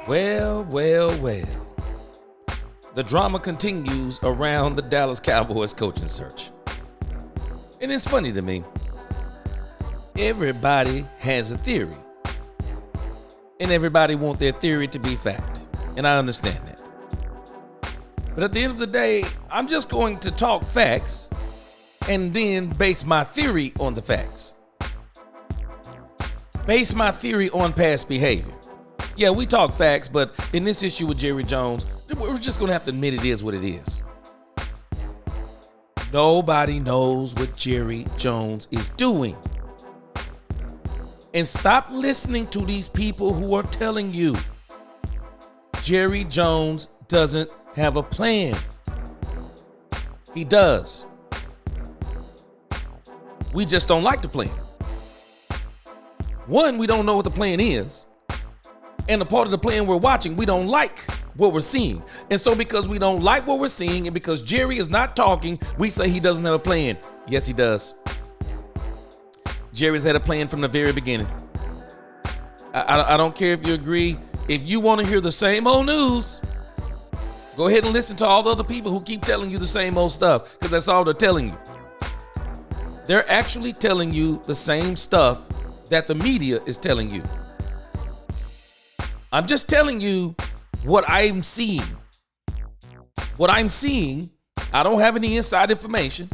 Well. The drama continues around the Dallas Cowboys coaching search. And it's funny to me. Everybody has a theory. And everybody wants their theory to be fact. And I understand that. But at the end of the day, I'm just going to talk facts and then base my theory on the facts. Base my theory on past behavior. Yeah, we talk facts, but in this issue with Jerry Jones, we're just going to have to admit it is what it is. Nobody knows what Jerry Jones is doing. And stop listening to these people who are telling you Jerry Jones doesn't have a plan. He does. We just don't like the plan. One, we don't know what the plan is. And the part of the plan we're watching, we don't like what we're seeing. And so because we don't like what we're seeing and because Jerry is not talking, we say he doesn't have a plan. Yes, he does. Jerry's had a plan from the very beginning. I don't care if you agree. If you want to hear the same old news, go ahead and listen to all the other people who keep telling you the same old stuff, because that's all they're telling you. They're actually telling you the same stuff that the media is telling you. I'm just telling you what I'm seeing. What I'm seeing, I don't have any inside information.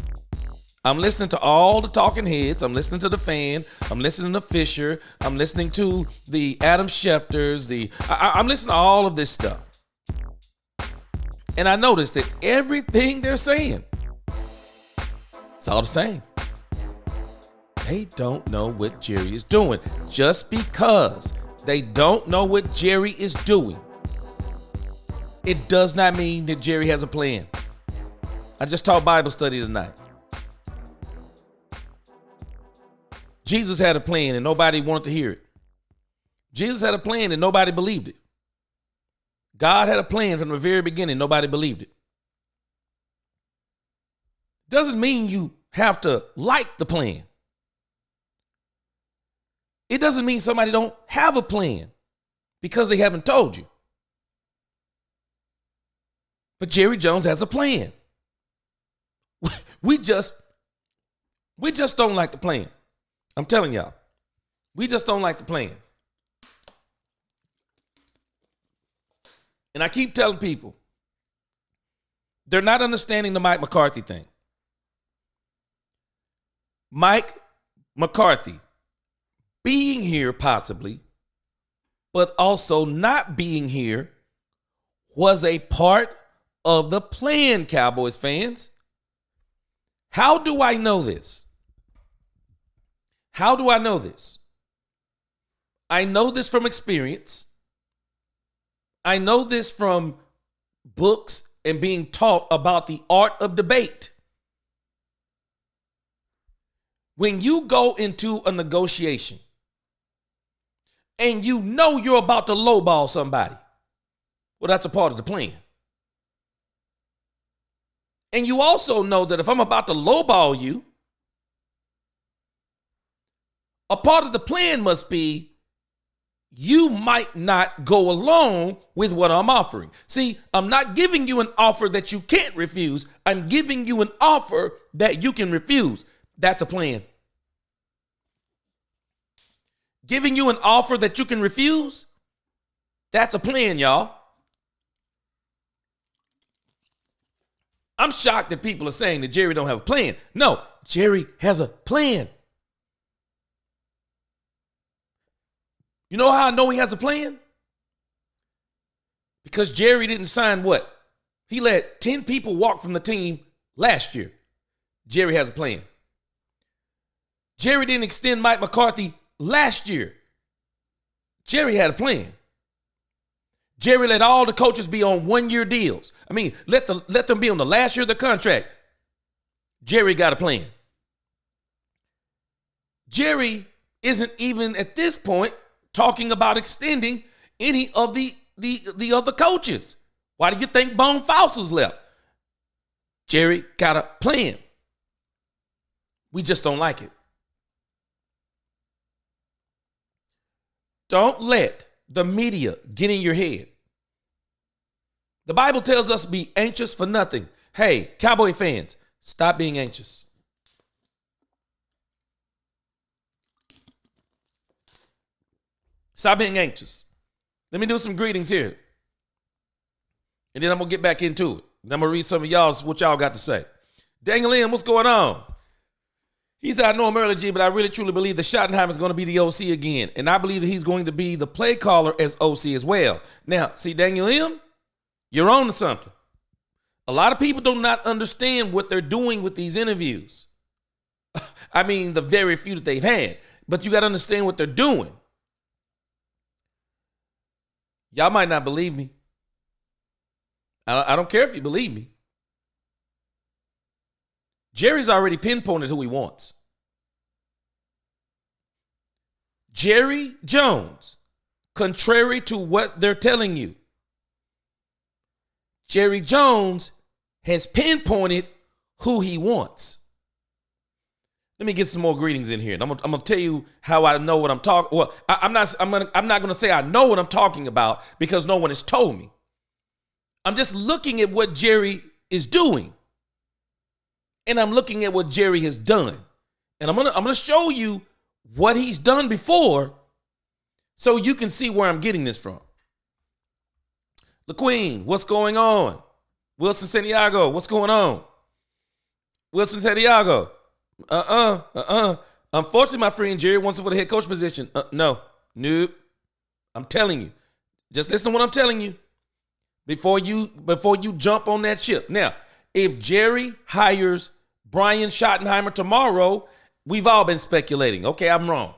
I'm listening to all the talking heads. I'm listening to the fan. I'm listening to Fisher. I'm listening to the Adam Schefters. I'm listening to all of this stuff. And I noticed that everything they're saying, it's all the same. They don't know what Jerry is doing. Just because they don't know what Jerry is doing, it does not mean that Jerry has a plan. I just taught Bible study tonight. Jesus had a plan and nobody wanted to hear it. Jesus had a plan and nobody believed it. God had a plan from the very beginning. Nobody believed it. Doesn't mean you have to like the plan. It doesn't mean somebody don't have a plan because they haven't told you. But Jerry Jones has a plan. We just don't like the plan. I'm telling y'all, we just don't like the plan. And I keep telling people, they're not understanding the Mike McCarthy thing. Mike McCarthy being here possibly, but also not being here was a part of the plan, Cowboys fans. How do I know this? How do I know this? I know this from experience. I know this from books and being taught about the art of debate. When you go into a negotiation and you know you're about to lowball somebody, well, that's a part of the plan. And you also know that if I'm about to lowball you, a part of the plan must be you might not go along with what I'm offering. See, I'm not giving you an offer that you can't refuse. I'm giving you an offer that you can refuse. That's a plan. Giving you an offer that you can refuse, that's a plan, y'all. I'm shocked that people are saying that Jerry don't have a plan. No, Jerry has a plan. You know how I know he has a plan? Because Jerry didn't sign what? He let 10 people walk from the team last year. Jerry has a plan. Jerry didn't extend Mike McCarthy last year. Jerry had a plan. Jerry let all the coaches be on one-year deals. I mean, let them be on the last year of the contract. Jerry got a plan. Jerry isn't even at this point talking about extending any of the other coaches. Why do you think Bone Faucel's left? Jerry got a plan. We just don't like it. Don't let the media get in your head. The Bible tells us to be anxious for nothing. Hey, Cowboy fans, stop being anxious. Stop being anxious. Let me do some greetings here. And then I'm going to get back into it. Then I'm going to read some of y'all's, what y'all got to say. Daniel M., what's going on? He said, I know him early, G, but I really truly believe that Schottenheimer is going to be the OC again. And I believe that he's going to be the play caller as OC as well. Now, see, Daniel M., you're on to something. A lot of people do not understand what they're doing with these interviews. I mean, the very few that they've had. But you got to understand what they're doing. Y'all might not believe me. I don't care if you believe me. Jerry's already pinpointed who he wants. Jerry Jones, contrary to what they're telling you, Jerry Jones has pinpointed who he wants. Let me get some more greetings in here. And I'm gonna tell you how I know what I'm talking. Well, I'm not gonna say I know what I'm talking about because no one has told me. I'm just looking at what Jerry is doing. And I'm looking at what Jerry has done. And I'm gonna show you what he's done before so you can see where I'm getting this from. LaQueen, what's going on? Wilson Santiago, what's going on? Wilson Santiago, Unfortunately, my friend Jerry wants him for the head coach position. No. I'm telling you. Just listen to what I'm telling you before you jump on that ship. Now, if Jerry hires Brian Schottenheimer tomorrow, we've all been speculating. Okay, I'm wrong.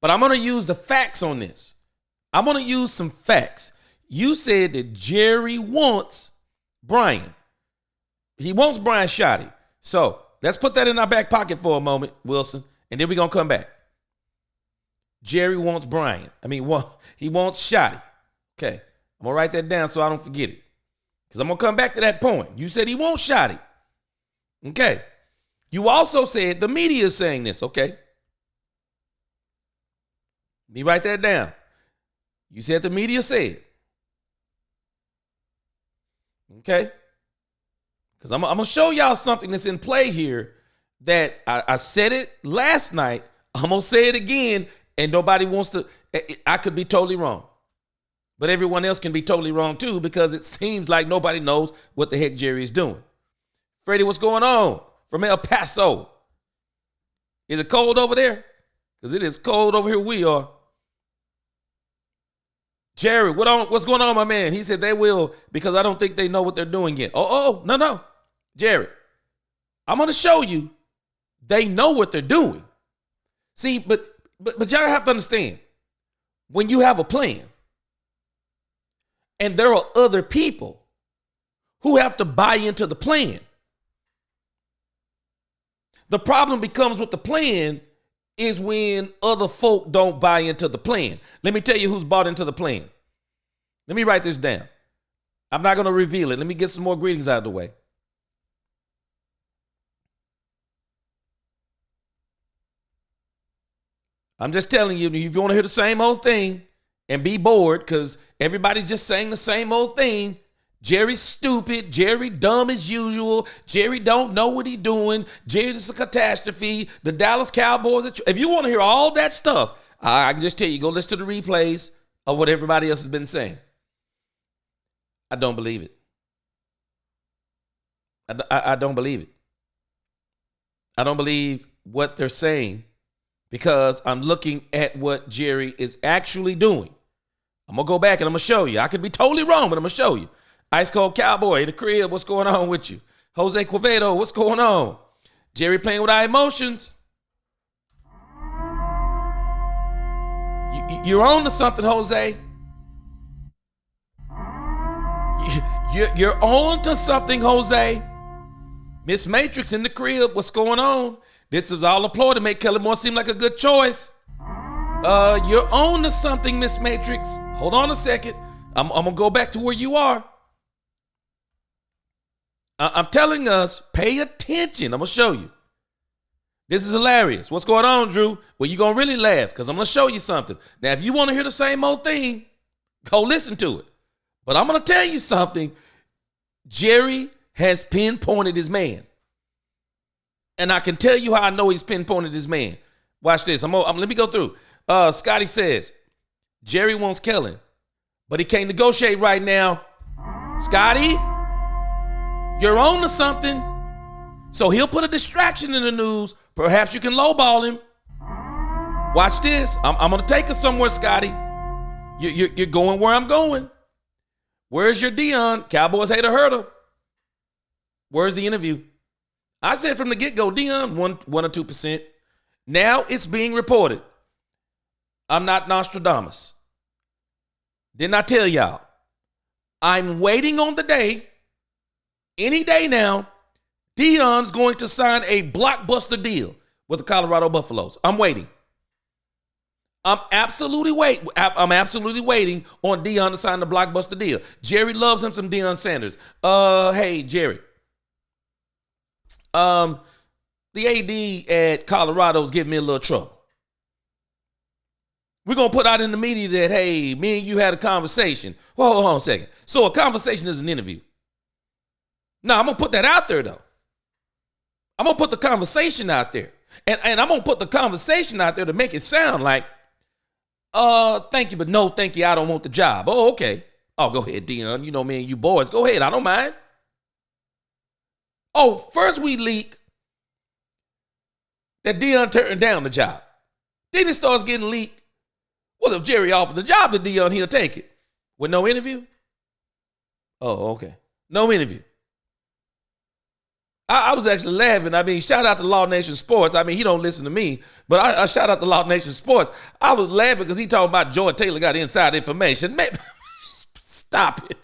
But I'm going to use the facts on this. I'm going to use some facts. You said that Jerry wants Brian. He wants Brian Schotty. So let's put that in our back pocket for a moment, Wilson, and then we're going to come back. Jerry wants Brian. He wants Schotty. Okay, I'm going to write that down so I don't forget it. Because I'm going to come back to that point. You said he wants Schotty. Okay. You also said the media is saying this. Okay. Let me write that down. You said the media said. Okay. Because I'm going to show y'all something that's in play here that I said it last night. I'm going to say it again, and nobody wants to. I could be totally wrong. But everyone else can be totally wrong too because it seems like nobody knows what the heck Jerry is doing. Freddie, what's going on? From El Paso. Is it cold over there? Because it is cold over here we are. Jerry, what's going on, my man? He said they will because I don't think they know what they're doing yet. No. Jerry, I'm going to show you they know what they're doing. See, but y'all have to understand, when you have a plan, and there are other people who have to buy into the plan. The problem becomes with the plan is when other folk don't buy into the plan. Let me tell you who's bought into the plan. Let me write this down. I'm not going to reveal it. Let me get some more greetings out of the way. I'm just telling you, if you want to hear the same old thing, and be bored because everybody's just saying the same old thing. Jerry's stupid. Jerry dumb as usual. Jerry don't know what he's doing. Jerry's a catastrophe. The Dallas Cowboys. If you want to hear all that stuff, I can just tell you, go listen to the replays of what everybody else has been saying. I don't believe it. I don't believe it. I don't believe what they're saying because I'm looking at what Jerry is actually doing. I'm going to go back and I'm going to show you. I could be totally wrong, but I'm going to show you. Ice Cold Cowboy in the crib, what's going on with you? Jose Quevedo, what's going on? Jerry playing with our emotions. You're on to something, Jose. You're on to something, Jose. Miss Matrix in the crib, what's going on? This is all a ploy to make Kelly Moore seem like a good choice. You're on to something, Miss Matrix. Hold on a second. I'm going to go back to where you are. I'm telling us, pay attention. I'm going to show you. This is hilarious. What's going on, Drew? Well, you're going to really laugh because I'm going to show you something. Now, if you want to hear the same old thing, go listen to it. But I'm going to tell you something. Jerry has pinpointed his man. And I can tell you how I know he's pinpointed his man. Watch this. Let me go through. Scotty says, Jerry wants Kellen, but he can't negotiate right now. Scotty, you're on to something. So he'll put a distraction in the news. Perhaps you can lowball him. Watch this. I'm going to take us somewhere, Scotty. You're going where I'm going. Where's your Dion? Cowboys hater herder. Where's the interview? I said from the get-go, Dion, 1 or 2%. Now it's being reported. I'm not Nostradamus. Didn't I tell y'all? I'm waiting on the day, any day now, Dion's going to sign a blockbuster deal with the Colorado Buffaloes. I'm waiting. I'm absolutely waiting on Dion to sign the blockbuster deal. Jerry loves him some Deion Sanders. Hey, Jerry. The AD at Colorado is giving me a little trouble. We're going to put out in the media that, hey, me and you had a conversation. Whoa, hold on a second. So a conversation is an interview. No, I'm going to put that out there, though. I'm going to put the conversation out there. And I'm going to put the conversation out there to make it sound like, thank you, but no, thank you, I don't want the job. Oh, okay. Oh, go ahead, Dion. You know me and you boys. Go ahead, I don't mind. Oh, first we leak that Dion turned down the job. Then it starts getting leaked. Well, if Jerry offered the job to Dion, he'll take it. With no interview? Oh, okay. No interview. I was actually laughing. I mean, shout out to Law Nation Sports. I mean, he don't listen to me, but I shout out to Law Nation Sports. I was laughing because he talking about Joy Taylor got inside information. Man, stop it.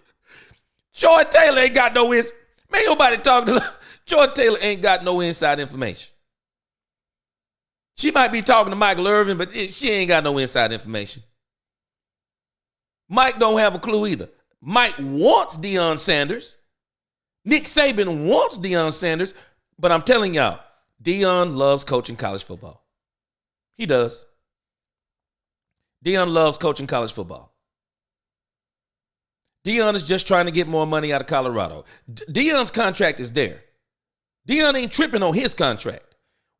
Joy Taylor ain't got no inside. Man, nobody talking to Joy Taylor ain't got no inside information. She might be talking to Michael Irvin, but she ain't got no inside information. Mike don't have a clue either. Mike wants Deion Sanders. Nick Saban wants Deion Sanders, but I'm telling y'all, Deion loves coaching college football. He does. Deion loves coaching college football. Deion is just trying to get more money out of Colorado. Deion's contract is there. Deion ain't tripping on his contract.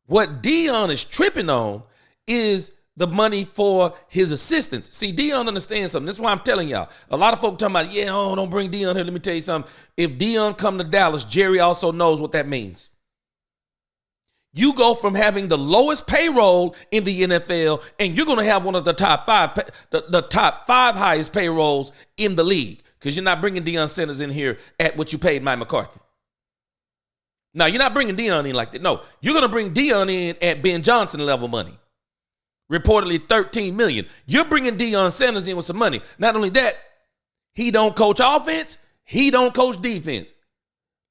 What Deion is tripping on is the money for his assistants. See, Deion understands something. That's why I'm telling y'all. A lot of folk talking about, don't bring Deion here. Let me tell you something. If Deion come to Dallas, Jerry also knows what that means. You go from having the lowest payroll in the NFL, and you're going to have one of the top five, the top 5 highest payrolls in the league, because you're not bringing Deion Sanders in here at what you paid Mike McCarthy. Now, you're not bringing Deion in like that. No, you're going to bring Deion in at Ben Johnson level money. Reportedly $13 million. You're bringing Deion Sanders in with some money. Not only that, he don't coach offense, he don't coach defense.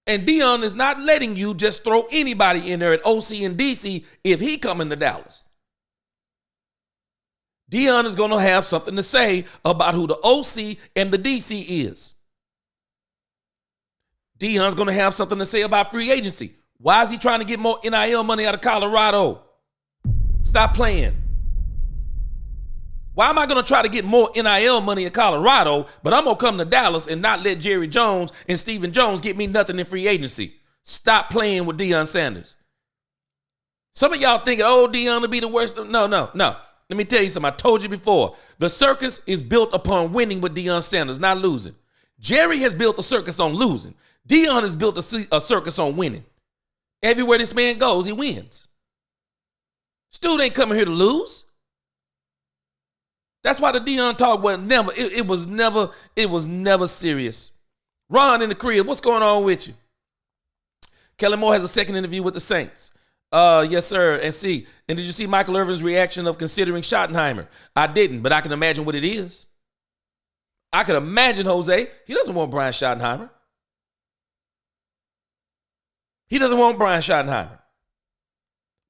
And Deion is not letting you just throw anybody in there at OC and DC if he coming to Dallas. Deion is going to have something to say about who the OC and the DC is. Deion's going to have something to say about free agency. Why is he trying to get more NIL money out of Colorado? Stop playing. Why am I going to try to get more NIL money in Colorado, but I'm going to come to Dallas and not let Jerry Jones and Stephen Jones get me nothing in free agency? Stop playing with Deion Sanders. Some of y'all thinking, Deion will be the worst. No. Let me tell you something. I told you before. The circus is built upon winning with Deion Sanders, not losing. Jerry has built a circus on losing. Deion has built a circus on winning. Everywhere this man goes, he wins. Stu ain't coming here to lose. That's why the Deion talk was never serious. Ron in the crib, what's going on with you? Kellen Moore has a second interview with the Saints. Yes, sir. And did you see Michael Irvin's reaction of considering Schottenheimer? I didn't, but I can imagine what it is. I can imagine, Jose, he doesn't want Brian Schottenheimer. He doesn't want Brian Schottenheimer.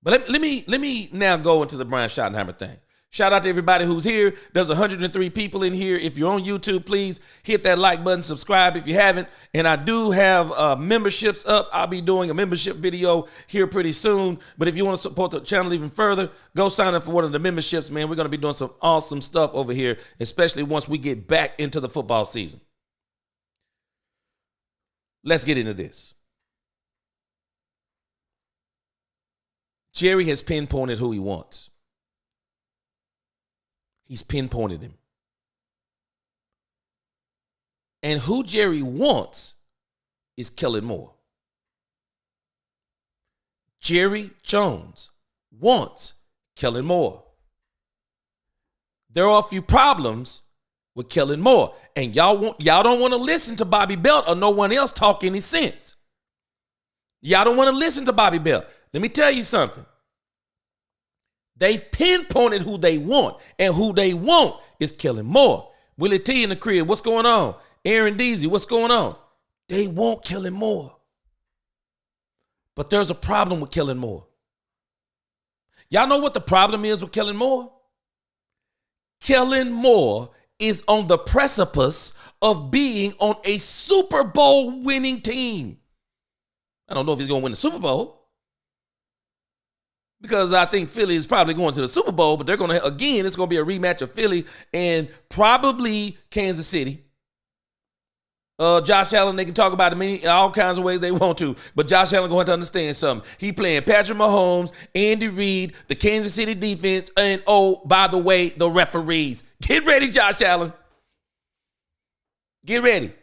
But let me now go into the Brian Schottenheimer thing. Shout out to everybody who's here. There's 103 people in here. If you're on YouTube, please hit that like button, subscribe if you haven't. And I do have memberships up. I'll be doing a membership video here pretty soon. But if you want to support the channel even further, go sign up for one of the memberships, man. We're going to be doing some awesome stuff over here, especially once we get back into the football season. Let's get into this. Jerry has pinpointed who he wants. He's pinpointed him. And who Jerry wants is Kellen Moore. Jerry Jones wants Kellen Moore. There are a few problems with Kellen Moore. And y'all don't want to listen to Bobby Belt or no one else talk any sense. Y'all don't want to listen to Bobby Belt. Let me tell you something. They've pinpointed who they want, and who they want is Kellen Moore. Willie T in the crib, what's going on? Aaron Deasy, what's going on? They want Kellen Moore. But there's a problem with Kellen Moore. Y'all know what the problem is with Kellen Moore? Kellen Moore is on the precipice of being on a Super Bowl winning team. I don't know if he's going to win the Super Bowl, because I think Philly is probably going to the Super Bowl, but they're going to, again, it's going to be a rematch of Philly and probably Kansas City. Josh Allen, they can talk about him all kinds of ways they want to, but Josh Allen going to understand something. He playing Patrick Mahomes, Andy Reid, the Kansas City defense, and oh, by the way, the referees. Get ready, Josh Allen. Get ready.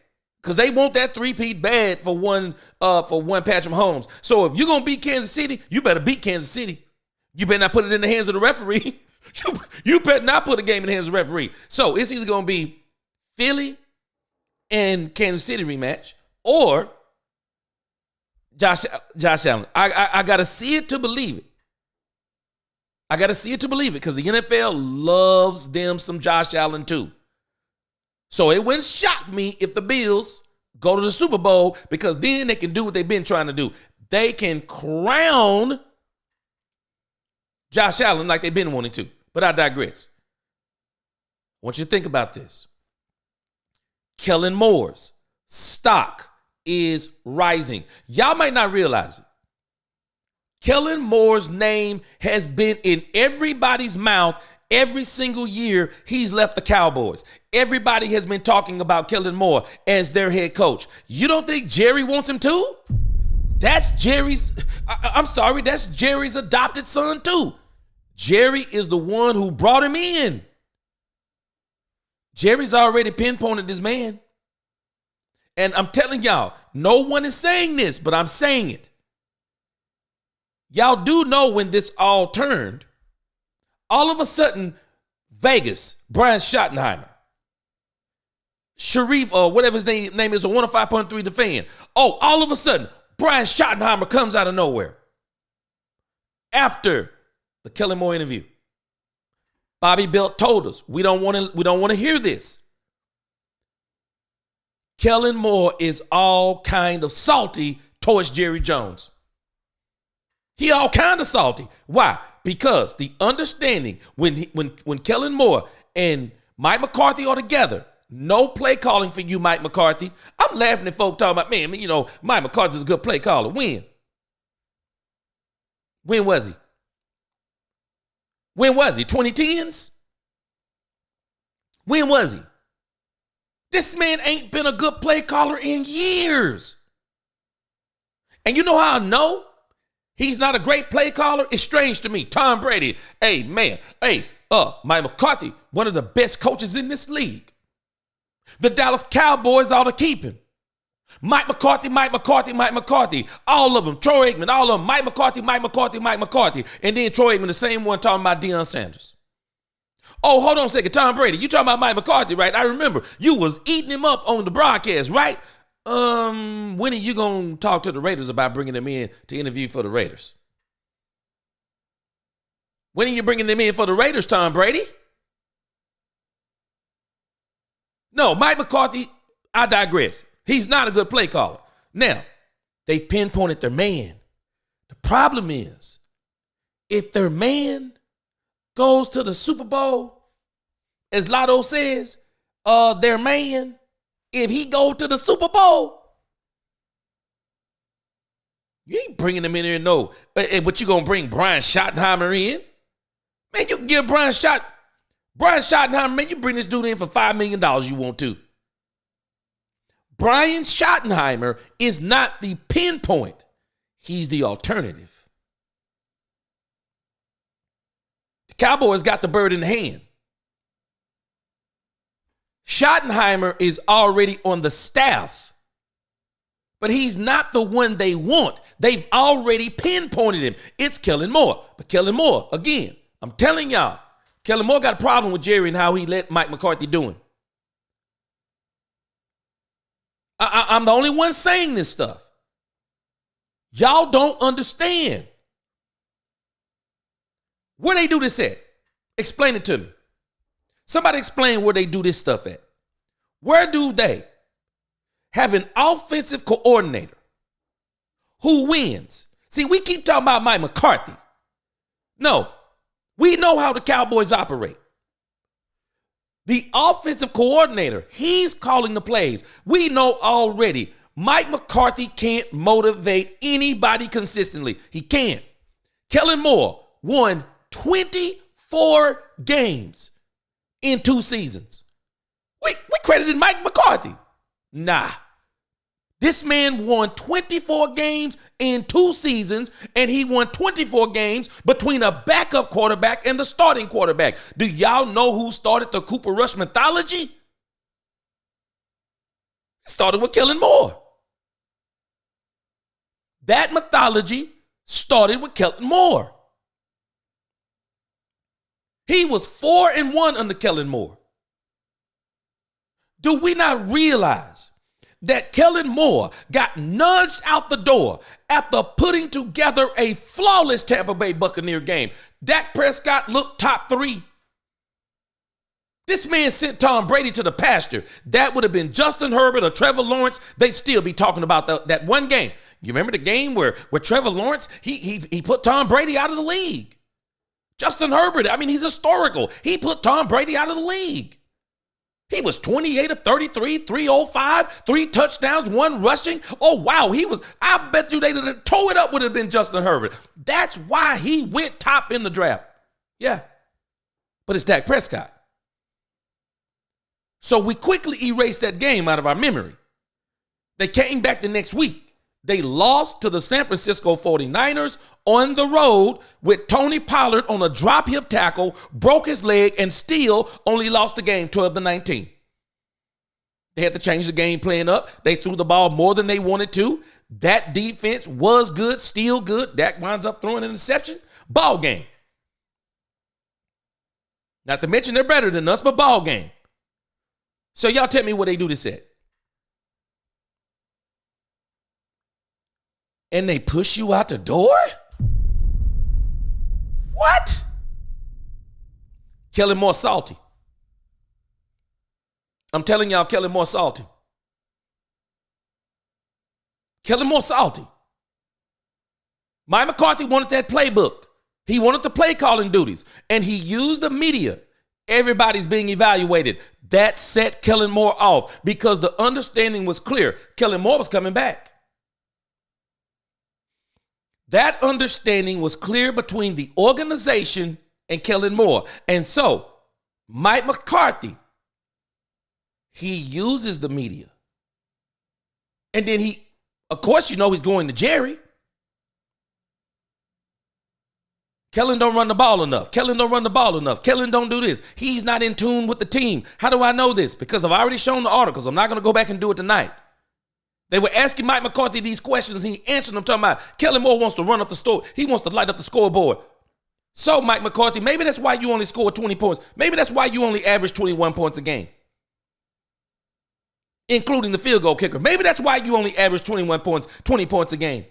Because they want that three-peat bad for one Patrick Mahomes. So if you're going to beat Kansas City, you better beat Kansas City. You better not put it in the hands of the referee. You better not put a game in the hands of the referee. So it's either going to be Philly and Kansas City rematch or Josh Allen. I got to see it to believe it. I got to see it to believe it, because the NFL loves them some Josh Allen too. So it wouldn't shock me if the Bills go to the Super Bowl, because then they can do what they've been trying to do. They can crown Josh Allen like they've been wanting to. But I digress. I want you to think about this. Kellen Moore's stock is rising. Y'all might not realize it. Kellen Moore's name has been in everybody's mouth every single year he's left the Cowboys. Everybody has been talking about Kellen Moore as their head coach. You don't think Jerry wants him too? That's Jerry's, that's Jerry's adopted son too. Jerry is the one who brought him in. Jerry's already pinpointed this man. And I'm telling y'all, no one is saying this, but I'm saying it. Y'all do know when this all turned. All of a sudden, Vegas, Brian Schottenheimer, Sharif, or whatever his name is, on 105.3 The Fan. Oh, all of a sudden, Brian Schottenheimer comes out of nowhere. After the Kellen Moore interview, Bobby Belt told us, we don't want to hear this. Kellen Moore is all kind of salty towards Jerry Jones. He all kind of salty. Why? Because the understanding when Kellen Moore and Mike McCarthy are together, no play calling for you, Mike McCarthy. I'm laughing at folk talking about, man, you know, Mike McCarthy's a good play caller. When? When was he? When was he? 2010s? When was he? This man ain't been a good play caller in years. And you know how I know he's not a great play caller? It's strange to me. Tom Brady, hey, man, hey, Mike McCarthy, one of the best coaches in this league. The Dallas Cowboys ought to keep him. Mike McCarthy, all of them, Troy Aikman, all of them, Mike McCarthy. And then Troy Aikman, the same one talking about Deion Sanders. Oh, hold on a second, Tom Brady, you talking about Mike McCarthy, right? I remember you was eating him up on the broadcast, right? When are you going to talk to the Raiders about bringing them in to interview for the Raiders? When are you bringing them in for the Raiders, Tom Brady? No, Mike McCarthy, I digress. He's not a good play caller. Now, they've pinpointed their man. The problem is, if their man goes to the Super Bowl, as Lotto says, their man, if he go to the Super Bowl, you ain't bringing him in here, no. But you going to bring Brian Schottenheimer in? Man, you can give Brian Schottenheimer, man, you bring this dude in for $5 million you want to. Brian Schottenheimer is not the pinpoint. He's the alternative. The Cowboys got the bird in the hand. Schottenheimer is already on the staff, but he's not the one they want. They've already pinpointed him. It's Kellen Moore. But Kellen Moore, again, I'm telling y'all, Kellen Moore got a problem with Jerry and how he let Mike McCarthy do him. I'm the only one saying this stuff. Y'all don't understand. Where they do this at? Explain it to me. Somebody explain where they do this stuff at. Where do they have an offensive coordinator who wins? See, we keep talking about Mike McCarthy. No, we know how the Cowboys operate. The offensive coordinator, he's calling the plays. We know already Mike McCarthy can't motivate anybody consistently. He can't. Kellen Moore won 24 games in 2 seasons. We credited Mike McCarthy. Nah. This man won 24 games in 2 seasons, and he won 24 games between a backup quarterback and the starting quarterback. Do y'all know who started the Cooper Rush mythology? It started with Kellen Moore. That mythology started with Kellen Moore. He was 4-1 under Kellen Moore. Do we not realize that Kellen Moore got nudged out the door after putting together a flawless Tampa Bay Buccaneer game? Dak Prescott looked top 3. This man sent Tom Brady to the pasture. That would have been Justin Herbert or Trevor Lawrence. They'd still be talking about that one game. You remember the game where Trevor Lawrence, he put Tom Brady out of the league. Justin Herbert, I mean, he's historical. He put Tom Brady out of the league. He was 28 of 33, 305, 3 touchdowns, 1 rushing. Oh, wow. I bet you they'd have tore it up would have been Justin Herbert. That's why he went top in the draft. Yeah. But it's Dak Prescott. So we quickly erased that game out of our memory. They came back the next week. They lost to the San Francisco 49ers on the road with Tony Pollard on a drop hip tackle, broke his leg, and still only lost the game 12-19. They had to change the game plan up. They threw the ball more than they wanted to. That defense was good, still good. Dak winds up throwing an interception. Ball game. Not to mention they're better than us, but ball game. So y'all tell me what they do this at. And they push you out the door? What? Kellen Moore salty. I'm telling y'all, Kellen Moore salty. Kellen Moore salty. Mike McCarthy wanted that playbook. He wanted the play calling duties. And he used the media. Everybody's being evaluated. That set Kellen Moore off because the understanding was clear. Kellen Moore was coming back. That understanding was clear between the organization and Kellen Moore. And so, Mike McCarthy, he uses the media. And then of course, he's going to Jerry. Kellen don't run the ball enough. Kellen don't run the ball enough. Kellen don't do this. He's not in tune with the team. How do I know this? Because I've already shown the articles. I'm not going to go back and do it tonight. They were asking Mike McCarthy these questions, and he answered them, talking about Kellen Moore wants to run up the store. He wants to light up the scoreboard. So, Mike McCarthy, maybe that's why you only scored 20 points. Maybe that's why you only average 21 points a game, including the field goal kicker. Maybe that's why you only average 21 points, 20 points a game.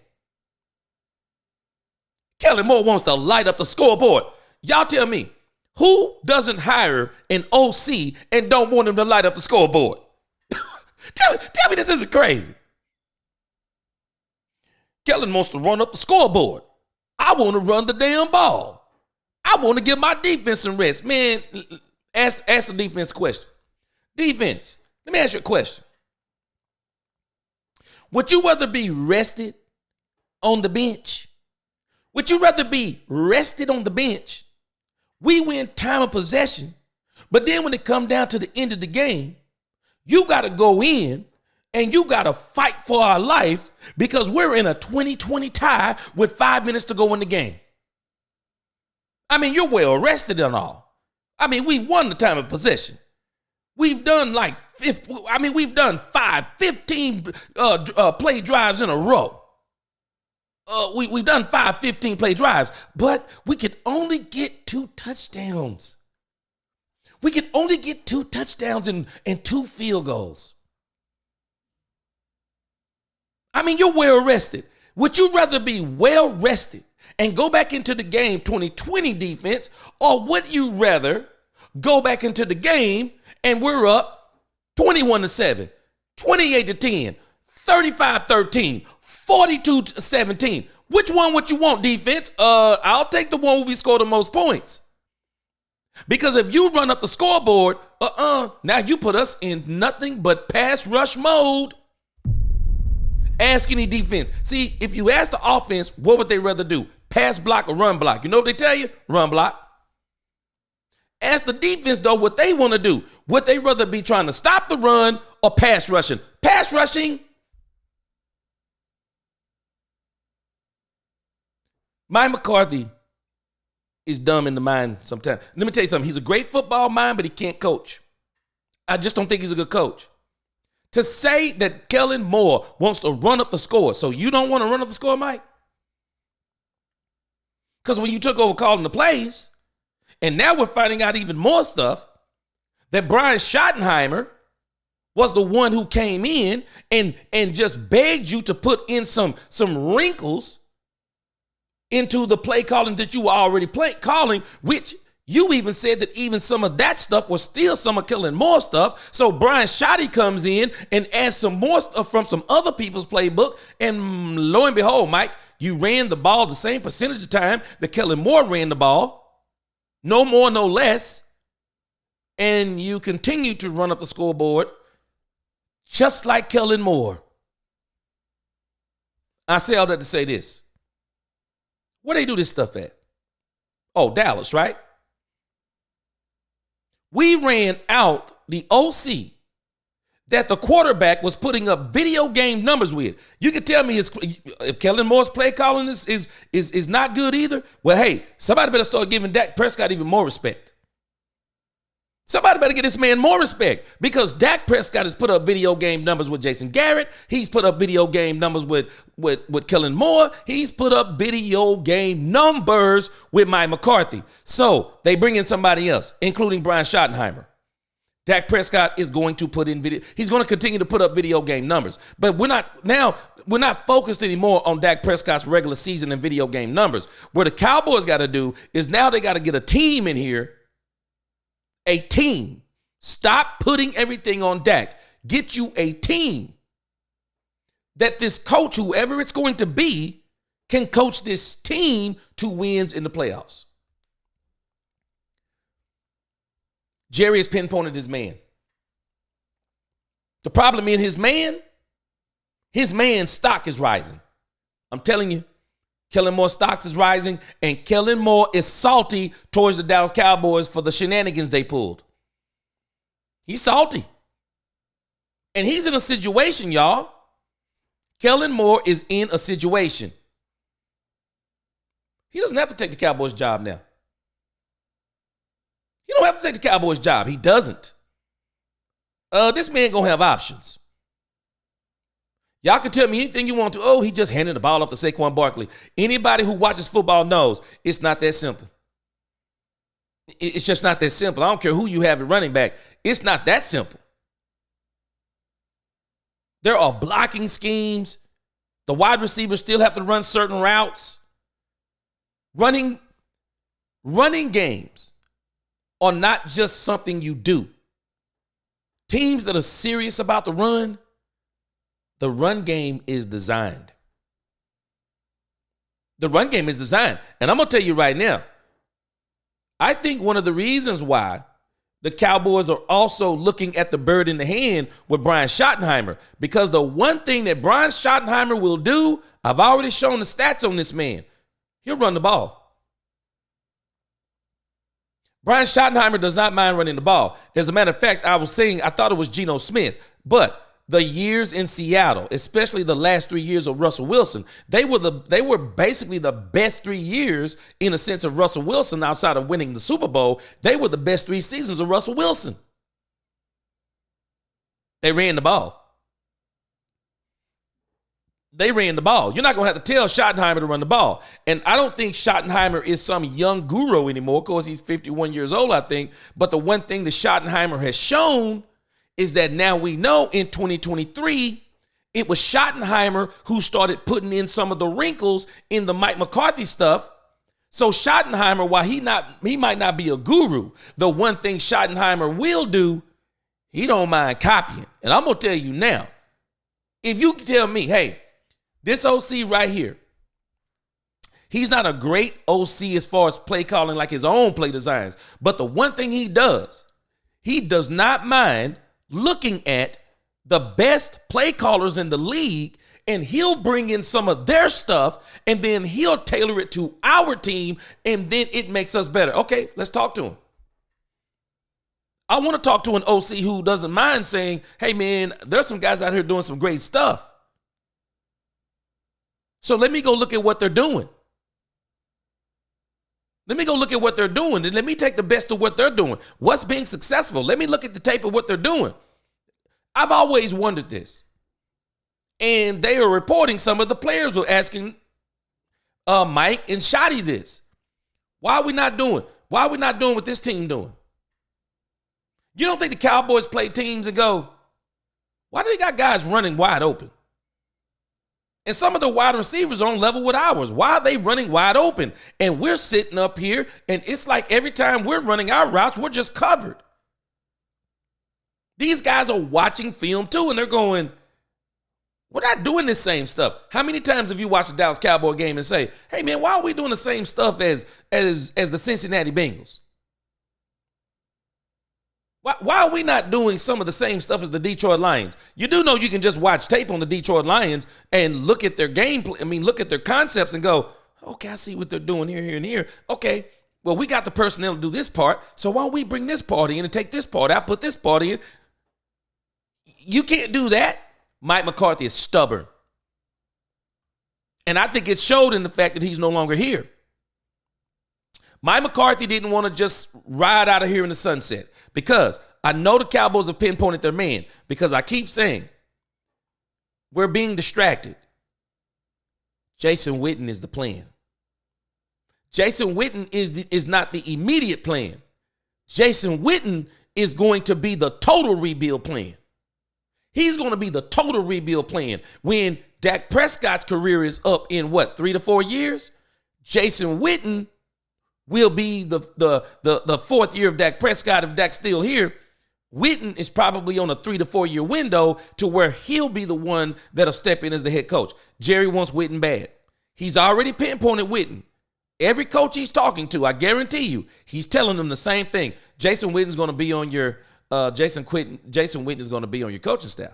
Kellen Moore wants to light up the scoreboard. Y'all tell me, who doesn't hire an OC and don't want him to light up the scoreboard? tell me this isn't crazy. Kellen wants to run up the scoreboard. I want to run the damn ball. I want to give my defense some rest. Man, ask the defense a question. Defense, let me ask you a question. Would you rather be rested on the bench? Would you rather be rested on the bench? We win time of possession, but then when it come down to the end of the game, you got to go in and you got to fight for our life because we're in a 20-20 tie with 5 minutes to go in the game. I mean, you're well rested and all. I mean, we won the time of possession. We've done we've done 15 play drives in a row. We've done 15 play drives, but we could only get 2 touchdowns. We could only get 2 touchdowns and 2 field goals. I mean, you're well rested. Would you rather be well rested and go back into the game 20-20 defense, or would you rather go back into the game and we're up 21-7, 28-10, 35-13, 42-17? Which one would you want, defense? I'll take the one where we score the most points. Because if you run up the scoreboard, now you put us in nothing but pass rush mode. Ask any defense. See, if you ask the offense, what would they rather do? Pass block or run block? You know what they tell you? Run block. Ask the defense, though, what they want to do. Would they rather be trying to stop the run or pass rushing? Pass rushing. Mike McCarthy is dumb in the mind sometimes. Let me tell you something. He's a great football mind, but he can't coach. I just don't think he's a good coach. To say that Kellen Moore wants to run up the score, so you don't want to run up the score, Mike? Because when you took over calling the plays, and now we're finding out even more stuff, that Brian Schottenheimer was the one who came in and just begged you to put in some wrinkles into the play calling that you were already calling, which you even said that even some of that stuff was still some of Kellen Moore stuff. So Brian Schotty comes in and adds some more stuff from some other people's playbook. And lo and behold, Mike, you ran the ball the same percentage of time that Kellen Moore ran the ball. No more, no less. And you continue to run up the scoreboard just like Kellen Moore. I say all that to say this. Where they do this stuff at? Oh, Dallas, right? We ran out the OC that the quarterback was putting up video game numbers with. You can tell me if Kellen Moore's play calling is not good either. Well, hey, somebody better start giving Dak Prescott even more respect. Somebody better give this man more respect because Dak Prescott has put up video game numbers with Jason Garrett. He's put up video game numbers with Kellen Moore. He's put up video game numbers with Mike McCarthy. So they bring in somebody else, including Brian Schottenheimer. Dak Prescott is going to put in video. He's going to continue to put up video game numbers. But we're not focused anymore on Dak Prescott's regular season and video game numbers. What the Cowboys got to do is now they got to get a team in here. A team. Stop putting everything on Dak. Get you a team that this coach, whoever it's going to be, can coach this team to wins in the playoffs. Jerry has pinpointed his man. The problem in his man's stock is rising. I'm telling you. Kellen Moore stocks is rising, and Kellen Moore is salty towards the Dallas Cowboys for the shenanigans they pulled. He's salty. And he's in a situation, y'all. Kellen Moore is in a situation. He doesn't have to take the Cowboys job now. He don't have to take the Cowboys job. He doesn't. This man gonna have options. Y'all can tell me anything you want to. Oh, he just handed the ball off to Saquon Barkley. Anybody who watches football knows it's not that simple. It's just not that simple. I don't care who you have at running back. It's not that simple. There are blocking schemes. The wide receivers still have to run certain routes. Running games are not just something you do. Teams that are serious about the run game is designed. The run game is designed. And I'm going to tell you right now, I think one of the reasons why the Cowboys are also looking at the bird in the hand with Brian Schottenheimer, because the one thing that Brian Schottenheimer will do, I've already shown the stats on this man. He'll run the ball. Brian Schottenheimer does not mind running the ball. As a matter of fact, I thought it was Geno Smith, but the years in Seattle, especially the last 3 years of Russell Wilson, they were basically the best 3 years in a sense of Russell Wilson outside of winning the Super Bowl. They were the best 3 seasons of Russell Wilson. They ran the ball. They ran the ball. You're not going to have to tell Schottenheimer to run the ball. And I don't think Schottenheimer is some young guru anymore, because he's 51 years old, I think. But the one thing that Schottenheimer has shown is that now we know in 2023, it was Schottenheimer who started putting in some of the wrinkles in the Mike McCarthy stuff. So Schottenheimer, while he might not be a guru, the one thing Schottenheimer will do, he don't mind copying. And I'm going to tell you now, if you tell me, hey, this OC right here, he's not a great OC as far as play calling like his own play designs. But the one thing he does not mind looking at the best play callers in the league, and he'll bring in some of their stuff, and then he'll tailor it to our team, and then it makes us better. Okay, let's talk to him. I want to talk to an OC who doesn't mind saying, hey, man, there's some guys out here doing some great stuff. So let me go look at what they're doing. Let me go look at what they're doing, and let me take the best of what they're doing. What's being successful? Let me look at the tape of what they're doing. I've always wondered this. And they are reporting some of the players were asking Mike and Shotty this. Why are we not doing what this team doing? You don't think the Cowboys play teams and go, why do they got guys running wide open? And some of the wide receivers are on level with ours. Why are they running wide open? And we're sitting up here, and it's like every time we're running our routes, we're just covered. These guys are watching film too, and they're going, we're not doing this same stuff. How many times have you watched a Dallas Cowboy game and say, hey, man, why are we doing the same stuff as the Cincinnati Bengals? Why are we not doing some of the same stuff as the Detroit Lions? You do know you can just watch tape on the Detroit Lions and look at their look at their concepts and go, okay, I see what they're doing here, and here. Okay, well, we got the personnel to do this part, so why don't we bring this part in and take this part out, put this part in? You can't do that. Mike McCarthy is stubborn. And I think it showed in the fact that he's no longer here. Mike McCarthy didn't want to just ride out of here in the sunset, because I know the Cowboys have pinpointed their man, because I keep saying we're being distracted. Jason Witten is the plan. Jason Witten is not the immediate plan. Jason Witten is going to be the total rebuild plan. He's going to be the total rebuild plan. When Dak Prescott's career is up in 3 to 4 years, Jason Witten will be the fourth year of Dak Prescott. If Dak's still here, Witten is probably on a 3 to 4 year window to where he'll be the one that'll step in as the head coach. Jerry wants Witten bad. He's already pinpointed Witten. Every coach he's talking to, I guarantee you, he's telling them the same thing. Jason Witten's going to be on your Jason Witten is going to be on your coaching staff.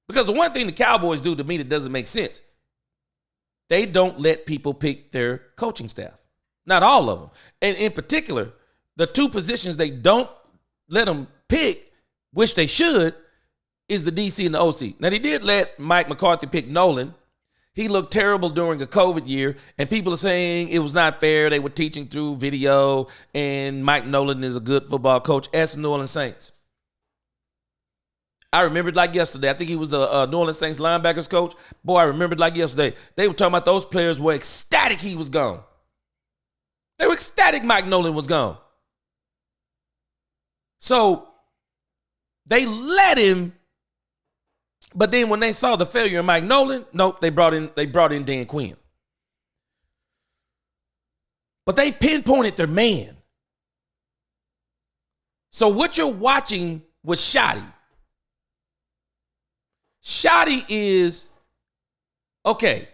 Because the one thing the Cowboys do to me that doesn't make sense, they don't let people pick their coaching staff. Not all of them. And in particular, the two positions they don't let them pick, which they should, is the DC and the OC. Now, they did let Mike McCarthy pick Nolan. He looked terrible during a COVID year, and people are saying it was not fair. They were teaching through video, and Mike Nolan is a good football coach. Ask the New Orleans Saints. I remembered like yesterday. I think he was the New Orleans Saints linebackers coach. Boy, I remembered like yesterday. They were talking about those players were ecstatic he was gone. They were ecstatic Mike Nolan was gone. So they let him, but then when they saw the failure of Mike Nolan, nope, they brought in Dan Quinn. But they pinpointed their man. So what you're watching with Shotty is, okay,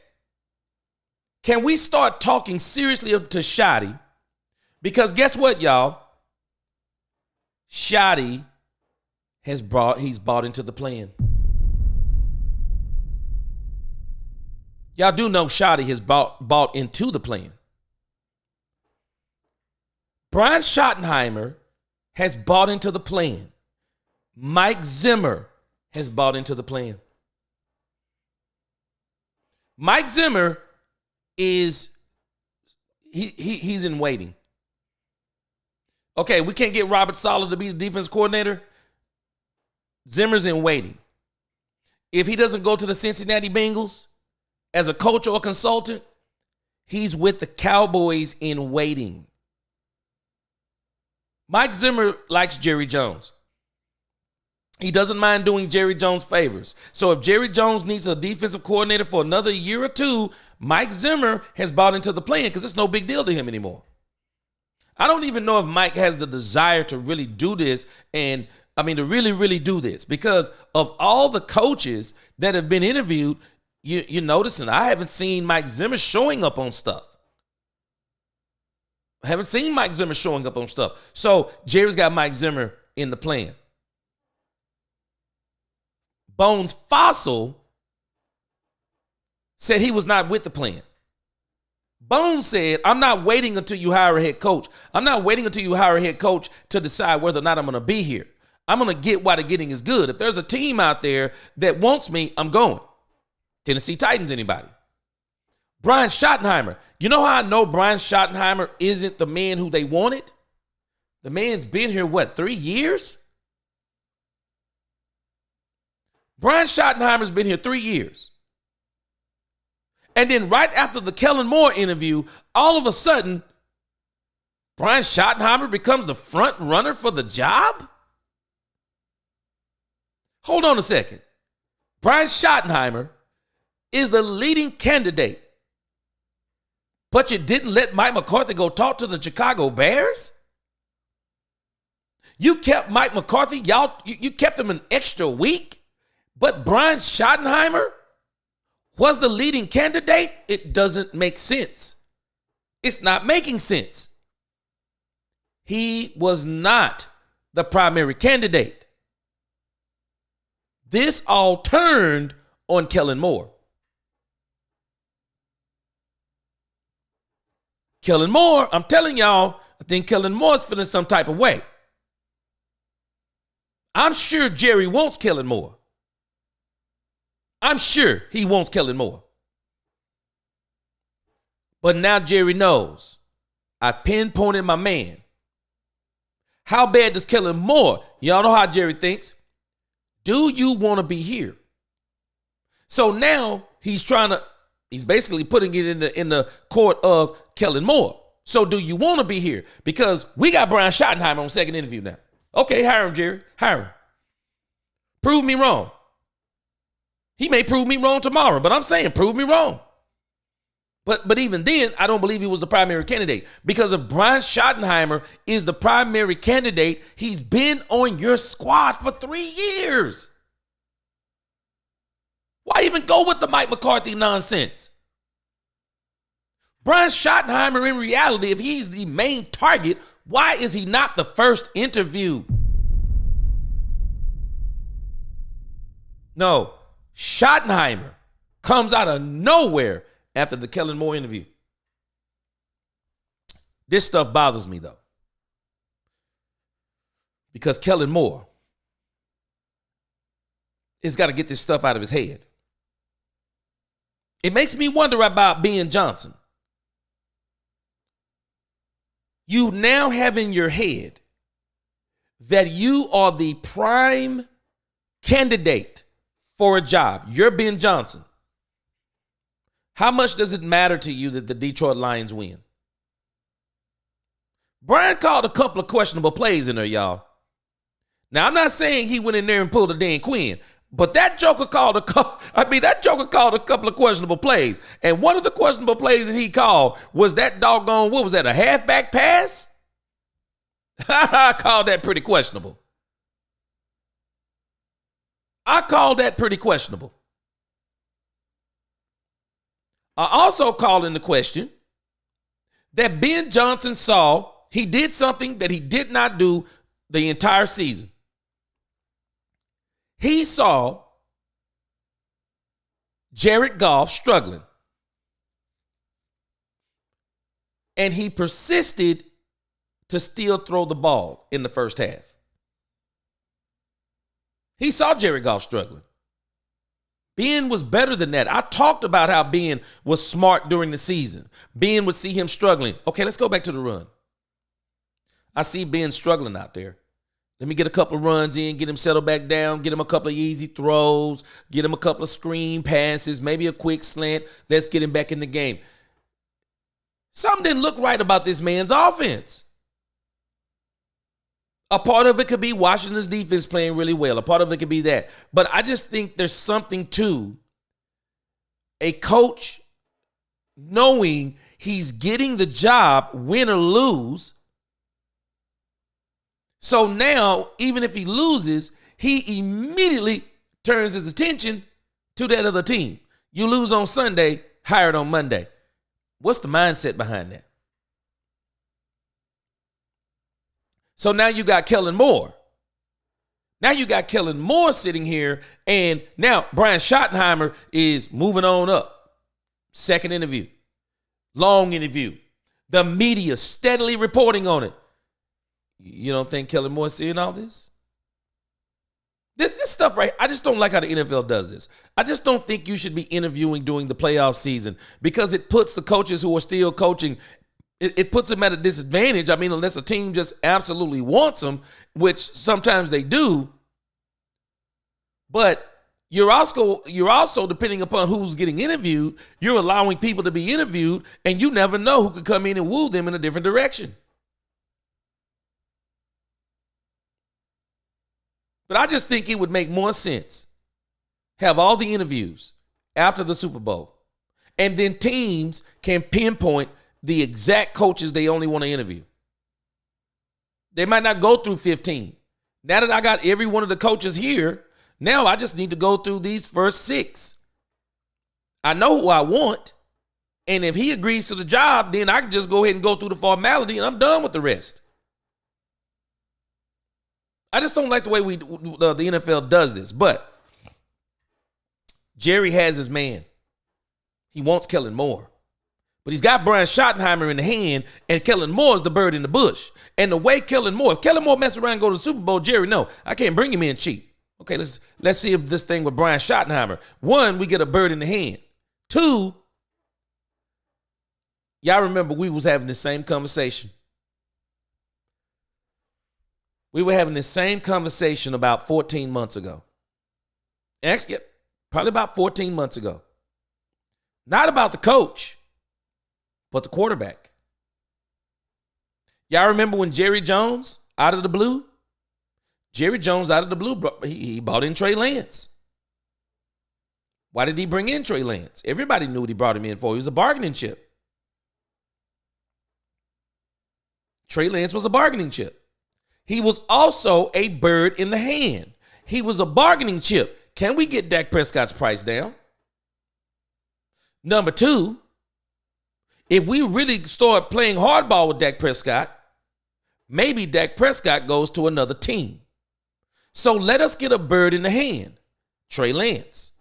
Can we start talking seriously to Schotty? Because guess what, y'all? Schotty he's bought into the plan. Y'all do know Schotty has bought into the plan. Brian Schottenheimer has bought into the plan. Mike Zimmer has bought into the plan. Mike Zimmer is he's in waiting. Okay, we can't get Robert Saleh to be the defense coordinator. Zimmer's in waiting. If he doesn't go to the Cincinnati Bengals as a coach or a consultant, he's with the Cowboys in waiting. Mike Zimmer likes Jerry Jones. He doesn't mind doing Jerry Jones favors. So if Jerry Jones needs a defensive coordinator for another year or two, Mike Zimmer has bought into the plan because it's no big deal to him anymore. I don't even know if Mike has the desire to really do this to really, really do this, because of all the coaches that have been interviewed, you're noticing I haven't seen Mike Zimmer showing up on stuff. I haven't seen Mike Zimmer showing up on stuff. So Jerry's got Mike Zimmer in the plan. Bones Fossil said he was not with the plan. Bones said, I'm not waiting until you hire a head coach. I'm not waiting until you hire a head coach to decide whether or not I'm going to be here. I'm going to get why the getting is good. If there's a team out there that wants me, I'm going. Tennessee Titans, anybody? Brian Schottenheimer. You know how I know Brian Schottenheimer isn't the man who they wanted? The man's been here, 3 years? Brian Schottenheimer's been here 3 years. And then right after the Kellen Moore interview, all of a sudden, Brian Schottenheimer becomes the front runner for the job? Hold on a second. Brian Schottenheimer is the leading candidate, but you didn't let Mike McCarthy go talk to the Chicago Bears? You kept Mike McCarthy, you kept him an extra week? But Brian Schottenheimer was the leading candidate? It doesn't make sense. It's not making sense. He was not the primary candidate. This all turned on Kellen Moore. Kellen Moore, I'm telling y'all, I think Kellen Moore's feeling some type of way. I'm sure Jerry wants Kellen Moore. I'm sure he wants Kellen Moore. But now Jerry knows. I've pinpointed my man. How bad does Kellen Moore? Y'all know how Jerry thinks. Do you want to be here? So now he's basically putting it in the court of Kellen Moore. So do you want to be here? Because we got Brian Schottenheimer on second interview now. Okay, hire him, Jerry. Hire him. Prove me wrong. He may prove me wrong tomorrow, but I'm saying prove me wrong. But even then, I don't believe he was the primary candidate, because if Brian Schottenheimer is the primary candidate, he's been on your squad for 3 years. Why even go with the Mike McCarthy nonsense? Brian Schottenheimer, in reality, if he's the main target, why is he not the first interview? No. Schottenheimer comes out of nowhere after the Kellen Moore interview. This stuff bothers me, though, because Kellen Moore has got to get this stuff out of his head. It makes me wonder about Ben Johnson. You now have in your head that you are the prime candidate for a job. You're Ben Johnson. How much does it matter to you that the Detroit Lions win? Brian called a couple of questionable plays in there, y'all. Now, I'm not saying he went in there and pulled a Dan Quinn, but that joker called a couple of questionable plays. And one of the questionable plays that he called was that doggone, what was that, a halfback pass? I called that pretty questionable. I call that pretty questionable. I also call into question that Ben Johnson saw he did something that he did not do the entire season. He saw Jared Goff struggling. And he persisted to still throw the ball in the first half. He saw Jared Goff struggling. Ben was better than that. I talked about how Ben was smart during the season. Ben would see him struggling. Okay, let's go back to the run. I see Ben struggling out there. Let me get a couple of runs in, get him settled back down, get him a couple of easy throws, get him a couple of screen passes, maybe a quick slant. Let's get him back in the game. Something didn't look right about this man's offense. A part of it could be Washington's defense playing really well. A part of it could be that. But I just think there's something to a coach knowing he's getting the job, win or lose. So now, even if he loses, he immediately turns his attention to that other team. You lose on Sunday, hired on Monday. What's the mindset behind that? So now you got Kellen Moore. Now you got Kellen Moore sitting here, and now Brian Schottenheimer is moving on up. Second interview. Long interview. The media steadily reporting on it. You don't think Kellen Moore's seeing all this? This stuff, right? I just don't like how the NFL does this. I just don't think you should be interviewing during the playoff season because it puts the coaches who are still coaching, it puts them at a disadvantage. I mean, unless a team just absolutely wants them, which sometimes they do. But you're also depending upon who's getting interviewed, you're allowing people to be interviewed, and you never know who could come in and woo them in a different direction. But I just think it would make more sense. Have all the interviews after the Super Bowl. And then teams can pinpoint the exact coaches they only want to interview. They might not go through 15. Now that I got every one of the coaches here, now I just need to go through these first 6. I know who I want. And if he agrees to the job, then I can just go ahead and go through the formality and I'm done with the rest. I just don't like the way the NFL does this. But Jerry has his man. He wants Kellen Moore. But he's got Brian Schottenheimer in the hand, and Kellen Moore is the bird in the bush. And the way if Kellen Moore mess around and go to the Super Bowl, Jerry, no, I can't bring him in cheap. Okay, let's see if this thing with Brian Schottenheimer. 1, we get a bird in the hand. 2, y'all remember we was having the same conversation. We were having this same conversation about 14 months ago. Actually, probably about 14 months ago. Not about the coach, but the quarterback. Y'all remember when Jerry Jones, out of the blue? Jerry Jones, out of the blue, he brought in Trey Lance. Why did he bring in Trey Lance? Everybody knew what he brought him in for. He was a bargaining chip. Trey Lance was a bargaining chip. He was also a bird in the hand. He was a bargaining chip. Can we get Dak Prescott's price down? Number 2, if we really start playing hardball with Dak Prescott, maybe Dak Prescott goes to another team. So let us get a bird in the hand, Trey Lance.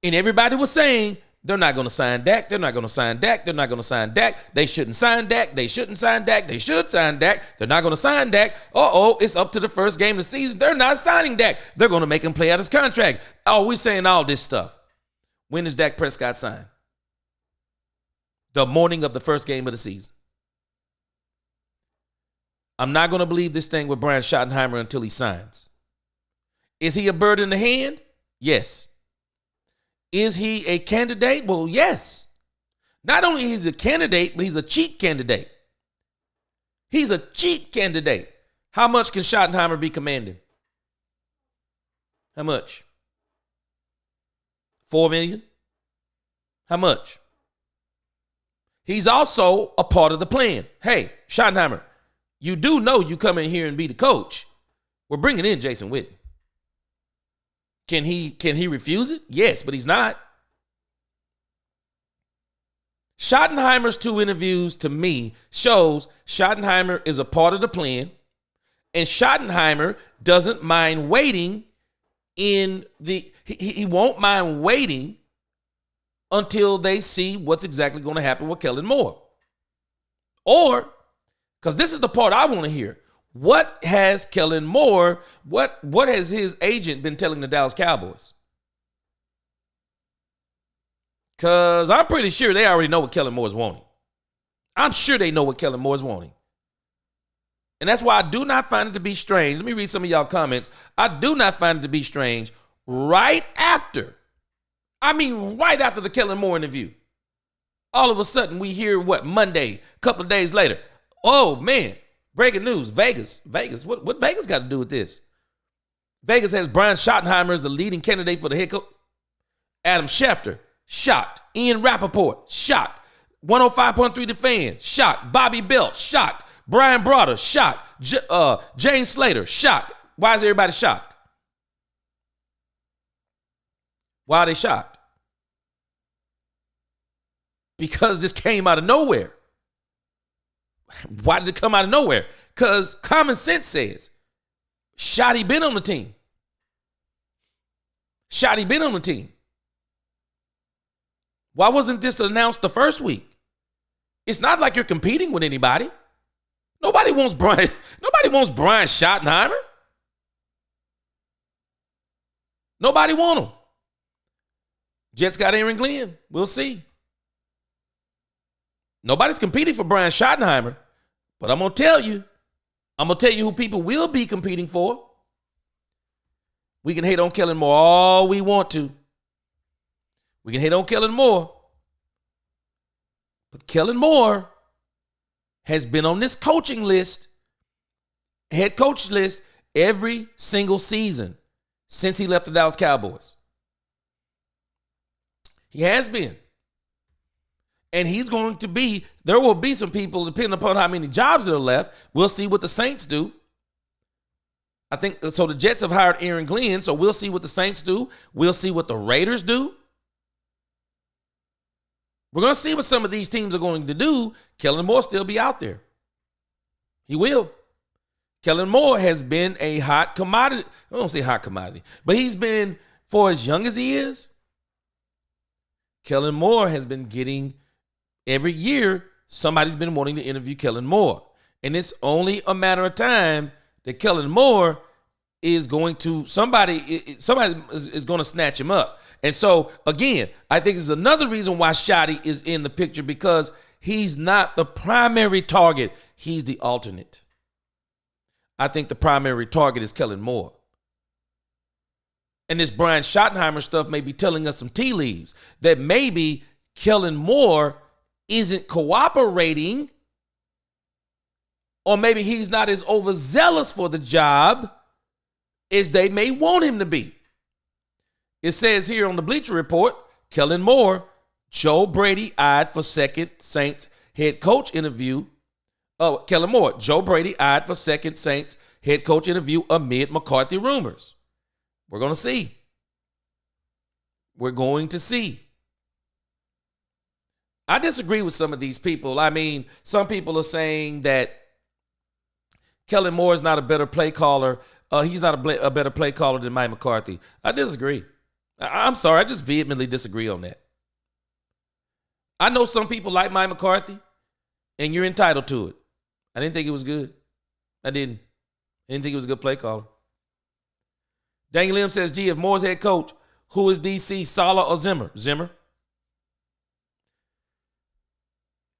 And everybody was saying, they're not going to sign Dak. They're not going to sign Dak. They're not going to sign Dak. They shouldn't sign Dak. They shouldn't sign Dak. They should sign Dak. They're not going to sign Dak. It's up to the first game of the season. They're not signing Dak. They're going to make him play out his contract. We're saying all this stuff. When does Dak Prescott sign? The morning of the first game of the season. I'm not going to believe this thing with Brian Schottenheimer until he signs. Is he a bird in the hand? Yes. Is he a candidate? Well, yes. Not only is he a candidate, but he's a cheap candidate. He's a cheap candidate. How much can Schottenheimer be commanding? How much? $4 million? How much? He's also a part of the plan. Hey, Schottenheimer, you do know you come in here and be the coach. We're bringing in Jason Witten. Can he refuse it? Yes, but he's not. Schottenheimer's 2 interviews to me shows Schottenheimer is a part of the plan, and Schottenheimer doesn't mind waiting he won't mind waiting until they see what's exactly going to happen with Kellen Moore. Or, because this is the part I want to hear, what has Kellen Moore, what has his agent been telling the Dallas Cowboys? Because I'm pretty sure they already know what Kellen Moore is wanting. I'm sure they know what Kellen Moore is wanting. And that's why I do not find it to be strange. Let me read some of y'all comments. I do not find it to be strange right after the Kellen Moore interview. All of a sudden, we hear Monday, a couple of days later. Oh, man, breaking news, Vegas. What Vegas got to do with this? Vegas has Brian Schottenheimer as the leading candidate for the head coach. Adam Schefter, shocked. Ian Rappaport, shocked. 105.3 The Fan, shocked. Bobby Belt, shocked. Brian Broader, shocked. Jane Slater, shocked. Why is everybody shocked? Why are they shocked? Because this came out of nowhere. Why did it come out of nowhere? Because common sense says, Schotty been on the team. Schotty been on the team. Why wasn't this announced the first week? It's not like you're competing with anybody. Nobody wants Brian Schottenheimer. Nobody want him. Jets got Aaron Glenn. We'll see. Nobody's competing for Brian Schottenheimer, but I'm going to tell you who people will be competing for. We can hate on Kellen Moore all we want to. We can hate on Kellen Moore. But Kellen Moore has been on this coaching list, head coach list, every single season since he left the Dallas Cowboys. He has been. And he's going to be, there will be some people, depending upon how many jobs that are left. We'll see what the Saints do. I think, so the Jets have hired Aaron Glenn, so we'll see what the Saints do. We'll see what the Raiders do. We're going to see what some of these teams are going to do. Kellen Moore still be out there. He will. Kellen Moore has been a hot commodity. I don't say hot commodity, but he's been, for as young as he is, Kellen Moore has been getting, every year, somebody's been wanting to interview Kellen Moore. And it's only a matter of time that Kellen Moore is going to, somebody is going to snatch him up. And so, again, I think it's another reason why Schotty is in the picture, because he's not the primary target. He's the alternate. I think the primary target is Kellen Moore. And this Brian Schottenheimer stuff may be telling us some tea leaves that maybe Kellen Moore isn't cooperating, or maybe he's not as overzealous for the job as they may want him to be. It says here on the Bleacher Report, Kellen Moore, Joe Brady eyed for second Saints head coach interview. Oh, Kellen Moore, Joe Brady eyed for second Saints head coach interview amid McCarthy rumors. We're going to see. We're going to see. I disagree with some of these people. I mean, some people are saying that Kellen Moore is not a better play caller. He's not a better play caller than Mike McCarthy. I disagree. I'm sorry. I just vehemently disagree on that. I know some people like Mike McCarthy, and you're entitled to it. I didn't think it was good. I didn't think he was a good play caller. Daniel Lim says, gee, if Moore's head coach, who is DC, Saleh or Zimmer? Zimmer.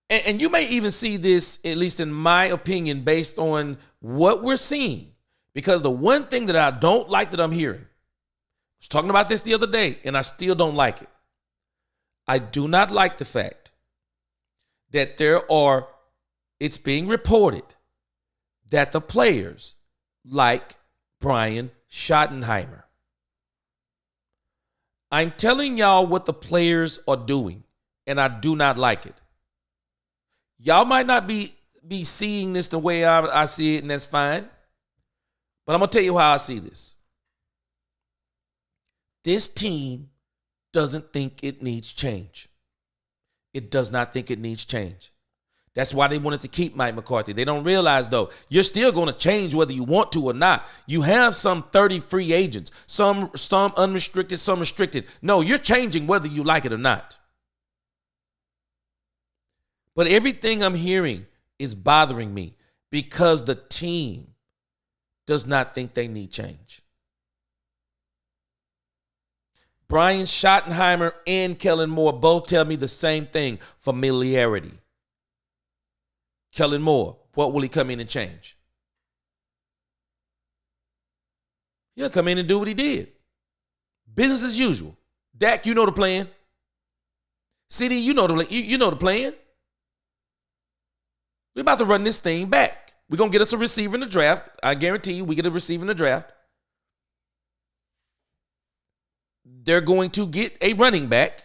And you may even see this, at least in my opinion, based on what we're seeing. Because the one thing that I don't like that I'm hearing, I was talking about this the other day, and I still don't like it. I do not like the fact that it's being reported that the players like Brian Schottenheimer. I'm telling y'all what the players are doing, and I do not like it. Y'all might not be seeing this the way I see it, and that's fine. But I'm going to tell you how I see this. This team doesn't think it needs change. it does not think it needs change. That's why they wanted to keep Mike McCarthy. They don't realize, though, you're still going to change whether you want to or not. You have some 30 free agents, some unrestricted, some restricted. No, you're changing whether you like it or not. But everything I'm hearing is bothering me because the team does not think they need change. Brian Schottenheimer and Kellen Moore both tell me the same thing: familiarity. Kellen Moore, what will he come in and change? He'll come in and do what he did. Business as usual. Dak, you know the plan. CD, you know the plan. We're about to run this thing back. We're going to get us a receiver in the draft. I guarantee you we get a receiver in the draft. They're going to get a running back.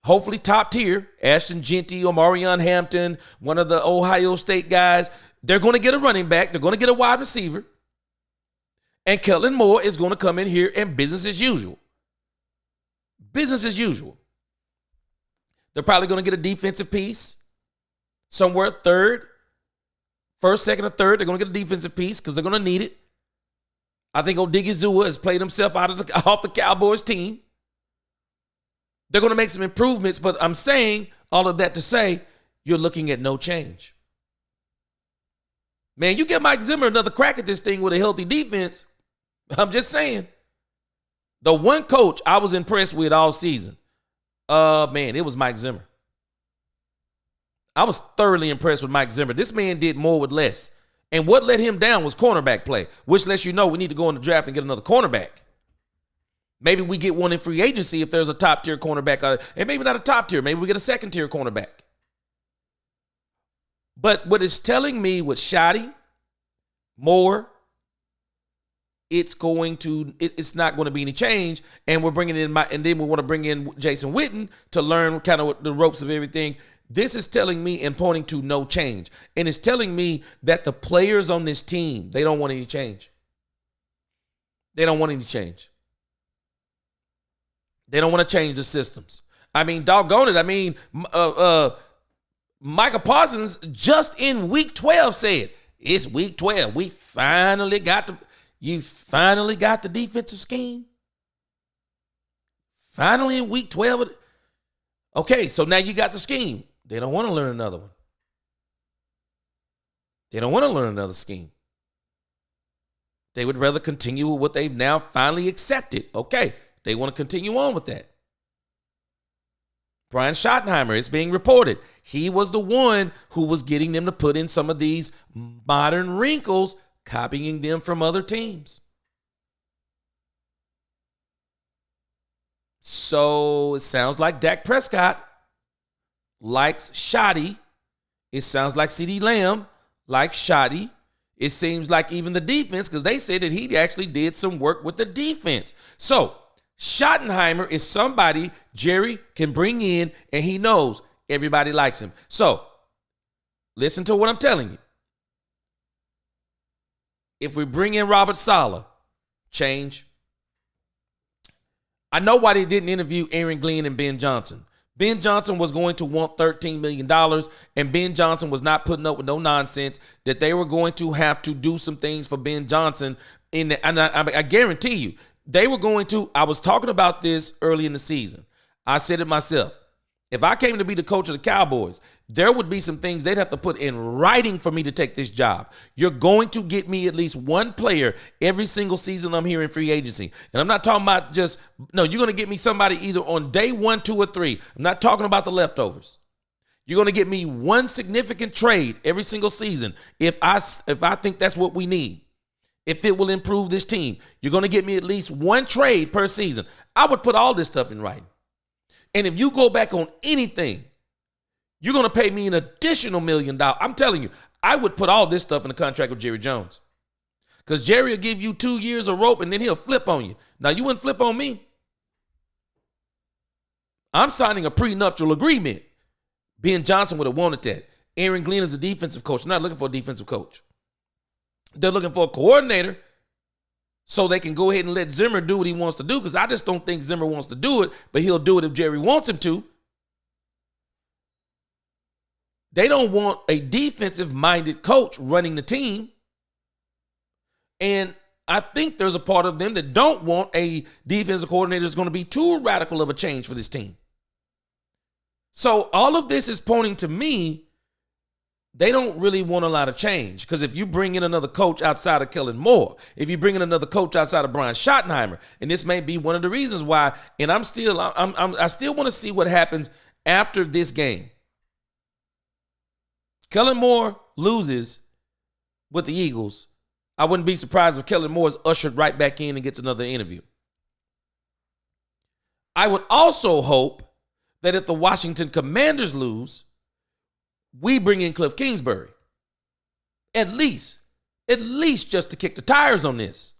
Hopefully top tier, Ashton Genty or Marion Hampton, one of the Ohio State guys. They're going to get a running back. They're going to get a wide receiver. And Kellen Moore is going to come in here and business as usual. Business as usual. They're probably going to get a defensive piece somewhere third, first, second, or third. They're going to get a defensive piece because they're going to need it. I think Odigizua has played himself off the Cowboys team. They're going to make some improvements, but I'm saying all of that to say you're looking at no change. Man, you get Mike Zimmer another crack at this thing with a healthy defense. I'm just saying. The one coach I was impressed with all season, man, it was Mike Zimmer. I was thoroughly impressed with Mike Zimmer. This man did more with less. And what let him down was cornerback play, which lets you know we need to go in the draft and get another cornerback. Maybe we get one in free agency if there's a top-tier cornerback. And maybe not a top-tier. Maybe we get a second-tier cornerback. But what it's telling me with Schotty, Moore, it's not going to be any change. And we're bringing in and then we want to bring in Jason Witten to learn kind of the ropes of everything. This is telling me and pointing to no change. And it's telling me that the players on this team, they don't want any change. They don't want any change. They don't want to change the systems. I mean, doggone it. I mean, Micah Parsons just in week 12 said, it's week 12. You finally got the defensive scheme. Finally in week 12. Okay, so now you got the scheme. They don't want to learn another one. They don't want to learn another scheme. They would rather continue with what they've now finally accepted. Okay, they want to continue on with that. Brian Schottenheimer, it's being reported, he was the one who was getting them to put in some of these modern wrinkles, copying them from other teams. So it sounds like Dak Prescott likes Schotty. It sounds like CeeDee Lamb likes Schotty. It seems like even the defense, because they said that he actually did some work with the defense. So Schottenheimer is somebody Jerry can bring in, and he knows everybody likes him. So listen to what I'm telling you. If we bring in Robert Saleh, change. I know why they didn't interview Aaron Glenn and Ben Johnson. Ben Johnson was going to want $13 million, and Ben Johnson was not putting up with no nonsense that they were going to have to do some things for Ben Johnson. And I guarantee you, they were going to. I was talking about this early in the season. I said it myself. If I came to be the coach of the Cowboys, there would be some things they'd have to put in writing for me to take this job. You're going to get me at least one player every single season I'm here in free agency. And I'm not talking about you're going to get me somebody either on day 1, 2, or 3. I'm not talking about the leftovers. You're going to get me one significant trade every single season if I think that's what we need. If it will improve this team, you're going to get me at least one trade per season. I would put all this stuff in writing. And if you go back on anything, you're going to pay me an additional $1 million. I'm telling you, I would put all this stuff in the contract with Jerry Jones. Because Jerry will give you 2 years of rope and then he'll flip on you. Now, you wouldn't flip on me. I'm signing a prenuptial agreement. Ben Johnson would have wanted that. Aaron Glenn is a defensive coach. They're not looking for a defensive coach. They're looking for a coordinator so they can go ahead and let Zimmer do what he wants to do, because I just don't think Zimmer wants to do it, but he'll do it if Jerry wants him to. They don't want a defensive-minded coach running the team. And I think there's a part of them that don't want a defensive coordinator that's going to be too radical of a change for this team. So all of this is pointing to me, they don't really want a lot of change. Because if you bring in another coach outside of Kellen Moore, if you bring in another coach outside of Brian Schottenheimer, and this may be one of the reasons why, and I still want to see what happens after this game. Kellen Moore loses with the Eagles. I wouldn't be surprised if Kellen Moore is ushered right back in and gets another interview. I would also hope that if the Washington Commanders lose, we bring in Cliff Kingsbury. At least just to kick the tires on this.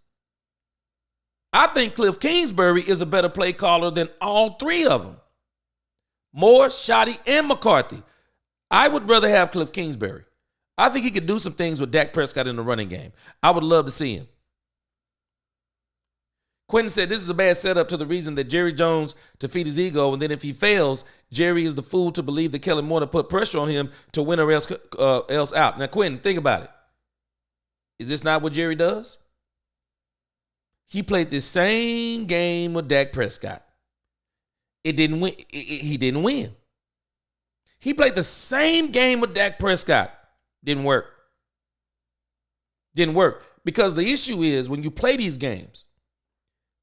I think Cliff Kingsbury is a better play caller than all three of them. Moore, Schotty, and McCarthy. I would rather have Cliff Kingsbury. I think he could do some things with Dak Prescott in the running game. I would love to see him. Quentin said this is a bad setup to the reason that Jerry Jones to feed his ego, and then if he fails, Jerry is the fool to believe that Kellen Moore to put pressure on him to win or else out. Now, Quentin, think about it. Is this not what Jerry does? He played this same game with Dak Prescott. It didn't win. He didn't win. He played the same game with Dak Prescott. Didn't work. Didn't work. Because the issue is when you play these games,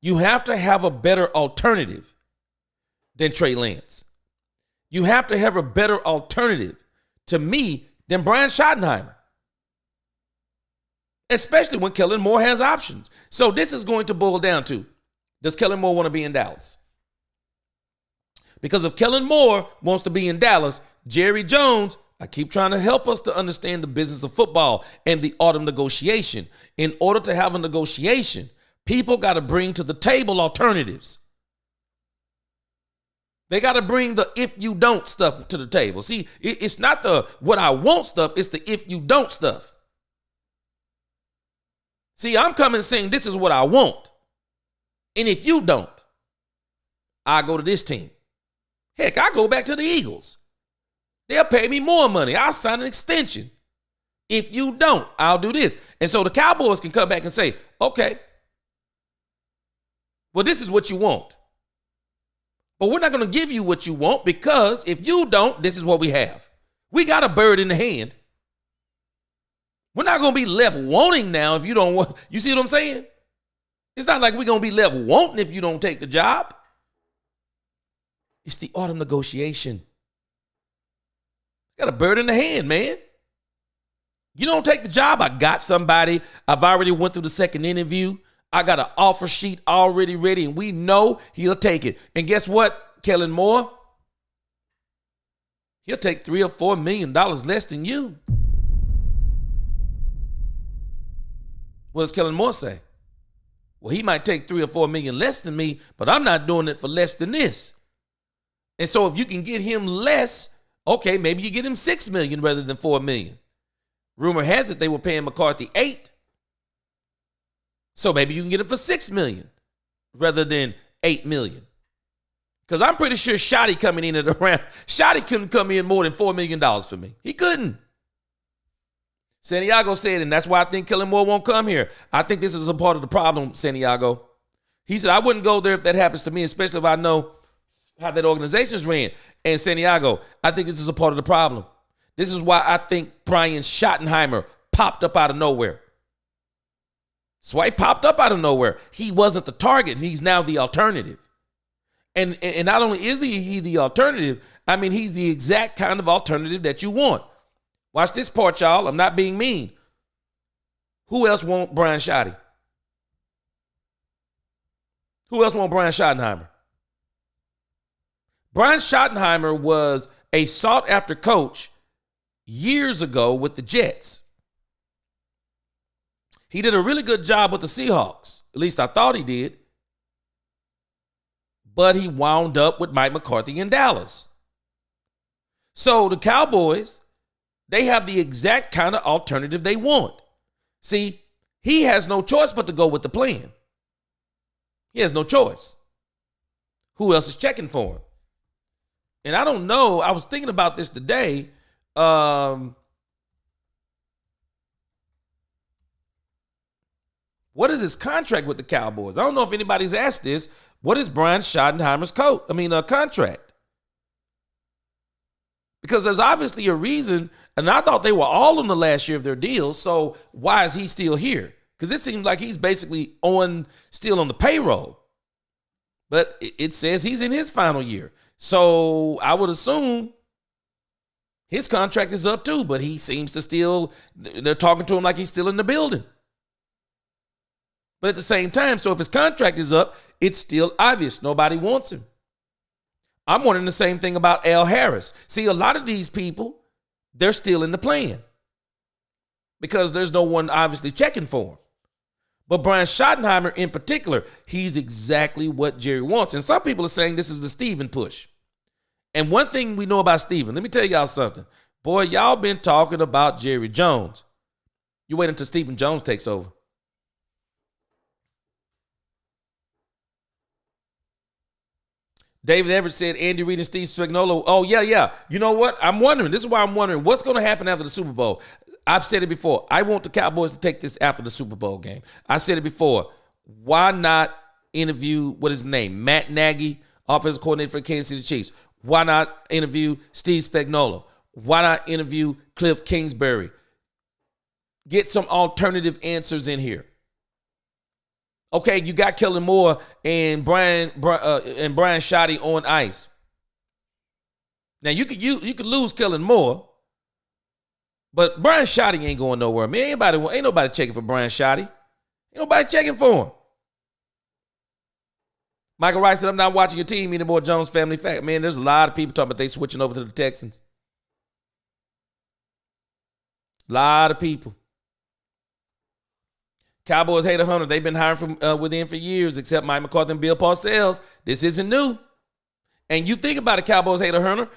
you have to have a better alternative than Trey Lance. You have to have a better alternative to me than Brian Schottenheimer. Especially when Kellen Moore has options. So this is going to boil down to, does Kellen Moore want to be in Dallas? Because if Kellen Moore wants to be in Dallas, Jerry Jones, I keep trying to help us to understand the business of football and the art of negotiation. In order to have a negotiation, people got to bring to the table alternatives. They got to bring the if you don't stuff to the table. See, it's not the what I want stuff, it's the if you don't stuff. See, I'm coming saying this is what I want. And if you don't, I go to this team. Heck, I go back to the Eagles. They'll pay me more money. I'll sign an extension. If you don't, I'll do this. And so the Cowboys can come back and say, okay, well, this is what you want. But we're not going to give you what you want because if you don't, this is what we have. We got a bird in the hand. We're not going to be left wanting now if you don't want. You see what I'm saying? It's not like we're going to be left wanting if you don't take the job. It's the art of negotiation. Got a bird in the hand, man. You don't take the job, I got somebody. I've already went through the second interview. I got an offer sheet already ready, and we know he'll take it. And guess what, Kellen Moore? He'll take $3 or $4 million less than you. What does Kellen Moore say? Well, he might take $3 or $4 million less than me, but I'm not doing it for less than this. And so if you can get him less, okay, maybe you get him $6 million rather than $4 million. Rumor has it they were paying McCarthy $8 million. So maybe you can get him for $6 million rather than $8 million. Because I'm pretty sure Schotty coming in at around, Schotty couldn't come in more than $4 million for me. He couldn't. Santiago said, and that's why I think Kellen Moore won't come here. I think this is a part of the problem, Santiago. He said, I wouldn't go there if that happens to me, especially if I know how that organization's ran. And Santiago, I think this is a part of the problem. This is why I think Brian Schottenheimer popped up out of nowhere. That's why he popped up out of nowhere. He wasn't the target. He's now the alternative. And not only is he the alternative, I mean, he's the exact kind of alternative that you want. Watch this part, y'all. I'm not being mean. Who else want Brian Schotty? Who else want Brian Schottenheimer? Brian Schottenheimer was a sought-after coach years ago with the Jets. He did a really good job with the Seahawks. At least I thought he did. But he wound up with Mike McCarthy in Dallas. So the Cowboys, they have the exact kind of alternative they want. See, he has no choice but to go with the plan. He has no choice. Who else is checking for him? And I don't know. I was thinking about this today. What is his contract with the Cowboys? I don't know if anybody's asked this. What is Brian Schottenheimer's contract? Because there's obviously a reason, and I thought they were all on the last year of their deals, so why is he still here? Because it seems like he's basically still on the payroll. But it says he's in his final year. So I would assume his contract is up too, but he seems to they're talking to him like he's still in the building. But at the same time, so if his contract is up, it's still obvious nobody wants him. I'm wondering the same thing about Al Harris. See, a lot of these people, they're still in the plan because there's no one obviously checking for him. But Brian Schottenheimer in particular, he's exactly what Jerry wants. And some people are saying this is the Steven push. And one thing we know about Steven, let me tell y'all something. Boy, y'all been talking about Jerry Jones. You wait until Stephen Jones takes over. David Everett said Andy Reid and Steve Spagnuolo. Oh, yeah. You know what? I'm wondering. This is why I'm wondering what's going to happen after the Super Bowl. I've said it before. I want the Cowboys to take this after the Super Bowl game. I said it before. Why not interview, what is his name? Matt Nagy, offensive coordinator for the Kansas City Chiefs. Why not interview Steve Spagnuolo? Why not interview Cliff Kingsbury? Get some alternative answers in here. Okay, you got Kellen Moore and Brian Schotty on ice. Now you could lose Kellen Moore, but Brian Schotty ain't going nowhere. Man, ain't nobody checking for Brian Schotty. Ain't nobody checking for him. Michael Rice said, I'm not watching your team anymore, Jones family fact. Man, there's a lot of people talking about they switching over to the Texans. A lot of people. Cowboys hater Hunter, they've been hiring from within for years, except Mike McCarthy and Bill Parcells. This isn't new. And you think about it, Cowboys hater Herder.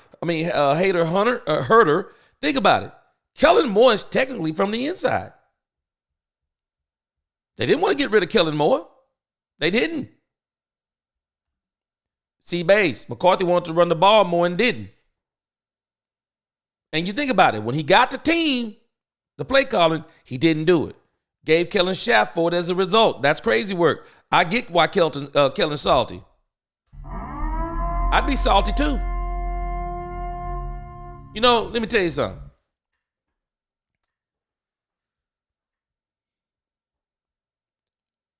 Think about it. Kellen Moore is technically from the inside. They didn't want to get rid of Kellen Moore. They didn't. C-Base, McCarthy wanted to run the ball more and didn't. And you think about it. When he got the team, the play calling, he didn't do it. Gave Kellen shaft for it as a result. That's crazy work. I get why Kellen's salty. I'd be salty too. You know, let me tell you something.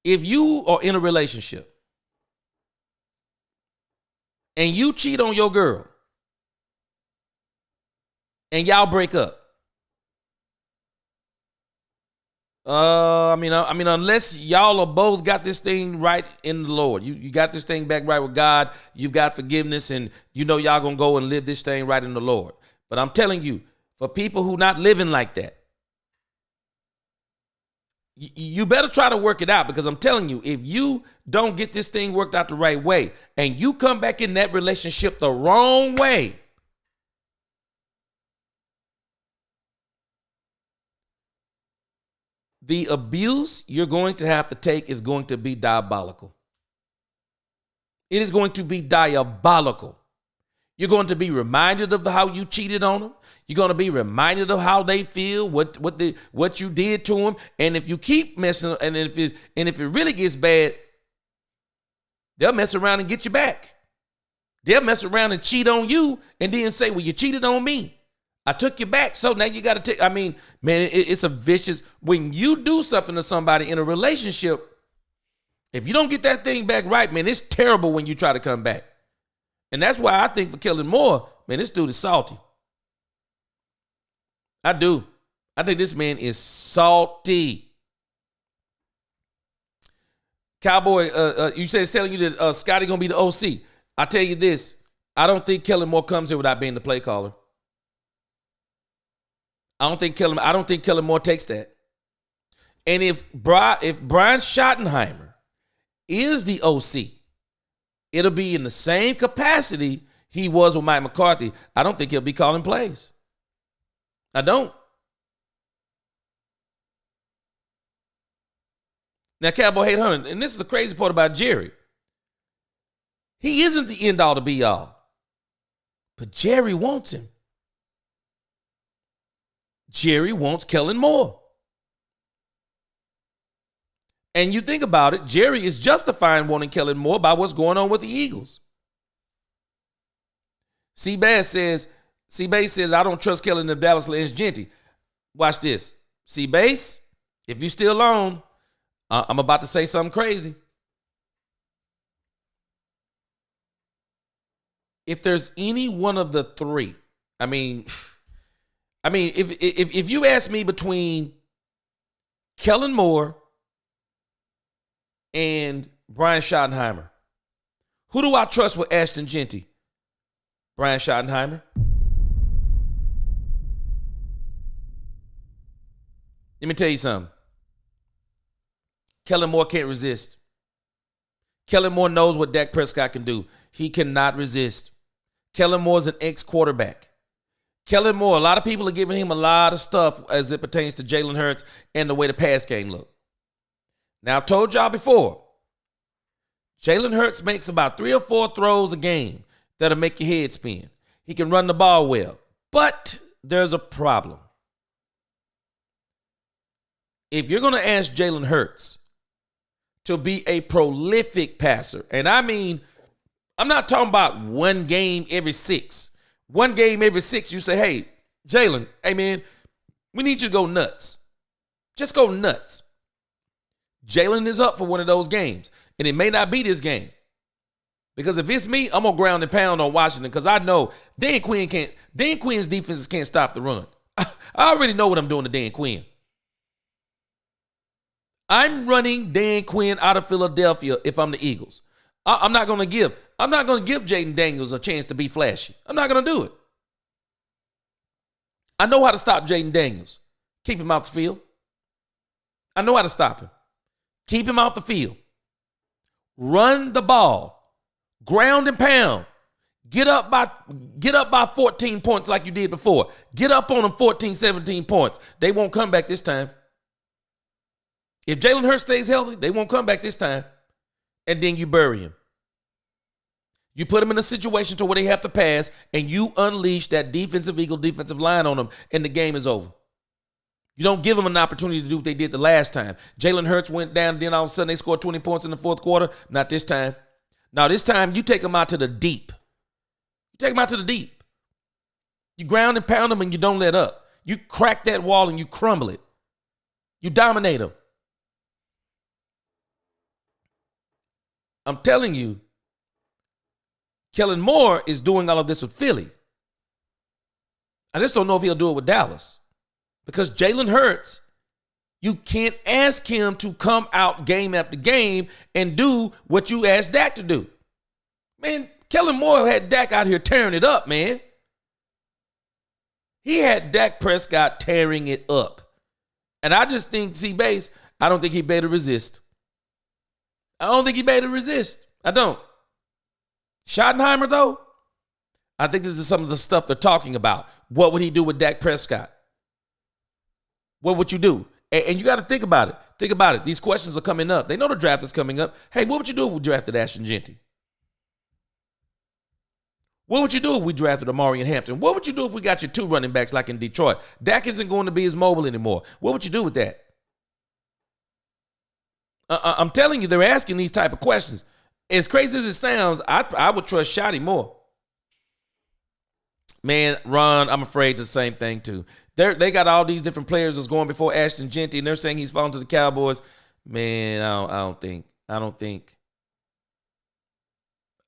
If you are in a relationship and you cheat on your girl and y'all break up, unless y'all are both got this thing right in the Lord. You got this thing back right with God. You've got forgiveness, and you know y'all going to go and live this thing right in the Lord. But I'm telling you, for people who not living like that, you better try to work it out, because I'm telling you, if you don't get this thing worked out the right way and you come back in that relationship the wrong way, the abuse you're going to have to take is going to be diabolical. It is going to be diabolical. You're going to be reminded of how you cheated on them. You're going to be reminded of how they feel, what you did to them. And if you keep messing, and if it really gets bad, they'll mess around and get you back. They'll mess around and cheat on you and then say, well, you cheated on me. I took you back, so now you got to take. It's a vicious. When you do something to somebody in a relationship, if you don't get that thing back right, man, it's terrible when you try to come back. And that's why I think for Kellen Moore, man, this dude is salty. I do. I think this man is salty. Cowboy, you said it's telling you that Scotty gonna be the OC. I tell you this, I don't think Kellen Moore comes here without being the play caller. I don't think Kellen Moore takes that. And if Brian Schottenheimer is the OC, it'll be in the same capacity he was with Mike McCarthy. I don't think he'll be calling plays. I don't. Now, Cowboy 800, and this is the crazy part about Jerry. He isn't the end all to be all, but Jerry wants him. Jerry wants Kellen Moore. And you think about it, Jerry is justifying wanting Kellen Moore by what's going on with the Eagles. C-Bass says, I don't trust Kellen if Dallas lands Genty. Watch this. C-Bass, if you still on, I'm about to say something crazy. If there's any one of the three, I mean, if you ask me between Kellen Moore and Brian Schottenheimer, who do I trust with Ashton Genty? Brian Schottenheimer. Let me tell you something. Kellen Moore can't resist. Kellen Moore knows what Dak Prescott can do. He cannot resist. Kellen Moore's an ex-quarterback. Kellen Moore, a lot of people are giving him a lot of stuff as it pertains to Jalen Hurts and the way the pass game looked. Now, I've told y'all before, Jalen Hurts makes about 3 or 4 throws a game that'll make your head spin. He can run the ball well, but there's a problem. If you're going to ask Jalen Hurts to be a prolific passer, and I mean, I'm not talking about one game every 6. One game every 6, you say, hey, Jalen, hey, man, we need you to go nuts. Just go nuts. Jalen is up for one of those games, and it may not be this game. Because if it's me, I'm going to ground and pound on Washington because I know Dan Quinn's defenses can't stop the run. I already know what I'm doing to Dan Quinn. I'm running Dan Quinn out of Philadelphia if I'm the Eagles. I'm not going to give Jaden Daniels a chance to be flashy. I'm not going to do it. I know how to stop Jaden Daniels. Keep him off the field. I know how to stop him. Keep him off the field. Run the ball. Ground and pound. Get up by 14 points like you did before. Get up on them 14, 17 points. They won't come back this time. If Jalen Hurts stays healthy, they won't come back this time. And then you bury him. You put them in a situation to where they have to pass, and you unleash that defensive line on them, and the game is over. You don't give them an opportunity to do what they did the last time. Jalen Hurts went down, then all of a sudden they scored 20 points in the fourth quarter. Not this time. Now, this time, you take them out to the deep. You take them out to the deep. You ground and pound them, and you don't let up. You crack that wall, and you crumble it. You dominate them. I'm telling you, Kellen Moore is doing all of this with Philly. I just don't know if he'll do it with Dallas. Because Jalen Hurts, you can't ask him to come out game after game and do what you asked Dak to do. Man, Kellen Moore had Dak out here tearing it up, man. He had Dak Prescott tearing it up. And I just think, C-Base, I don't think he'd be able to resist. I don't. Schottenheimer, though, I think this is some of the stuff they're talking about. What would he do with Dak Prescott? What would you do? And you got to think about it. Think about it. These questions are coming up. They know the draft is coming up. Hey, what would you do if we drafted Ashton Genty? What would you do if we drafted Amari and Hampton? What would you do if we got your 2 running backs like in Detroit? Dak isn't going to be as mobile anymore. What would you do with that? I'm telling you, they're asking these type of questions. As crazy as it sounds, I would trust Shotty more. Man, Ron, I'm afraid the same thing too. They got all these different players that's going before Ashton Genty, and they're saying he's falling to the Cowboys. Man, I don't think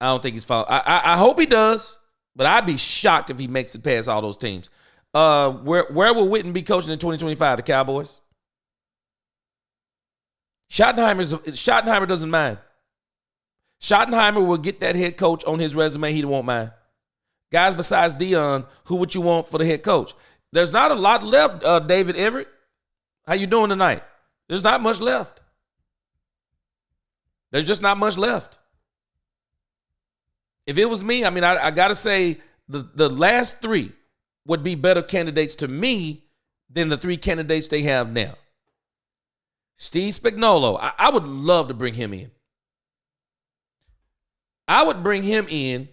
he's falling. I hope he does, but I'd be shocked if he makes it past all those teams. Where will Witten be coaching in 2025? The Cowboys. Schottenheimer doesn't mind. Schottenheimer will get that head coach on his resume. He won't mind. Guys besides Dion, who would you want for the head coach? There's not a lot left, David Everett. How you doing tonight? There's not much left. There's just not much left. If it was me, I mean, I got to say the last 3 would be better candidates to me than the 3 candidates they have now. Steve Spagnuolo, I would love to bring him in. I would bring him in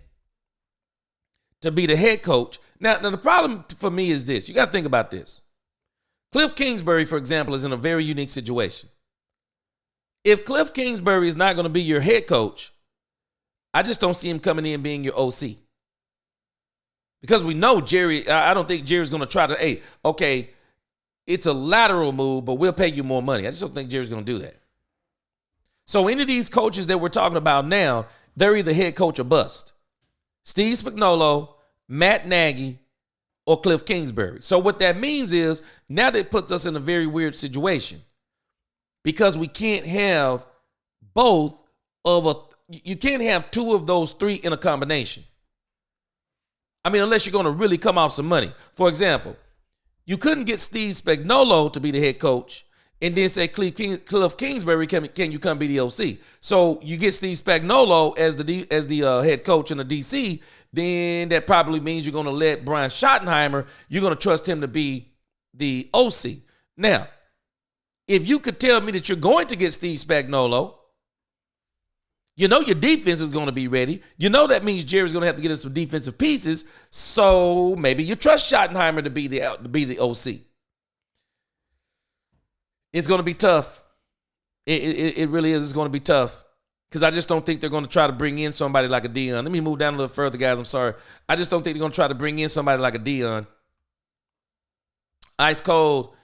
to be the head coach. Now the problem for me is this. You got to think about this. Cliff Kingsbury, for example, is in a very unique situation. If Cliff Kingsbury is not going to be your head coach, I just don't see him coming in being your OC. Because we know Jerry, I don't think Jerry's going to try to, hey, okay, it's a lateral move, but we'll pay you more money. I just don't think Jerry's going to do that. So any of these coaches that we're talking about now, they're either head coach or bust. Steve Spagnuolo, Matt Nagy, or Cliff Kingsbury. So what that means is now that puts us in a very weird situation because we can't have you can't have two of those three in a combination. I mean, unless you're going to really come off some money. For example, you couldn't get Steve Spagnuolo to be the head coach and then say, Cliff Kingsbury, can you come be the OC? So you get Steve Spagnuolo as the head coach in the DC, then that probably means you're going to let Brian Schottenheimer, you're going to trust him to be the OC. Now, if you could tell me that you're going to get Steve Spagnuolo, you know your defense is going to be ready. You know that means Jerry's going to have to get us some defensive pieces. So maybe you trust Schottenheimer to be the OC. It's going to be tough. It really is. It's going to be tough because I just don't think they're going to try to bring in somebody like a Deion. Let me move down a little further, guys. I'm sorry. I just don't think they're going to try to bring in somebody like a Deion. Ice Cold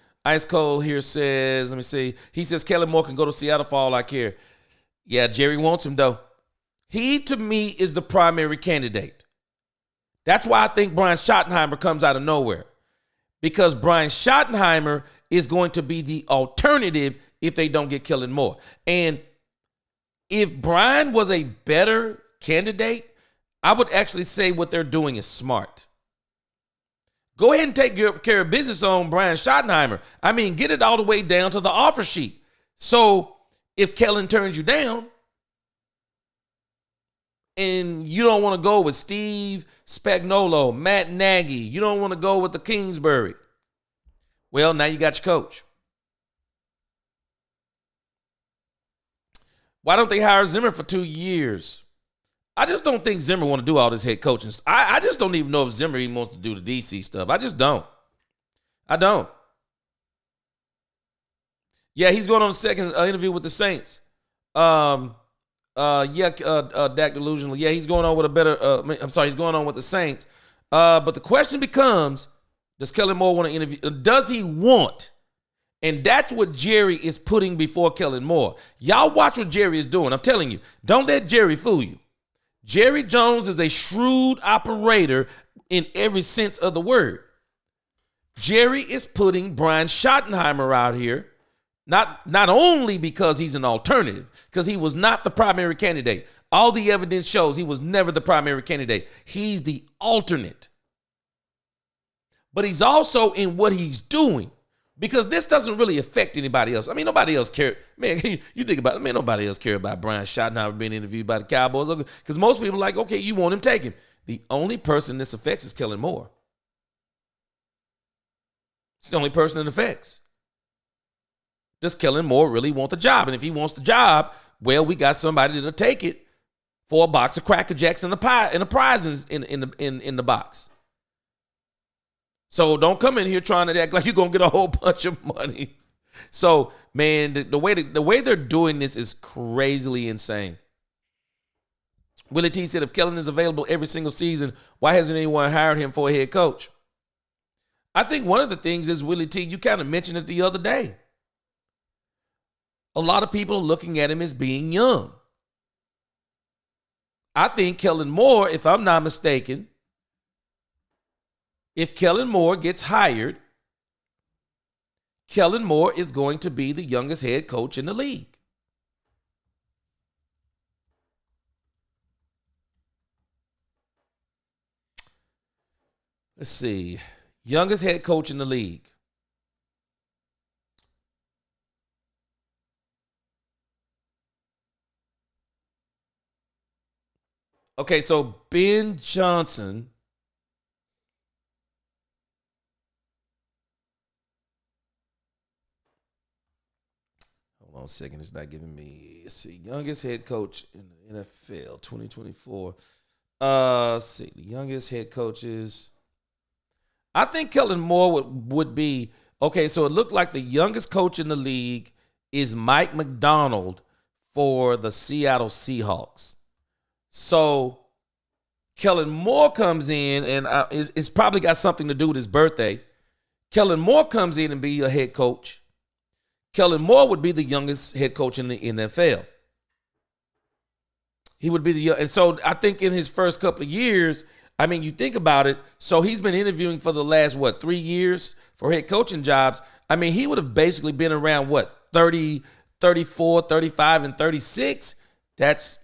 here says, let me see. He says Kellen Moore can go to Seattle for all I care. Yeah, Jerry wants him, though. He, to me, is the primary candidate. That's why I think Brian Schottenheimer comes out of nowhere. Because Brian Schottenheimer is going to be the alternative if they don't get Kellen Moore. And if Brian was a better candidate, I would actually say what they're doing is smart. Go ahead and take care of business on Brian Schottenheimer. I mean, get it all the way down to the offer sheet. So if Kellen turns you down and you don't want to go with Steve Spagnuolo, Matt Nagy, you don't want to go with the Kingsbury, well, now you got your coach. Why don't they hire Zimmer for 2 years? I just don't think Zimmer want to do all this head coaching. I just don't even know if Zimmer even wants to do the DC stuff. I just don't. I don't. Yeah, he's going on a second interview with the Saints. Dak Delusional. Yeah, he's going on with he's going on with the Saints. But the question becomes, does Kellen Moore want to interview? Does he want? And that's what Jerry is putting before Kellen Moore. Y'all watch what Jerry is doing. I'm telling you, don't let Jerry fool you. Jerry Jones is a shrewd operator in every sense of the word. Jerry is putting Brian Schottenheimer out here, not only because he's an alternative, because he was not the primary candidate. All the evidence shows he was never the primary candidate. He's the alternate. But he's also in what he's doing, because this doesn't really affect anybody else. I mean, nobody else cares. Man, you think about it. Man, nobody else cares about Brian Schottenheimer being interviewed by the Cowboys. Because most people are like, okay, you want him taken. The only person this affects is Kellen Moore. It's the only person it affects. Does Kellen Moore really want the job? And if he wants the job, well, we got somebody that'll take it for a box of Cracker Jacks and a prize in the box. So don't come in here trying to act like you're going to get a whole bunch of money. So, man, the way they're doing this is crazily insane. Willie T said, if Kellen is available every single season, why hasn't anyone hired him for a head coach? I think one of the things is, Willie T, you kind of mentioned it the other day. A lot of people are looking at him as being young. I think Kellen Moore, if I'm not mistaken, if Kellen Moore gets hired, Kellen Moore is going to be the youngest head coach in the league. Let's see. Youngest head coach in the league. Okay, so Ben Johnson. Hold on a second. It's not giving me. Let's see. Youngest head coach in the NFL 2024. Let's see. The youngest head coaches. I think Kellen Moore would be Okay, so it looked like the youngest coach in the league is Mike McDonald for the Seattle Seahawks. So Kellen Moore comes in, and it's probably got something to do with his birthday. Kellen Moore comes in and be a head coach. Kellen Moore would be the youngest head coach in the NFL. He would be the young, and so I think in his first couple of years, I mean, you think about it. So he's been interviewing for the last 3 years for head coaching jobs. I mean, he would have basically been around 30, 34, 35, and 36. That's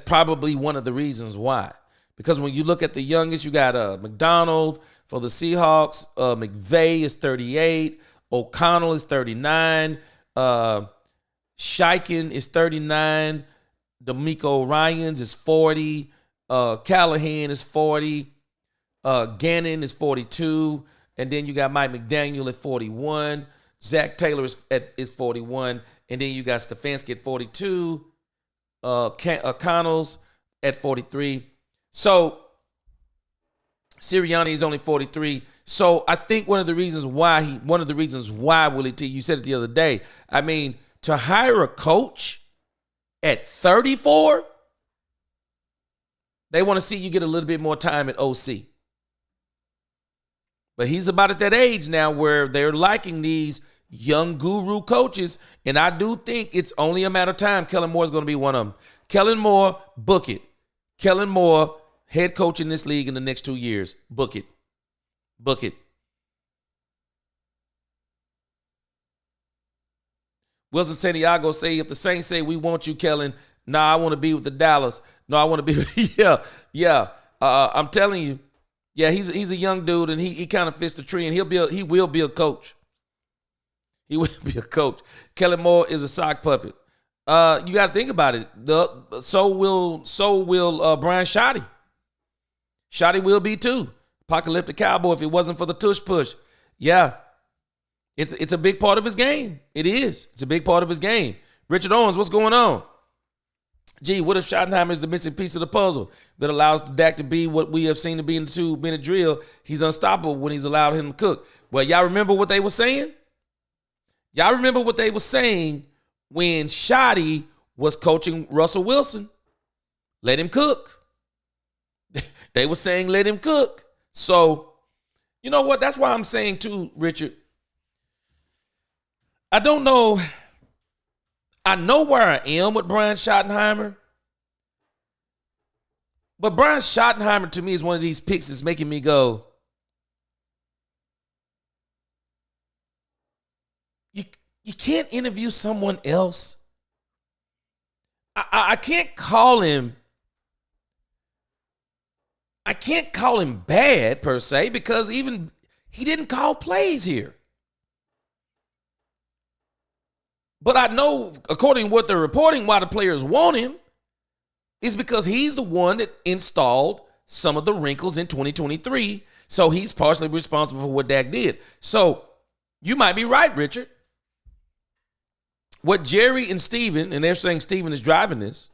probably one of the reasons why. Because when you look at the youngest, you got McDonald for the Seahawks. McVay is 38. O'Connell is 39. Scheichen is 39. D'Amico Ryans is 40. Callahan is 40. Gannon is 42. And then you got Mike McDaniel at 41. Zach Taylor is 41. And then you got Stefanski at 42. Connell's at 43. So Sirianni is only 43. So I think one of the reasons why Willie T, you said it the other day, I mean, to hire a coach at 34, they want to see you get a little bit more time at OC. But he's about at that age now where they're liking these young guru coaches, and I do think it's only a matter of time. Kellen Moore is going to be one of them. Kellen Moore, book it. Kellen Moore, head coach in this league in the next 2 years. Book it. Book it. Wilson Santiago say, if the Saints say, we want you, Kellen, nah, I want to be with the Dallas. No, I want to be, yeah. I'm telling you, yeah, he's a young dude, and he kind of fits the tree, and he will be a coach. He will be a coach. Kellen Moore is a sock puppet. You got to think about it. So will Brian Schottenheimer. Schottenheimer will be too. Apocalyptic Cowboy if it wasn't for the tush push. Yeah. It's a big part of his game. It is. It's a big part of his game. Richard Owens, what's going on? Gee, what if Schottenheimer is the missing piece of the puzzle that allows Dak to be what we have seen to be in the 2-minute drill? He's unstoppable when he's allowed him to cook. Well, y'all remember what they were saying? Y'all remember what they were saying when Schotty was coaching Russell Wilson? Let him cook. They were saying let him cook. So, you know what? That's why I'm saying too, Richard, I don't know. I know where I am with Brian Schottenheimer. But Brian Schottenheimer to me is one of these picks that's making me go, you can't interview someone else. I can't call him. I can't call him bad per se because even he didn't call plays here. But I know, according to what they're reporting, why the players want him is because he's the one that installed some of the wrinkles in 2023. So he's partially responsible for what Dak did. So you might be right, Richard. What Jerry and Steven, and they're saying Steven is driving this,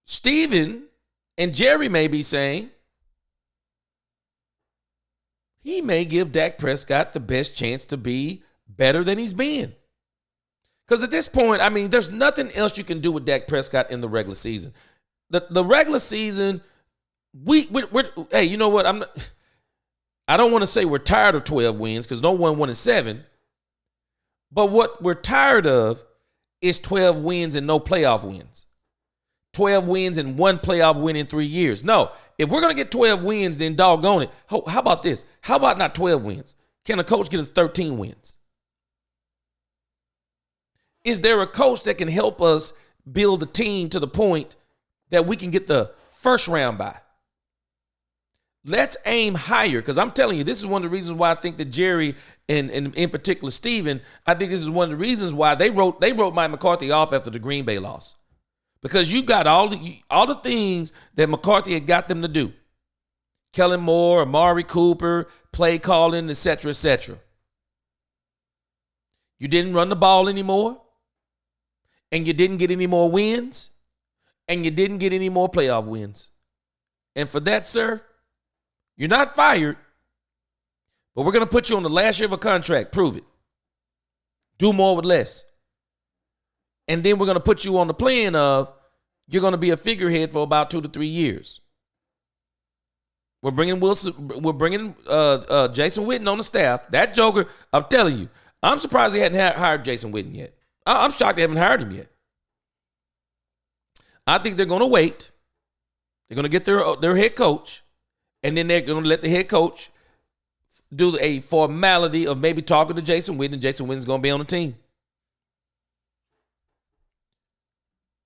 Steven and Jerry may be saying he may give Dak Prescott the best chance to be better than he's been. Because at this point, I mean, there's nothing else you can do with Dak Prescott in the regular season. The regular season, we're hey, you know what? I don't want to say we're tired of 12 wins because no one won in 7. But what we're tired of is 12 wins and no playoff wins. 12 wins and 1 playoff win in 3 years. No, if we're going to get 12 wins, then doggone it. How about this? How about not 12 wins? Can a coach get us 13 wins? Is there a coach that can help us build a team to the point that we can get the first round bye? Let's aim higher, because I'm telling you, this is one of the reasons why I think that Jerry and in particular Steven, I think this is one of the reasons why they wrote Mike McCarthy off after the Green Bay loss. Because you got all the things that McCarthy had got them to do. Kellen Moore, Amari Cooper, play calling, et cetera, et cetera. You didn't run the ball anymore, and you didn't get any more wins, and you didn't get any more playoff wins. And for that, sir, you're not fired. But we're going to put you on the last year of a contract. Prove it. Do more with less. And then we're going to put you on the plan of you're going to be a figurehead for about 2 to 3 years. We're bringing Wilson. We're bringing Jason Witten on the staff. That joker, I'm telling you, I'm surprised they hadn't hired Jason Witten yet. I'm shocked they haven't hired him yet. I think they're going to wait. They're going to get their head coach, and then they're going to let the head coach do a formality of maybe talking to Jason Witten, and Jason Witten's going to be on the team.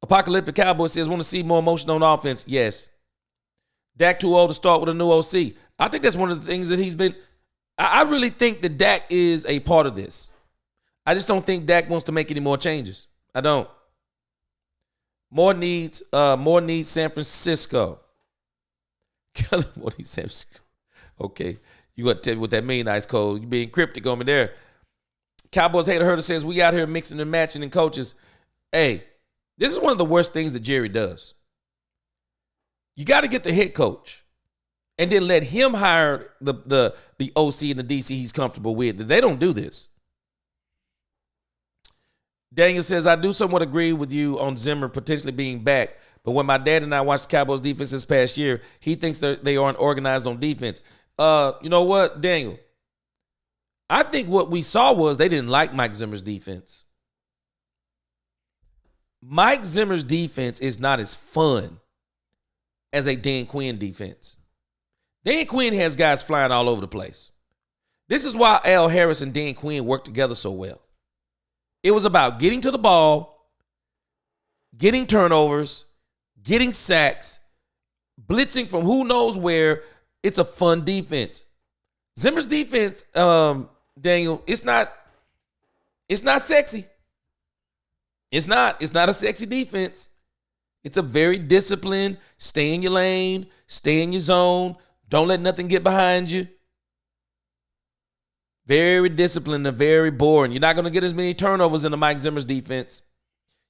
Apocalyptic Cowboy says, want to see more emotion on offense. Yes. Dak too old to start with a new OC. I think that's one of the things that he's been. I really think that Dak is a part of this. I just don't think Dak wants to make any more changes. I don't. More needs San Francisco. More needs San Francisco. Okay. You got to tell me what that means, Ice Cold. You being cryptic on me there. Cowboys Hater Herder says, we out here mixing and matching and coaches. Hey, this is one of the worst things that Jerry does. You got to get the head coach and then let him hire the OC and the DC he's comfortable with. They don't do this. Daniel says, I do somewhat agree with you on Zimmer potentially being back, but when my dad and I watched the Cowboys defense this past year, he thinks they aren't organized on defense. You know what, Daniel? I think what we saw was they didn't like Mike Zimmer's defense. Mike Zimmer's defense is not as fun as a Dan Quinn defense. Dan Quinn has guys flying all over the place. This is why Al Harris and Dan Quinn work together so well. It was about getting to the ball, getting turnovers, getting sacks, blitzing from who knows where. It's a fun defense. Zimmer's defense, Daniel, it's not sexy. It's not a sexy defense. It's a very disciplined, stay in your lane, stay in your zone, don't let nothing get behind you. Very disciplined and very boring. You're not going to get as many turnovers in the Mike Zimmer's defense.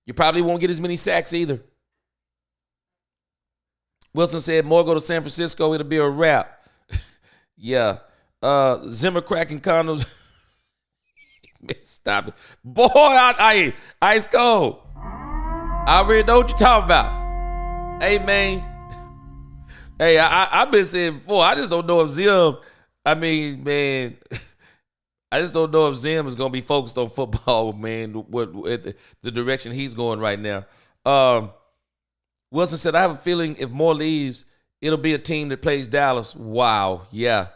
You probably won't get as many sacks either. Wilson said, more go to San Francisco, it'll be a wrap. Yeah. Zimmer cracking condoms. Stop it. Boy, Ice Cold. I already know what you're talking about. Hey, man. Hey, I've been saying before, I just don't know if Zim, man, I just don't know if Zim is going to be focused on football, man, what the direction he's going right now. Wilson said, I have a feeling if Moore leaves, it'll be a team that plays Dallas. Wow. Yeah.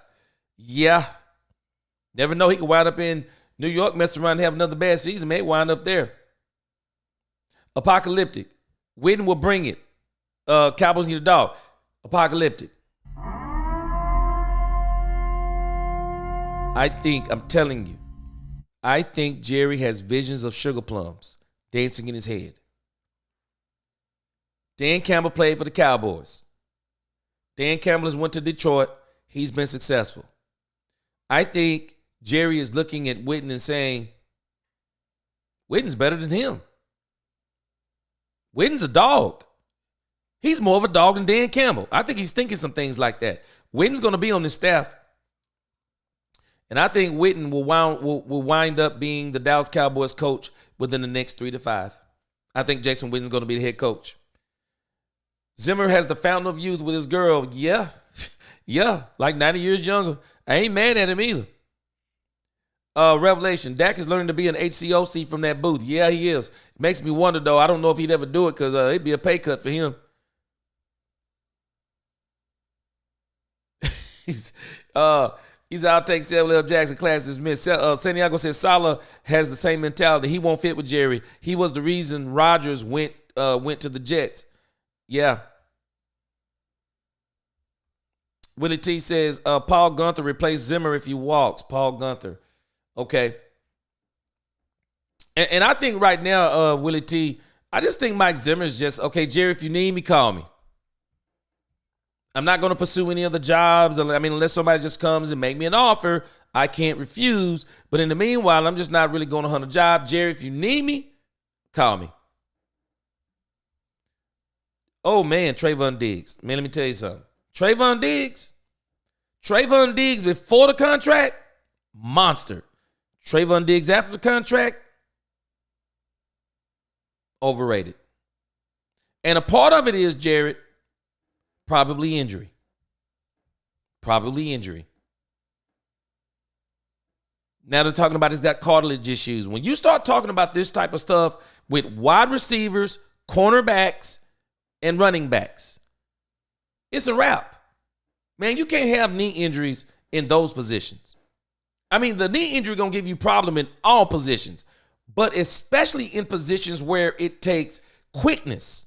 Never know. He could wind up in New York, mess around and have another bad season. May wind up there. Apocalyptic. Witten will bring it. Cowboys need a dog. Apocalyptic. I'm telling you, I think Jerry has visions of sugar plums dancing in his head. Dan Campbell played for the Cowboys. Dan Campbell has went to Detroit. He's been successful. I think Jerry is looking at Witten and saying, Witten's better than him. Witten's a dog. He's more of a dog than Dan Campbell. I think he's thinking some things like that. Witten's going to be on this staff. And I think Witten will wind up being the Dallas Cowboys coach within the next 3 to 5. I think Jason Witten's going to be the head coach. Zimmer has the fountain of youth with his girl. Yeah, like 90 years younger. I ain't mad at him either. Revelation, Dak is learning to be an HCOC from that booth. Yeah, he is. It makes me wonder, though. I don't know if he'd ever do it because it'd be a pay cut for him. He's out taking Samuel L. Jackson class dismissed. Santiago says Saleh has the same mentality. He won't fit with Jerry. He was the reason Rodgers went to the Jets. Yeah. Willie T says, Paul Gunther replaced Zimmer if he walks. Paul Gunther. Okay. And I think right now, Willie T, I just think Mike Zimmer's just, okay, Jerry, if you need me, call me. I'm not going to pursue any other jobs. Unless somebody just comes and make me an offer, I can't refuse. But in the meanwhile, I'm just not really going to hunt a job. Jerry, if you need me, call me. Oh, man, Trayvon Diggs. Man, let me tell you something. Trayvon Diggs before the contract, Monster. Trayvon Diggs after the contract, overrated. And a part of it is, Jared, probably injury. Probably injury. Now they're talking about he's got cartilage issues. When you start talking about this type of stuff with wide receivers, cornerbacks, and running backs, it's a wrap. Man, you can't have knee injuries in those positions. I mean, the knee injury going to give you problem in all positions, but especially in positions where it takes quickness,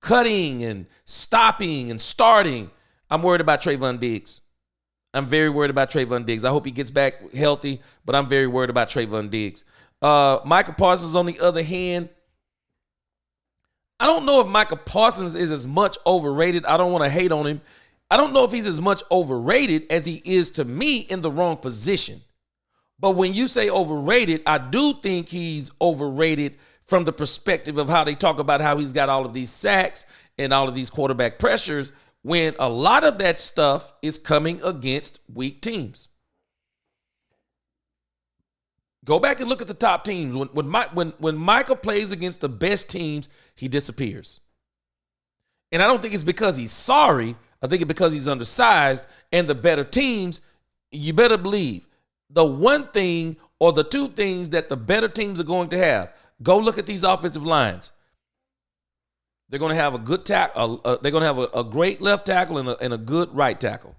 cutting and stopping and starting. I'm worried about Trayvon Diggs. I'm very worried about Trayvon Diggs. I hope he gets back healthy, but I'm very worried about Trayvon Diggs. Micah Parsons, on the other hand, I don't know if Micah Parsons is as much overrated. I don't want to hate on him. I don't know if he's as much overrated as he is, to me, in the wrong position. But when you say overrated, I do think he's overrated from the perspective of how they talk about how he's got all of these sacks and all of these quarterback pressures, when a lot of that stuff is coming against weak teams. Go back and look at the top teams. When Micah plays against the best teams, he disappears. And I don't think it's because he's sorry. I think it's because he's undersized, and the better teams, you better believe, the one thing or the two things that the better teams are going to have, go look at these offensive lines. They're going to have a good tackle. They're going to have a great left tackle and a good right tackle.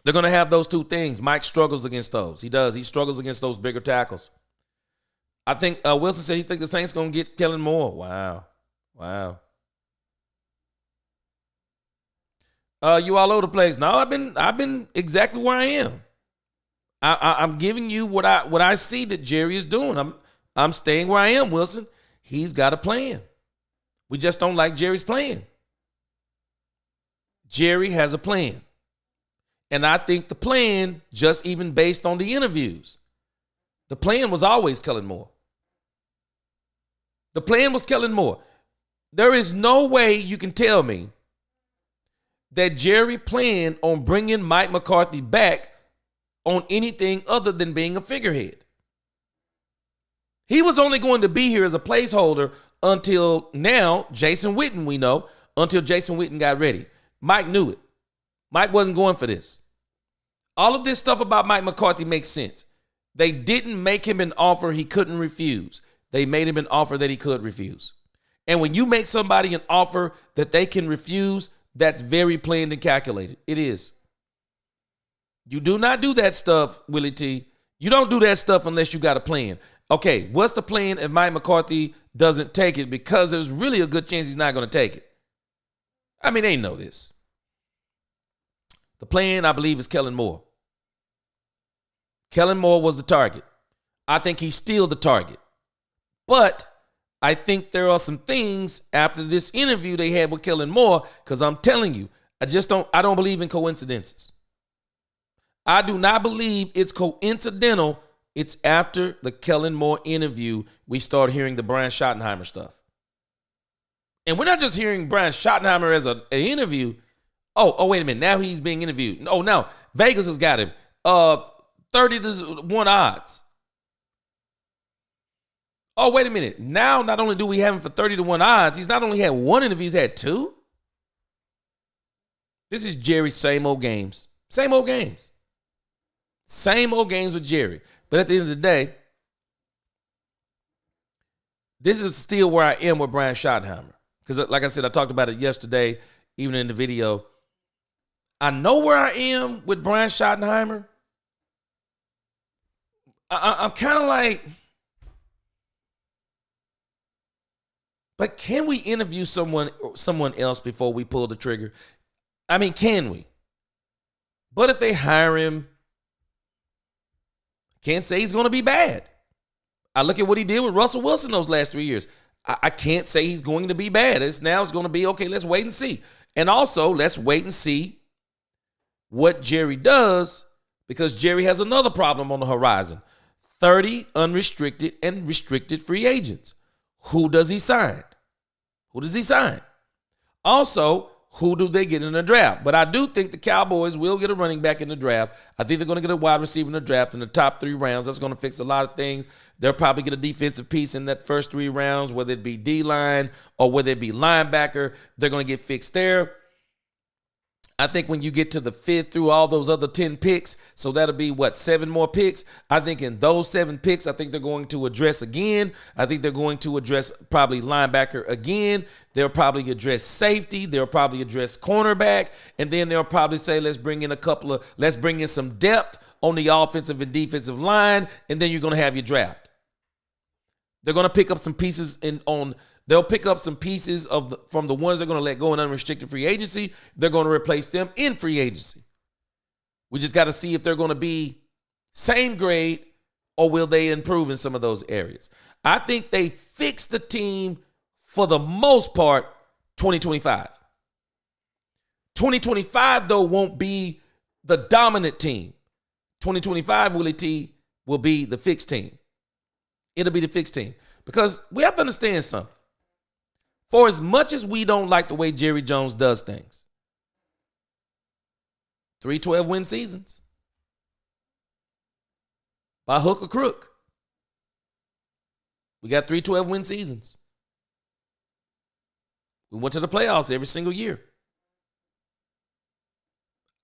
They're going to have those two things. Mike struggles against those. He does. He struggles against those bigger tackles. I think Wilson said he thinks the Saints going to get Kellen Moore. Wow. You all over the place. No, I've been exactly where I am. I'm giving you what I see that Jerry is doing. I'm staying where I am, Wilson. He's got a plan. We just don't like Jerry's plan. Jerry has a plan. And I think the plan, just even based on the interviews, the plan was always Kellen Moore. The plan was Kellen Moore. There is no way you can tell me that Jerry planned on bringing Mike McCarthy back on anything other than being a figurehead. He was only going to be here as a placeholder until now, Jason Witten, we know, until Jason Witten got ready. Mike knew it. Mike wasn't going for this. All of this stuff about Mike McCarthy makes sense. They didn't make him an offer he couldn't refuse. They made him an offer that he could refuse. And when you make somebody an offer that they can refuse, that's very planned and calculated. It is. You do not do that stuff, Willie T. You don't do that stuff unless you got a plan. Okay, what's the plan if Mike McCarthy doesn't take it? Because there's really a good chance he's not going to take it. I mean, they know this. The plan, I believe, is Kellen Moore. Kellen Moore was the target. I think he's still the target. But I think there are some things after this interview they had with Kellen Moore, because I'm telling you, I don't believe in coincidences. I do not believe it's coincidental. It's after the Kellen Moore interview we start hearing the Brian Schottenheimer stuff. And we're not just hearing Brian Schottenheimer as an interview. Oh, wait a minute. Now he's being interviewed. Oh, now Vegas has got him. 30-1 odds. Oh, wait a minute. Now, not only do we have him for 30-1 odds, he's not only had one interview, he's had two. This is Jerry's same old games. Same old games. Same old games with Jerry. But at the end of the day, this is still where I am with Brian Schottenheimer. Because like I said, I talked about it yesterday, even in the video. I know where I am with Brian Schottenheimer. I'm kind of like, but can we interview someone else before we pull the trigger? I mean, can we? But if they hire him, can't say he's going to be bad. I look at what he did with Russell Wilson those last 3 years. I can't say he's going to be bad. It's going to be, okay, let's wait and see. And also, let's wait and see what Jerry does, because Jerry has another problem on the horizon. 30 unrestricted and restricted free agents. Who does he sign? Also, who do they get in the draft? But I do think the Cowboys will get a running back in the draft. I think they're going to get a wide receiver in the draft in the top 3 rounds. That's going to fix a lot of things. They'll probably get a defensive piece in that first 3 rounds, whether it be D-line or whether it be linebacker. They're going to get fixed there. I think when you get to the 5th through all those other 10 picks, so that'll be, 7 more picks? I think in those 7 picks, I think they're going to address again. I think they're going to address probably linebacker again. They'll probably address safety. They'll probably address cornerback. And then they'll probably say, let's bring in some depth on the offensive and defensive line. And then you're going to have your draft. They're going to pick up some pieces They'll pick up some pieces from the ones they're going to let go in unrestricted free agency. They're going to replace them in free agency. We just got to see if they're going to be same grade or will they improve in some of those areas. I think they fix the team for the most part 2025. 2025, though, won't be the dominant team. 2025, Willie T, will be the fixed team. It'll be the fixed team because we have to understand something. For as much as we don't like the way Jerry Jones does things, 3 12-win seasons, by hook or crook, we got 3 12-win seasons. We went to the playoffs every single year.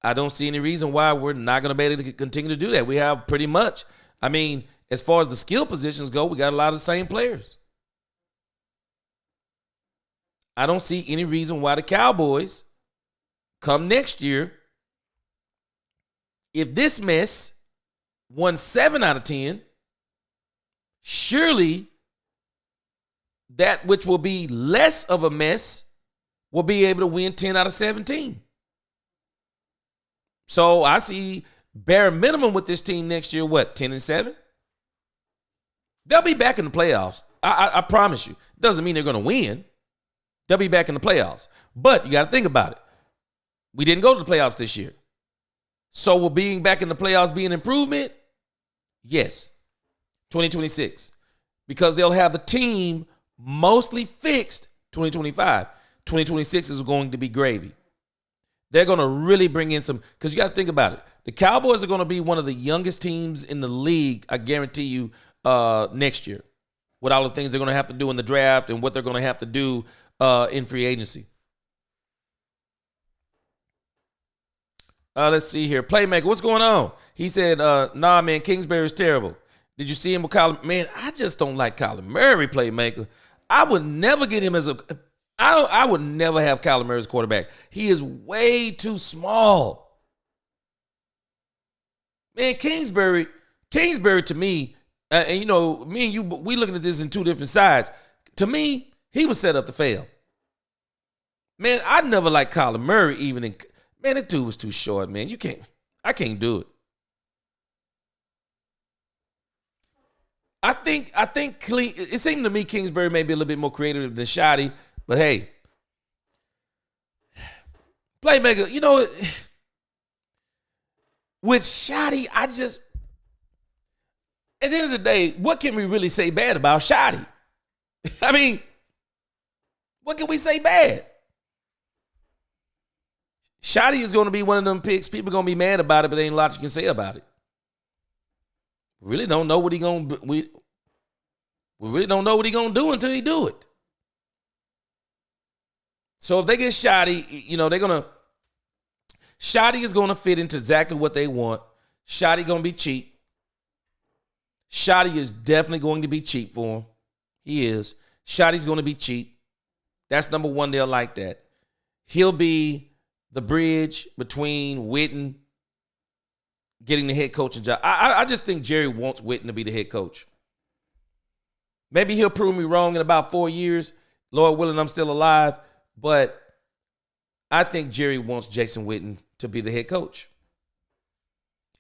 I don't see any reason why we're not going to be able to continue to do that. We have pretty much, as far as the skill positions go, we got a lot of the same players. I don't see any reason why the Cowboys come next year, if this mess won 7 out of 10, surely that which will be less of a mess will be able to win 10 out of 17. So I see bare minimum with this team next year, 10-7? They'll be back in the playoffs. I promise you. Doesn't mean they're going to win. They'll be back in the playoffs. But you got to think about it. We didn't go to the playoffs this year. So will being back in the playoffs be an improvement? Yes. 2026. Because they'll have the team mostly fixed 2025. 2026 is going to be gravy. They're going to really bring in some, because you got to think about it. The Cowboys are going to be one of the youngest teams in the league, I guarantee you, next year. With all the things they're going to have to do in the draft and what they're going to have to do in free agency. Let's see here. Playmaker, what's going on? He said, nah, man, Kingsbury's terrible. Did you see him with Kyler? Man, I just don't like Kyler Murray, Playmaker. I would never get him as I would never have Kyler Murray as quarterback. He is way too small. Man, Kingsbury to me, and me and you, we looking at this in 2 different sides. To me, he was set up to fail. Man, I never liked Kyler Murray man, that dude was too short, man. I can't do it. I think it seemed to me Kingsbury may be a little bit more creative than Schotty, but hey, Playmaker, with Schotty, at the end of the day, what can we really say bad about Schotty? What can we say bad? Schotty is going to be one of them picks. People are going to be mad about it, but there ain't a lot you can say about it. We really don't know what he going to we really don't know what he going to do until he do it. So if they get Schotty, Schotty is going to fit into exactly what they want. Schotty going to be cheap. Schotty is definitely going to be cheap for him. He is. Schotty's going to be cheap. That's number one. They'll like that. He'll be the bridge between Witten getting the head coaching job. I just think Jerry wants Witten to be the head coach. Maybe he'll prove me wrong in about 4 years. Lord willing, I'm still alive. But I think Jerry wants Jason Witten to be the head coach.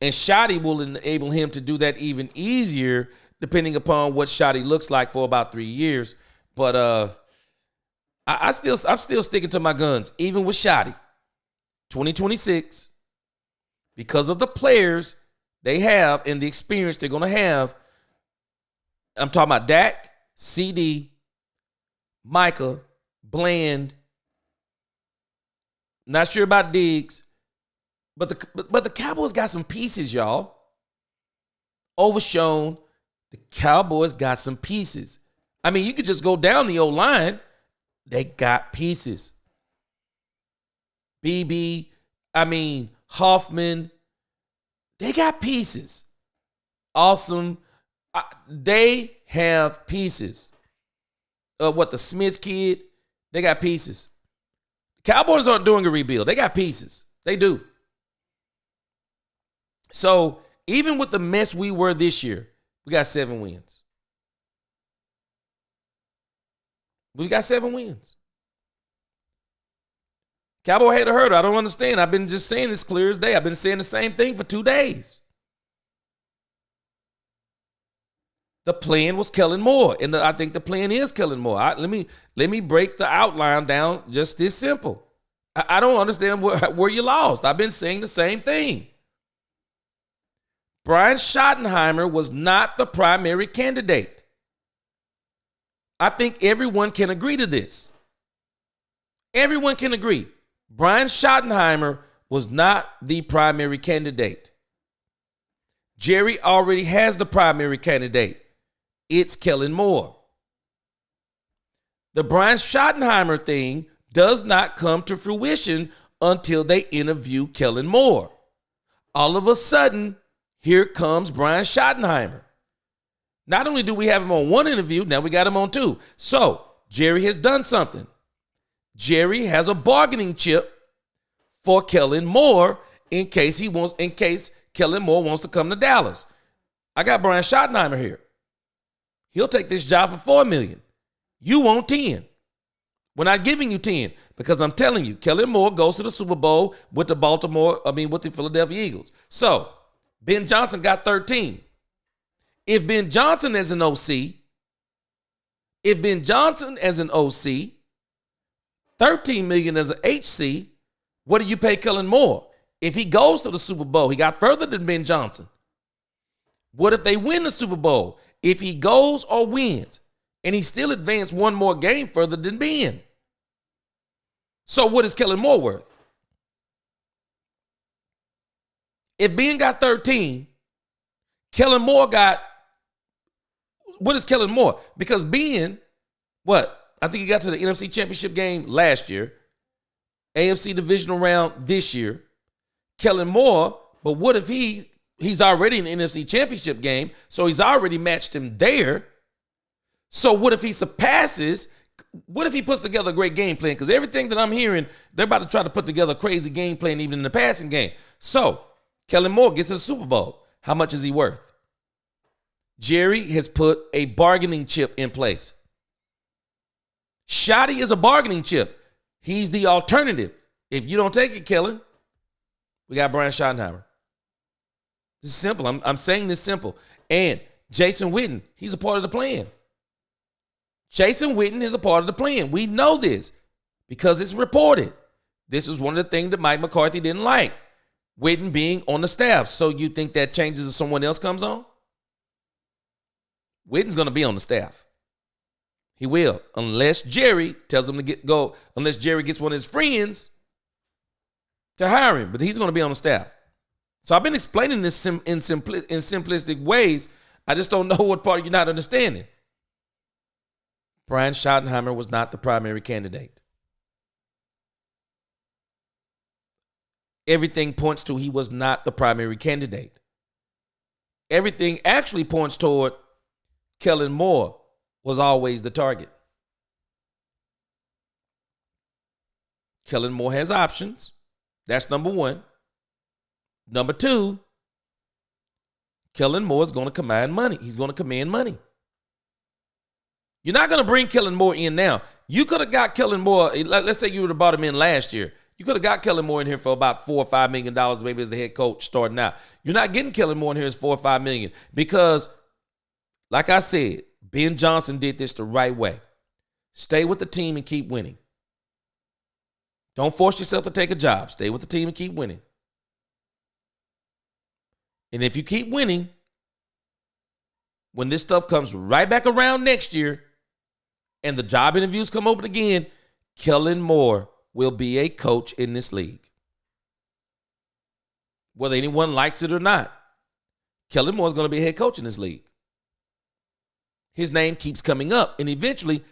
And Schotty will enable him to do that even easier depending upon what Schotty looks like for about 3 years. But I'm still sticking to my guns, even with Schotty. 2026, because of the players they have and the experience they're going to have. I'm talking about Dak, CD, Micah, Bland, Not sure about Diggs. But the Cowboys got some pieces, y'all. Overshown. The Cowboys got some pieces. I mean, you could just go down the old line. They got pieces. Hoffman. They got pieces. Awesome. They have pieces. The Smith kid, they got pieces. Cowboys aren't doing a rebuild. They got pieces. They do. So even with the mess we were this year, we got 7 wins. We got 7 wins. Cowboy hater hurter. I don't understand. I've been just saying this clear as day. I've been saying the same thing for 2 days. The plan was Kellen Moore, and I think the plan is Kellen Moore. Let me break the outline down just this simple. I don't understand where you lost. I've been saying the same thing. Brian Schottenheimer was not the primary candidate. I think everyone can agree to this. Everyone can agree. Brian Schottenheimer was not the primary candidate. Jerry already has the primary candidate. It's Kellen Moore. The Brian Schottenheimer thing does not come to fruition until they interview Kellen Moore. All of a sudden, here comes Brian Schottenheimer. Not only do we have him on 1 interview, now we got him on 2. So Jerry has done something. Jerry has a bargaining chip for Kellen Moore in case Kellen Moore wants to come to Dallas. I got Brian Schottenheimer here. He'll take this job for $4 million. You want 10. We're not giving you 10 because I'm telling you, Kellen Moore goes to the Super Bowl with the Philadelphia Eagles. So Ben Johnson got 13. If Ben Johnson as an OC, 13 million as an HC, what do you pay Kellen Moore? If he goes to the Super Bowl, he got further than Ben Johnson. What if they win the Super Bowl? If he goes or wins, and he still advanced 1 more game further than Ben. So what is Kellen Moore worth? If Ben got 13, Kellen Moore got, what is Kellen Moore? Because Ben, I think he got to the NFC Championship game last year, AFC Divisional round this year. Kellen Moore, but what if he's already in the NFC Championship game, so he's already matched him there. So what if he surpasses? What if he puts together a great game plan? Because everything that I'm hearing, they're about to try to put together a crazy game plan even in the passing game. So Kellen Moore gets to the Super Bowl. How much is he worth? Jerry has put a bargaining chip in place. Shotty is a bargaining chip. He's the alternative. If you don't take it, Kellen, we got Brian Schottenheimer. This is simple. I'm saying this simple. And Jason Witten, he's a part of the plan. Jason Witten is a part of the plan. We know this because it's reported. This is one of the things that Mike McCarthy didn't like. Witten being on the staff. So you think that changes if someone else comes on? Witten's going to be on the staff. He will, unless Jerry tells him to go, unless Jerry gets one of his friends to hire him. But he's going to be on the staff. So I've been explaining this in simplistic ways. I just don't know what part you're not understanding. Brian Schottenheimer was not the primary candidate. Everything points to he was not the primary candidate. Everything actually points toward Kellen Moore was always the target. Kellen Moore has options. That's number 1. Number 2, Kellen Moore is going to command money. He's going to command money. You're not going to bring Kellen Moore in now. You could have got Kellen Moore, let's say you would have brought him in last year. You could have got Kellen Moore in here for about $4 or $5 million, maybe as the head coach starting out. You're not getting Kellen Moore in here as $4 or $5 million because, like I said, Ben Johnson did this the right way. Stay with the team and keep winning. Don't force yourself to take a job. Stay with the team and keep winning. And if you keep winning, when this stuff comes right back around next year and the job interviews come open again, Kellen Moore will be a coach in this league. Whether anyone likes it or not, Kellen Moore is going to be a head coach in this league. His name keeps coming up, and eventually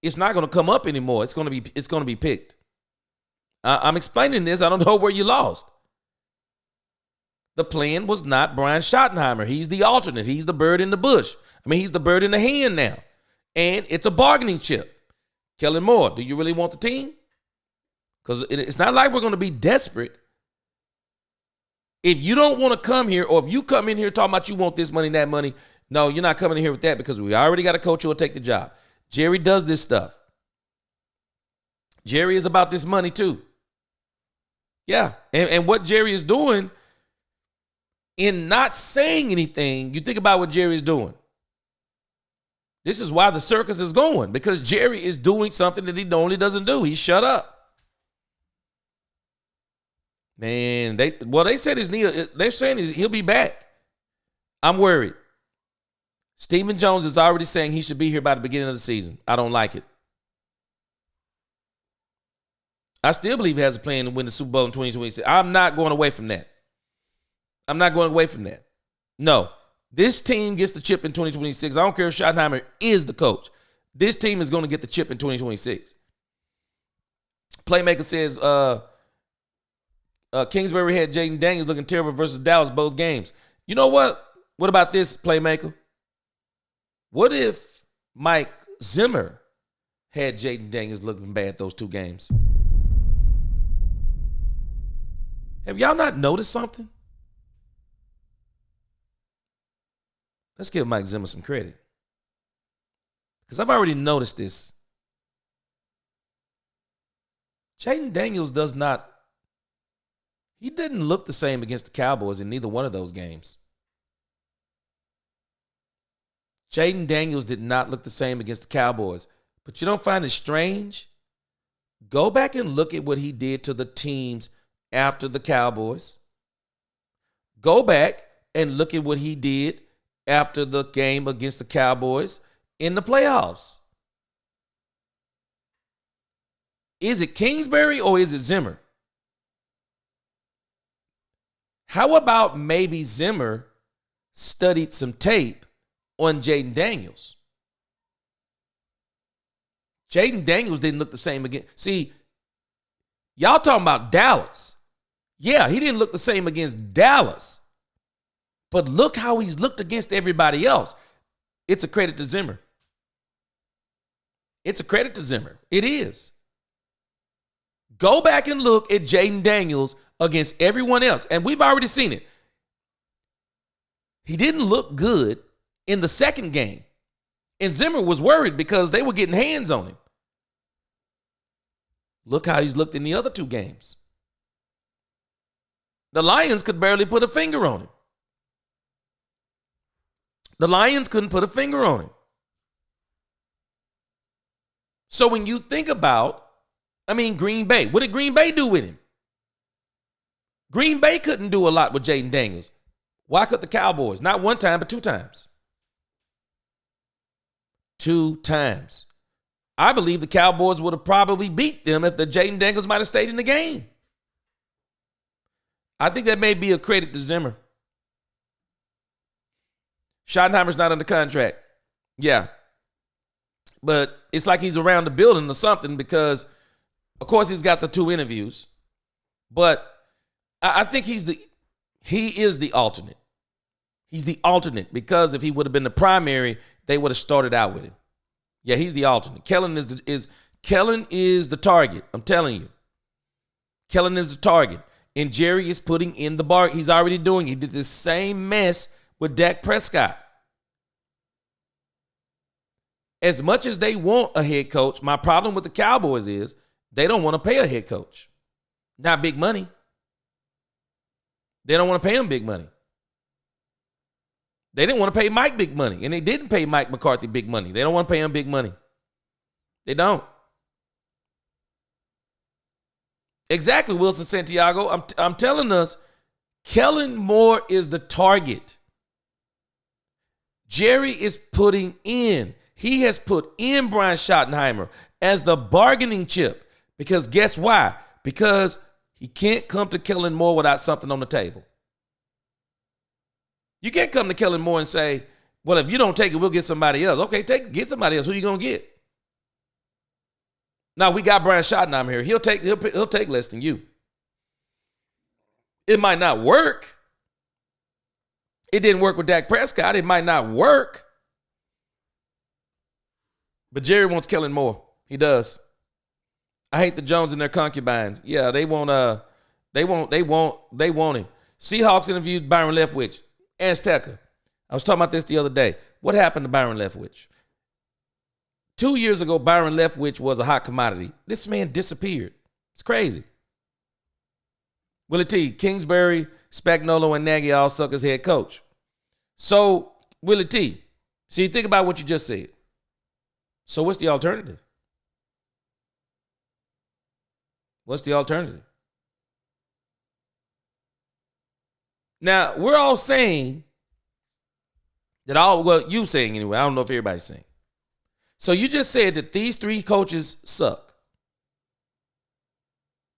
it's not going to come up anymore. It's going to be picked. I'm explaining this. I don't know where you lost. The plan was not Brian Schottenheimer. He's the alternate. He's the bird in the bush. He's the bird in the hand now. And it's a bargaining chip. Kellen Moore, do you really want the team? Because it's not like we're going to be desperate. If you don't want to come here, or if you come in here talking about you want this money, that money, no, you're not coming in here with that, because we already got a coach who will take the job. Jerry does this stuff. Jerry is about this money too. Yeah. And what Jerry is doing in not saying anything, you think about what Jerry is doing. This is why the circus is going, because Jerry is doing something that he normally doesn't do. He shut up. Man, they said his knee, they're saying he'll be back. I'm worried. Stephen Jones is already saying he should be here by the beginning of the season. I don't like it. I still believe he has a plan to win the Super Bowl in 2026. I'm not going away from that. No. This team gets the chip in 2026. I don't care if Schottenheimer is the coach. This team is going to get the chip in 2026. Playmaker says Kingsbury had Jaden Daniels looking terrible versus Dallas both games. You know what? What about this, Playmaker? What if Mike Zimmer had Jaden Daniels looking bad those two games? Have y'all not noticed something? Let's give Mike Zimmer some credit, because I've already noticed this. Jaden Daniels he didn't look the same against the Cowboys in neither one of those games. Jaden Daniels did not look the same against the Cowboys. But you don't find it strange? Go back and look at what he did to the teams after the Cowboys. Go back and look at what he did after the game against the Cowboys in the playoffs. Is it Kingsbury or is it Zimmer? How about maybe Zimmer studied some tape on Jaden Daniels? Jaden Daniels didn't look the same again. See, y'all talking about Dallas. Yeah, he didn't look the same against Dallas. But look how he's looked against everybody else. It's a credit to Zimmer. It's a credit to Zimmer. It is. Go back and look at Jaden Daniels against everyone else. And we've already seen it. He didn't look good in the second game. And Zimmer was worried because they were getting hands on him. Look how he's looked in the other two games. The Lions could barely put a finger on him. The Lions couldn't put a finger on him. So when you think about, Green Bay, what did Green Bay do with him? Green Bay couldn't do a lot with Jaden Daniels. Why could the Cowboys? Not one time, but two times. 2 times. I believe the Cowboys would have probably beat them if the Jaden Daniels might have stayed in the game. I think that may be a credit to Zimmer. Schottenheimer's not under contract. Yeah. But it's like he's around the building or something, because, of course, he's got the 2 interviews. But I think he is the alternate. He's the alternate, because if he would have been the primary, they would have started out with him. Yeah, he's the alternate. Kellen is the target. I'm telling you. Kellen is the target. And Jerry is putting in the bar. He's already doing it. He did the same mess with Dak Prescott. As much as they want a head coach, my problem with the Cowboys is they don't want to pay a head coach. Not big money. They don't want to pay him big money. They didn't want to pay Mike big money, and they didn't pay Mike McCarthy big money. They don't want to pay him big money. They don't. Exactly, Wilson Santiago. I'm telling us, Kellen Moore is the target. Jerry is putting in. He has put in Brian Schottenheimer as the bargaining chip. Because guess why? Because he can't come to Kellen Moore without something on the table. You can't come to Kellen Moore and say, well, if you don't take it, we'll get somebody else. Okay, get somebody else. Who you going to get? Now, we got Brian Schottenheimer here. He'll take less than you. It might not work. It didn't work with Dak Prescott. It might not work. But Jerry wants Kellen Moore. He does. I hate the Jones and their concubines. Yeah, they want him. Seahawks interviewed Byron Leftwich. Azteca. I was talking about this the other day. What happened to Byron Leftwich? 2 years ago, Byron Leftwich was a hot commodity. This man disappeared. It's crazy. Willie T, Kingsbury, Spagnuolo, and Nagy all suck as head coach. So, Willie T, so you think about what you just said. So what's the alternative? What's the alternative? Now, we're all saying that you saying anyway. I don't know if everybody's saying. So you just said that these three coaches suck.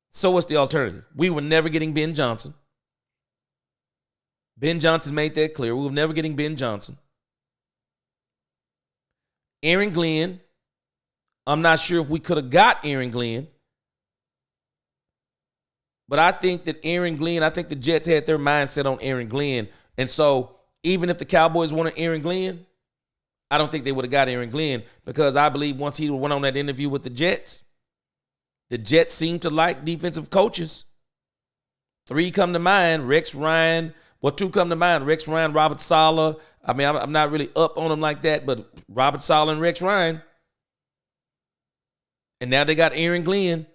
So what's the alternative? We were never getting Ben Johnson. Ben Johnson made that clear. We were never getting Ben Johnson. Aaron Glenn. I'm not sure if we could have got Aaron Glenn. But I think that the Jets had their mindset on Aaron Glenn. And so even if the Cowboys wanted Aaron Glenn, I don't think they would have got Aaron Glenn, because I believe once he went on that interview with the Jets seem to like defensive coaches. Three come to mind, Rex Ryan. Well, two come to mind, Rex Ryan, Robert Saleh. I mean, I'm not really up on them like that, but Robert Saleh and Rex Ryan. And now they got Aaron Glenn.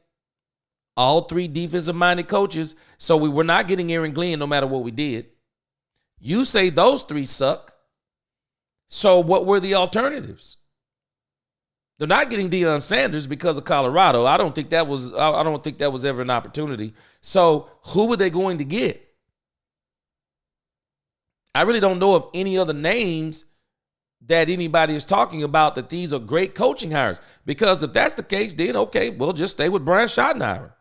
All three defensive-minded coaches. So we were not getting Aaron Glenn no matter what we did. You say those three suck. So what were the alternatives? They're not getting Deion Sanders because of Colorado. I don't think that was ever an opportunity. So who were they going to get? I really don't know of any other names that anybody is talking about that these are great coaching hires. Because if that's the case, then okay, we'll just stay with Brian Schottenheimer.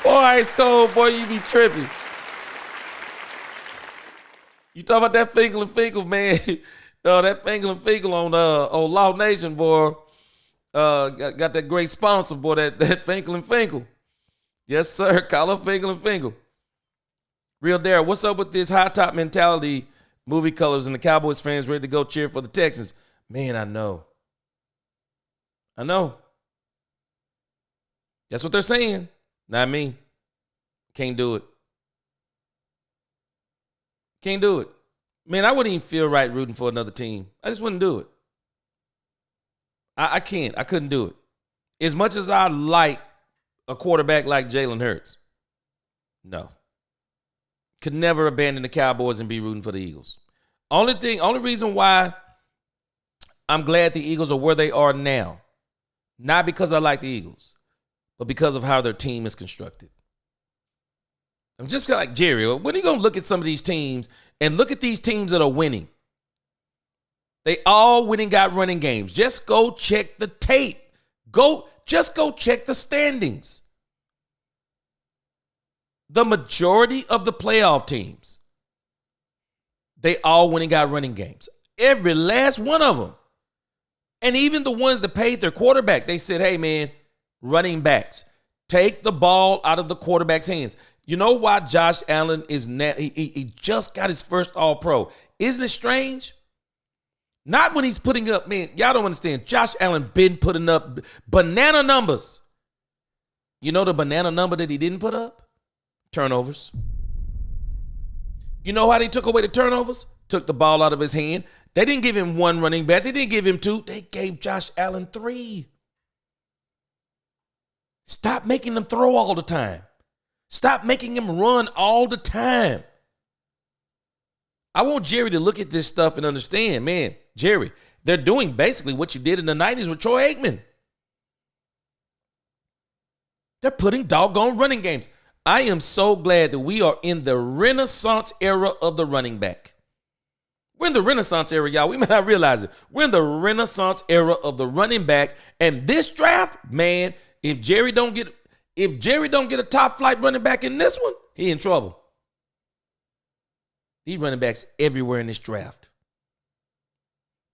Boy, ice cold, boy, you be tripping. You talk about that Finkel and Finkel, man. That Finkel and Finkel on Law Nation, boy. Got that great sponsor, boy, that Finkel and Finkel. Yes, sir. Call up Finkel and Finkel. Real Dare, what's up with this high top mentality, movie colors, and the Cowboys fans ready to go cheer for the Texans? Man, I know. That's what they're saying. Not me. Can't do it. Man, I wouldn't even feel right rooting for another team. I just wouldn't do it. I can't. I couldn't do it. As much as I like a quarterback like Jalen Hurts, no. Could never abandon the Cowboys and be rooting for the Eagles. Only reason why I'm glad the Eagles are where they are now, not because I like the Eagles, but because of how their team is constructed. I'm just like Jerry. When are you going to look at some of these teams and look at these teams that are winning? They all went and got running games. Just go check the tape. Just go check the standings. The majority of the playoff teams, they all went and got running games. Every last one of them. And even the ones that paid their quarterback, they said, hey, man, running backs, take the ball out of the quarterback's hands. You know why Josh Allen is he just got his first All-Pro. Isn't it strange? Not when he's putting up, man, y'all don't understand. Josh Allen been putting up banana numbers. You know the banana number that he didn't put up? Turnovers. You know how they took away the turnovers? Took the ball out of his hand. They didn't give him one running back. They didn't give him two. They gave Josh Allen 3. Stop making them throw all the time. Stop making him run all the time. I want Jerry to look at this stuff and understand, man, Jerry, they're doing basically what you did in the 90s with Troy Aikman. They're putting doggone running games. I am so glad that we are in the renaissance era of the running back. We're in the renaissance era, y'all. We may not realize it. We're in the renaissance era of the running back. And this draft, man, if Jerry don't get a top flight running back in this one, he in trouble. These running backs everywhere in this draft.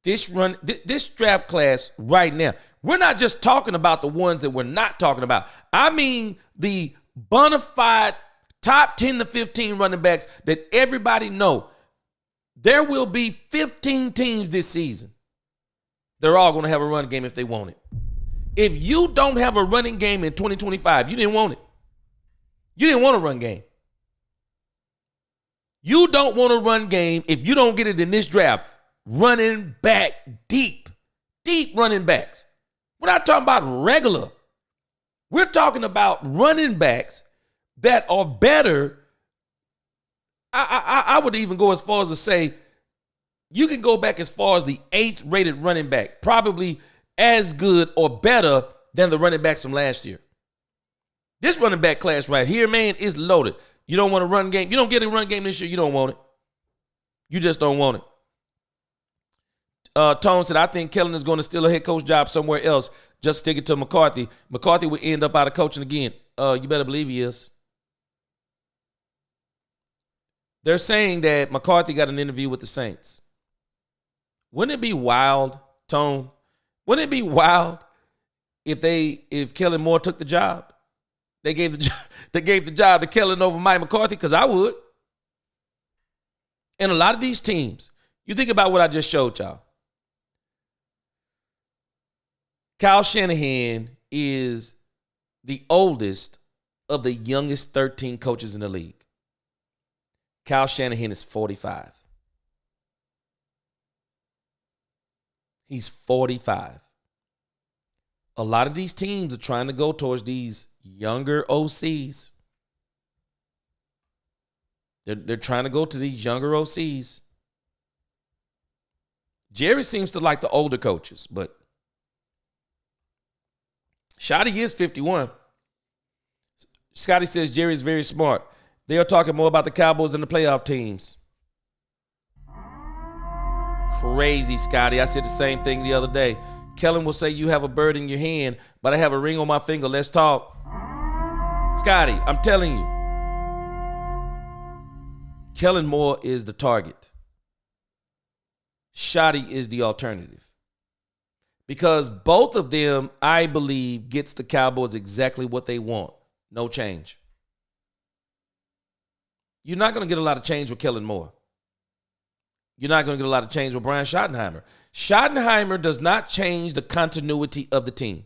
This draft class right now, we're not just talking about the ones that we're not talking about. I mean the bona fide top 10 to 15 running backs that everybody know. There will be 15 teams this season. They're all going to have a run game if they want it. If you don't have a running game in 2025, you didn't want it. You didn't want a run game. You don't want a run game if you don't get it in this draft. Running back deep running backs. We're not talking about regular. We're talking about running backs that are better. I would even go as far as to say you can go back as far as the 8th rated running back, probably as good or better than the running backs from last year. This running back class right here, man, is loaded. You don't want a run game. You don't get a run game this year. You don't want it. You just don't want it. Tone said, I think Kellen is going to steal a head coach job somewhere else. Just stick it to McCarthy. McCarthy will end up out of coaching again. You better believe he is. They're saying that McCarthy got an interview with the Saints. Wouldn't it be wild, Tone? Wouldn't it be wild if Kellen Moore took the job? They gave the job to Kellen over Mike McCarthy, because I would. And a lot of these teams, you think about what I just showed y'all. Kyle Shanahan is the oldest of the youngest 13 coaches in the league. Kyle Shanahan is 45. He's 45. A lot of these teams are trying to go towards these younger OCs. They're trying to go to these younger OCs. Jerry seems to like the older coaches, but Schotty is 51. Scotty says Jerry is very smart. They are talking more about the Cowboys than the playoff teams. Crazy, Scotty. I said the same thing the other day. Kellen will say you have a bird in your hand, but I have a ring on my finger. Let's talk. Scotty, I'm telling you. Kellen Moore is the target. Schotty is the alternative. Because both of them, I believe, gets the Cowboys exactly what they want. No change. You're not going to get a lot of change with Kellen Moore. You're not going to get a lot of change with Brian Schottenheimer. Schottenheimer does not change the continuity of the team.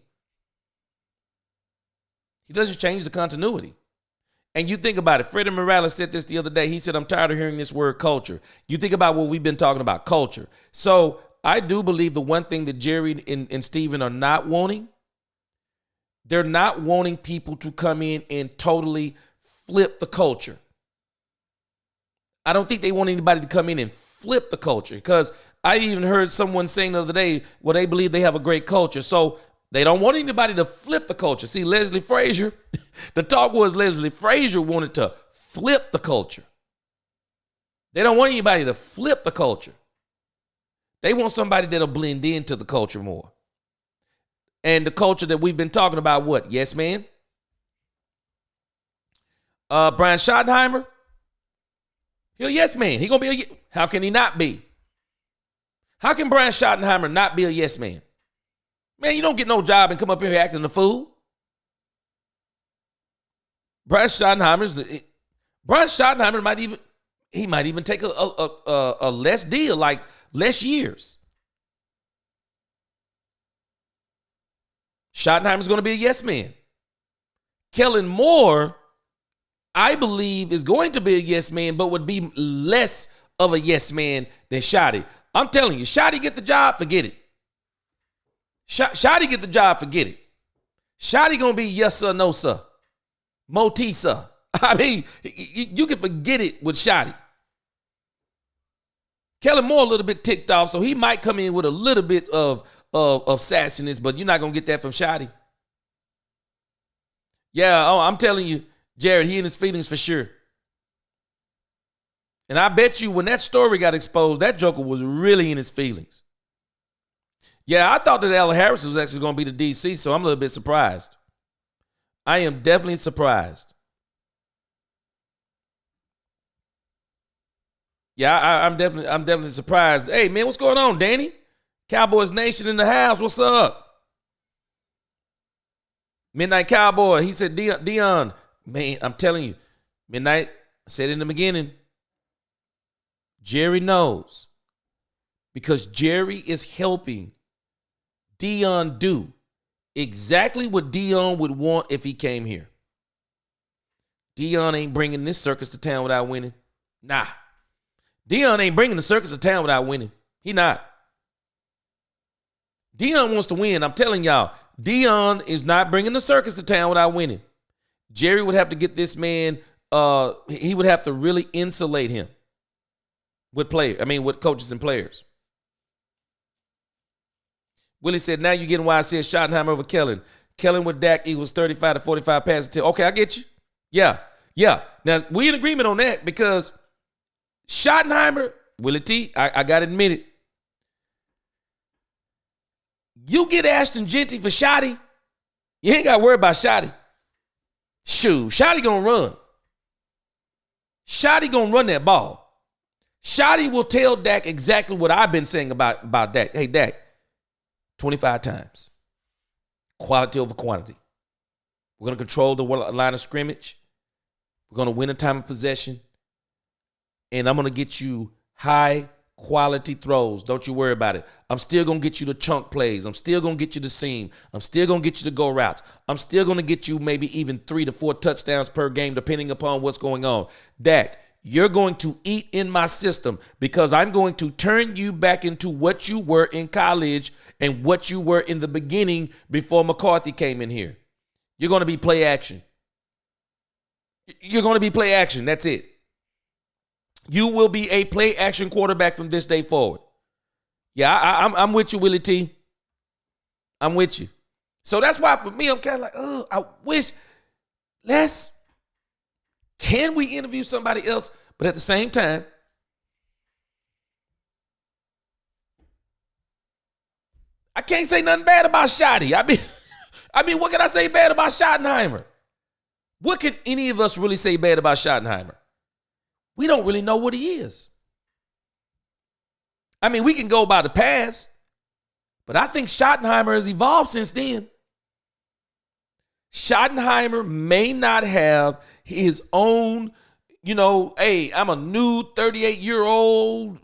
He doesn't change the continuity. And you think about it. Freddie Morales said this the other day. He said, I'm tired of hearing this word culture. You think about what we've been talking about, culture. So I do believe the one thing that Jerry and Steven are not wanting, they're not wanting people to come in and totally flip the culture. I don't think they want anybody to come in and flip the culture, because I even heard someone saying the other day, well, they believe they have a great culture. So they don't want anybody to flip the culture. See, Leslie Frazier, the talk was Leslie Frazier wanted to flip the culture. They don't want anybody to flip the culture. They want somebody that'll blend into the culture more. And the culture that we've been talking about, what? Yes, man? Brian Schottenheimer? He'll yes man. He gonna be a, how can he not be? How can Brian Schottenheimer not be a yes man? Man, you don't get no job and come up here acting a fool. Brian Schottenheimer might even take a less deal, like less years. Schottenheimer's going to be a yes man. Kellen Moore, I believe, is going to be a yes man, but would be less of a yes man than Schotty. I'm telling you, Schotty get the job, forget it. Schotty get the job, forget it. Schotty going to be yes sir, no sir. Moti sir. I mean, you can forget it with Schotty. Kellen Moore a little bit ticked off, so he might come in with a little bit of sassiness, but you're not going to get that from Schotty. Yeah, I'm telling you, Jared, he in his feelings for sure. And I bet you when that story got exposed, that joker was really in his feelings. Yeah, I thought that Allen Harris was actually going to be the DC, so I'm a little bit surprised. I am definitely surprised. Yeah, I'm definitely surprised. Hey, man, what's going on, Danny? Cowboys Nation in the house. What's up? Midnight Cowboy. He said, Dion, man, I'm telling you, Midnight, I said in the beginning, Jerry knows because Jerry is helping Dion do exactly what Dion would want if he came here. Dion ain't bringing this circus to town without winning. Nah. Dion ain't bringing the circus to town without winning. He not. Dion wants to win. I'm telling y'all, Dion is not bringing the circus to town without winning. Jerry would have to get this man, he would have to really insulate him with coaches and players. Willie said, now you're getting why I said Schottenheimer over Kellen. Kellen with Dak equals 35 to 45 passes. Okay, I get you. Yeah. Now, we in agreement on that because Schottenheimer, Willie T, I got to admit it. You get Ashton Genty for Shotty, you ain't got to worry about Shotty. Shoot, Shotty going to run. Shotty going to run that ball. Shotty will tell Dak exactly what I've been saying about Dak. Hey, Dak, 25 times. Quality over quantity. We're going to control the line of scrimmage. We're going to win a time of possession. And I'm going to get you high quality throws. Don't you worry about it. I'm still going to get you the chunk plays. I'm still going to get you the seam. I'm still going to get you the go routes. I'm still going to get you maybe even 3 to 4 touchdowns per game, depending upon what's going on. Dak, you're going to eat in my system because I'm going to turn you back into what you were in college and what you were in the beginning before McCarthy came in here. You're going to be play action. You're going to be play action. That's it. You will be a play action quarterback from this day forward. Yeah, I'm with you, Willie T. I'm with you. So that's why for me, I'm kind of like, oh, I wish can we interview somebody else? But at the same time, I can't say nothing bad about Shotty. I mean, what can I say bad about Schottenheimer? What can any of us really say bad about Schottenheimer? We don't really know what he is. I mean, we can go by the past, but I think Schottenheimer has evolved since then. Schottenheimer may not have his own, hey, I'm a new 38-year-old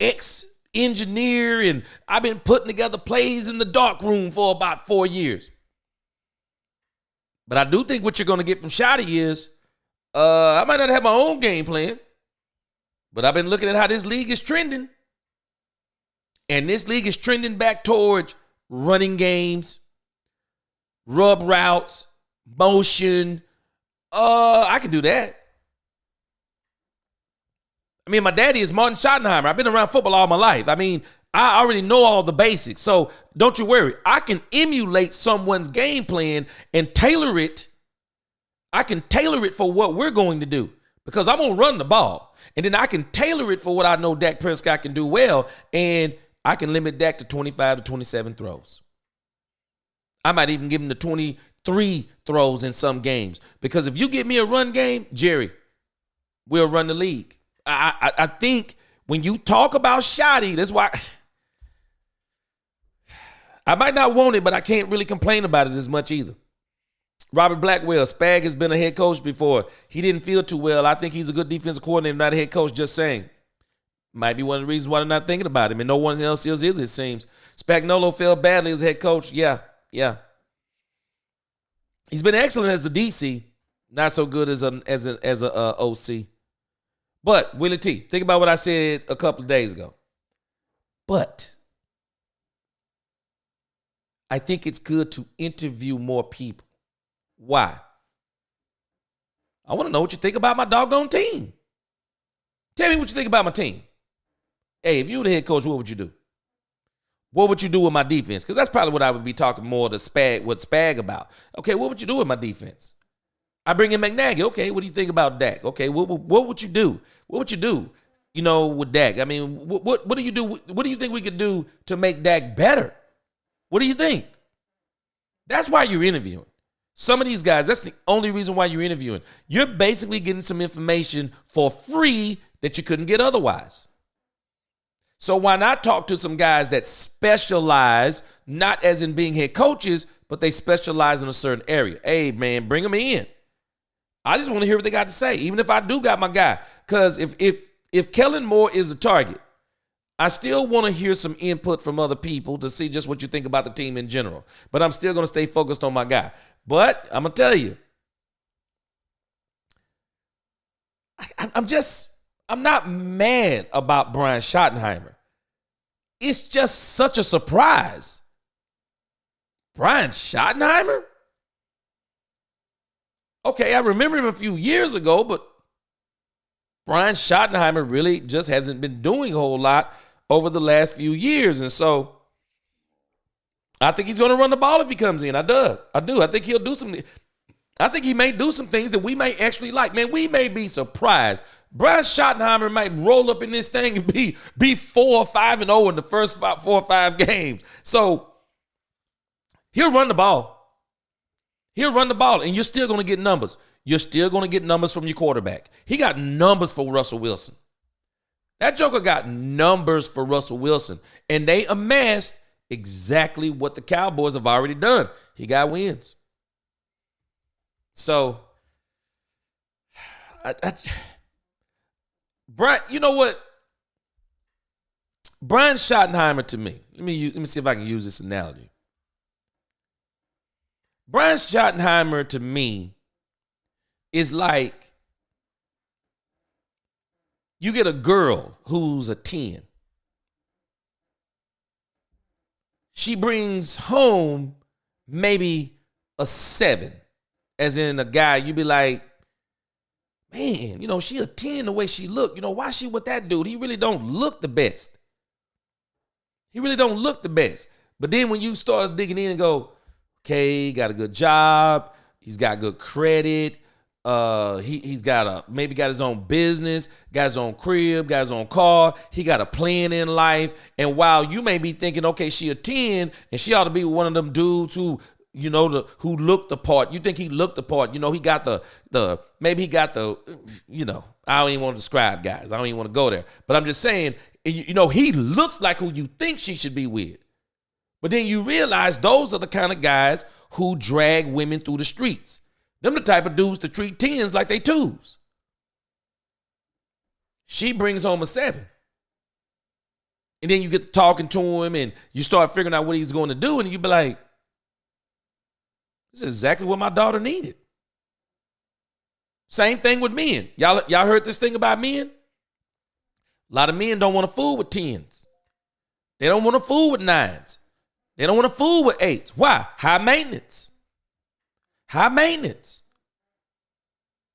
ex-engineer, and I've been putting together plays in the dark room for about 4 years. But I do think what you're going to get from Shotty is, I might not have my own game plan, but I've been looking at how this league is trending. And this league is trending back towards running games, rub routes, motion. I can do that. I mean, my daddy is Martin Schottenheimer. I've been around football all my life. I mean, I already know all the basics. So don't you worry. I can emulate someone's game plan and tailor it. I can tailor it for what we're going to do because I'm going to run the ball. And then I can tailor it for what I know Dak Prescott can do well. And I can limit Dak to 25 to 27 throws. I might even give him the 23 throws in some games. Because if you give me a run game, Jerry, we'll run the league. I think when you talk about Shotty, that's why I might not want it, but I can't really complain about it as much either. Robert Blackwell, Spag has been a head coach before. He didn't feel too well. I think he's a good defensive coordinator, not a head coach, just saying. Might be one of the reasons why they're not thinking about him, and no one else is either, it seems. Spagnuolo fell badly as head coach. Yeah. He's been excellent as a DC, not so good as a OC. But, Willie T, think about what I said a couple of days ago. But I think it's good to interview more people. Why? I want to know what you think about my doggone team. Tell me what you think about my team. Hey, if you were the head coach, what would you do? What would you do with my defense? Because that's probably what I would be talking more to Spag about. Okay, what would you do with my defense? I bring in McNaghy. Okay, what do you think about Dak? Okay, what would you do? What would you do? With Dak. I mean, what do you do? What do you think we could do to make Dak better? What do you think? That's why you're interviewing. Some of these guys, that's the only reason why you're interviewing. You're basically getting some information for free that you couldn't get otherwise. So why not talk to some guys that specialize, not as in being head coaches, but they specialize in a certain area? Hey, man, bring them in. I just want to hear what they got to say, even if I do got my guy. Because if Kellen Moore is a target, I still want to hear some input from other people to see just what you think about the team in general. But I'm still going to stay focused on my guy. But I'm going to tell you, I'm not mad about Brian Schottenheimer. It's just such a surprise. Brian Schottenheimer? Okay, I remember him a few years ago, but Brian Schottenheimer really just hasn't been doing a whole lot over the last few years. And so I think he's going to run the ball if he comes in. I do. I think he'll do something. I think he may do some things that we may actually like. Man, we may be surprised. Brian Schottenheimer might roll up in this thing and be 4-5-0 in the first 4 or 5 games. So he'll run the ball. He'll run the ball, and you're still going to get numbers. You're still going to get numbers from your quarterback. He got numbers for Russell Wilson. That joker got numbers for Russell Wilson, and they amassed exactly what the Cowboys have already done. He got wins. So, Brian, you know what? Brian Schottenheimer to me, let me see if I can use this analogy. Brian Schottenheimer to me is like you get a girl who's a 10. She brings home maybe a 7, as in a guy, you be like, man, she a 10 the way she look. Why she with that dude? He really don't look the best. He really don't look the best. But then when you start digging in and go, okay, got a good job. He's got good credit. He's got maybe got his own business, got his own crib, got his own car. He got a plan in life. And while you may be thinking, okay, she a 10 and she ought to be one of them dudes who, who looked the part. You think he looked the part. He got maybe he got the, I don't even want to describe guys. I don't even want to go there. But I'm just saying, he looks like who you think she should be with. But then you realize those are the kind of guys who drag women through the streets. Them the type of dudes to treat 10s like they 2s. She brings home a 7. And then you get to talking to him and you start figuring out what he's going to do. And you be like, this is exactly what my daughter needed. Same thing with men. Y'all heard this thing about men? A lot of men don't want to fool with 10s. They don't want to fool with 9s. They don't want to fool with 8s. Why? High maintenance. High maintenance.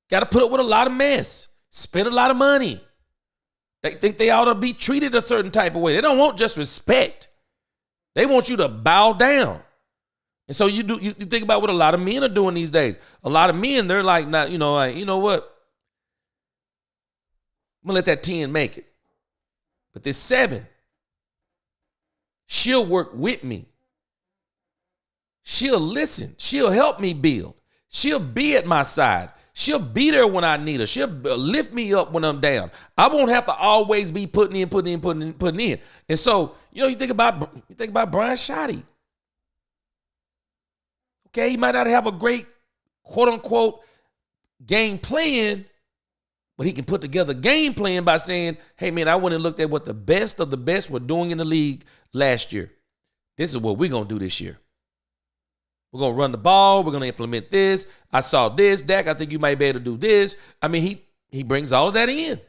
Got to put up with a lot of mess. Spend a lot of money. They think they ought to be treated a certain type of way. They don't want just respect. They want you to bow down. And so you think about what a lot of men are doing these days. A lot of men, they're like, what? I'm going to let that 10 make it. But this 7, she'll work with me. She'll listen. She'll help me build. She'll be at my side. She'll be there when I need her. She'll lift me up when I'm down. I won't have to always be putting in. And so, you think about Brian Schotty. Okay, he might not have a great quote unquote game plan, but he can put together a game plan by saying, hey man, I went and looked at what the best of the best were doing in the league last year. This is what we're going to do this year. We're going to run the ball. We're going to implement this. I saw this. Dak, I think you might be able to do this. I mean, he brings all of that in.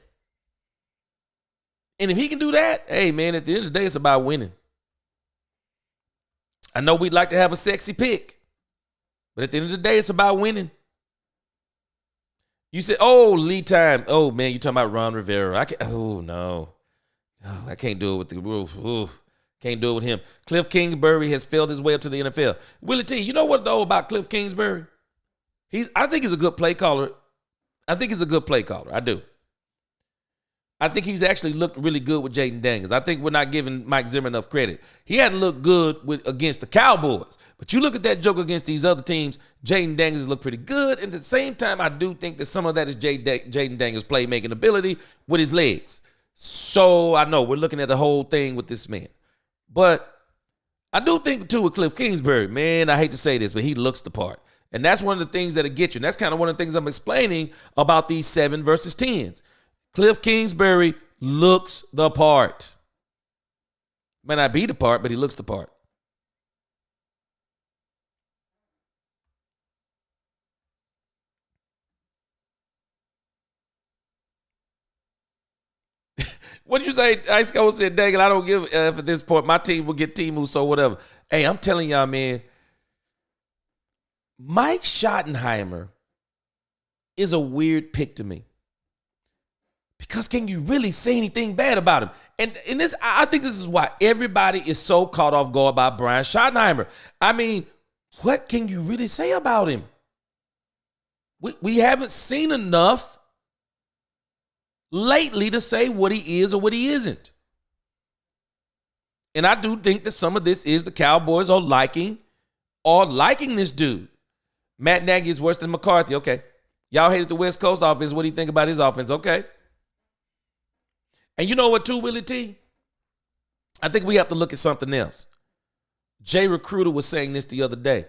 And if he can do that, hey, man, at the end of the day, it's about winning. I know we'd like to have a sexy pick, but at the end of the day, it's about winning. You said, lead time. Oh, man, you're talking about Ron Rivera. I can't do it with the roof. Can't do it with him. Cliff Kingsbury has failed his way up to the NFL. Willie T, you know what, though, about Cliff Kingsbury? I think he's a good play caller. I do. I think he's actually looked really good with Jaden Daniels. I think we're not giving Mike Zimmer enough credit. He hadn't looked good against the Cowboys. But you look at that joke against these other teams, Jaden Daniels has looked pretty good. And at the same time, I do think that some of that is Jaden Daniels' playmaking ability with his legs. So I know we're looking at the whole thing with this man. But I do think, too, with Cliff Kingsbury, man, I hate to say this, but he looks the part. And that's one of the things that'll get you. And that's kind of one of the things I'm explaining about these 7 versus 10s. Cliff Kingsbury looks the part. May not be the part, but he looks the part. What did you say? Ice Cold said, dang it, I don't give F at this point. My team will get Timu, so whatever. Hey, I'm telling y'all, man, Mike Schottenheimer is a weird pick to me. Because can you really say anything bad about him? And this, I think this is why everybody is so caught off guard by Brian Schottenheimer. I mean, what can you really say about him? We haven't seen enough lately to say what he is or what he isn't. And I do think that some of this is the Cowboys are liking this dude. Matt Nagy is worse than McCarthy. Okay. Y'all hated the West Coast offense. What do you think about his offense? Okay. And you know what, too, Willie T? I think we have to look at something else. Jay Recruiter was saying this the other day.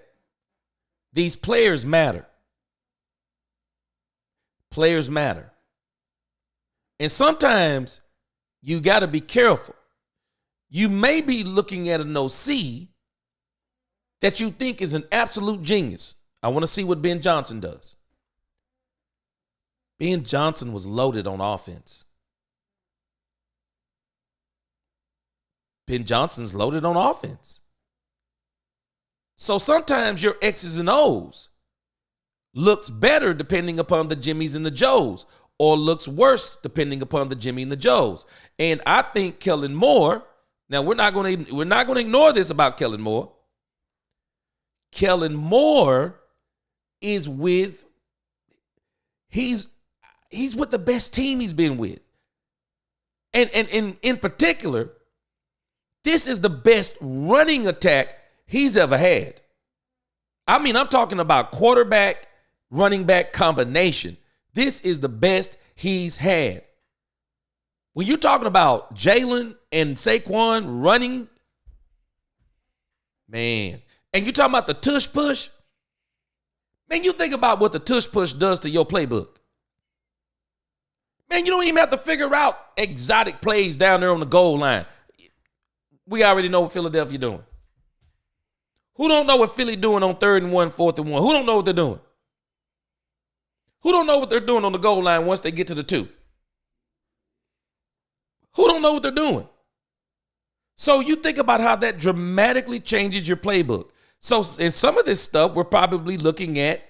These players matter. Players matter. And sometimes you got to be careful. You may be looking at an OC that you think is an absolute genius. I want to see what Ben Johnson does. Ben Johnson was loaded on offense. Ben Johnson's loaded on offense. So sometimes your X's and O's looks better depending upon the Jimmies and the Joes, or looks worse depending upon the Jimmy and the Joes. And I think Kellen Moore, now we're not going to ignore this about Kellen Moore. Kellen Moore is he's with the best team he's been with. And in particular, this is the best running attack he's ever had. I mean, I'm talking about quarterback, running back combination. This is the best he's had. When you're talking about Jalen and Saquon running, man, and you're talking about the tush push, man, you think about what the tush push does to your playbook. Man, you don't even have to figure out exotic plays down there on the goal line. We already know what Philadelphia doing. Who don't know what Philly doing on 3rd and 1, 4th and 1? Who don't know what they're doing? Who don't know what they're doing on the goal line once they get to the 2? Who don't know what they're doing? So you think about how that dramatically changes your playbook. So in some of this stuff, we're probably looking at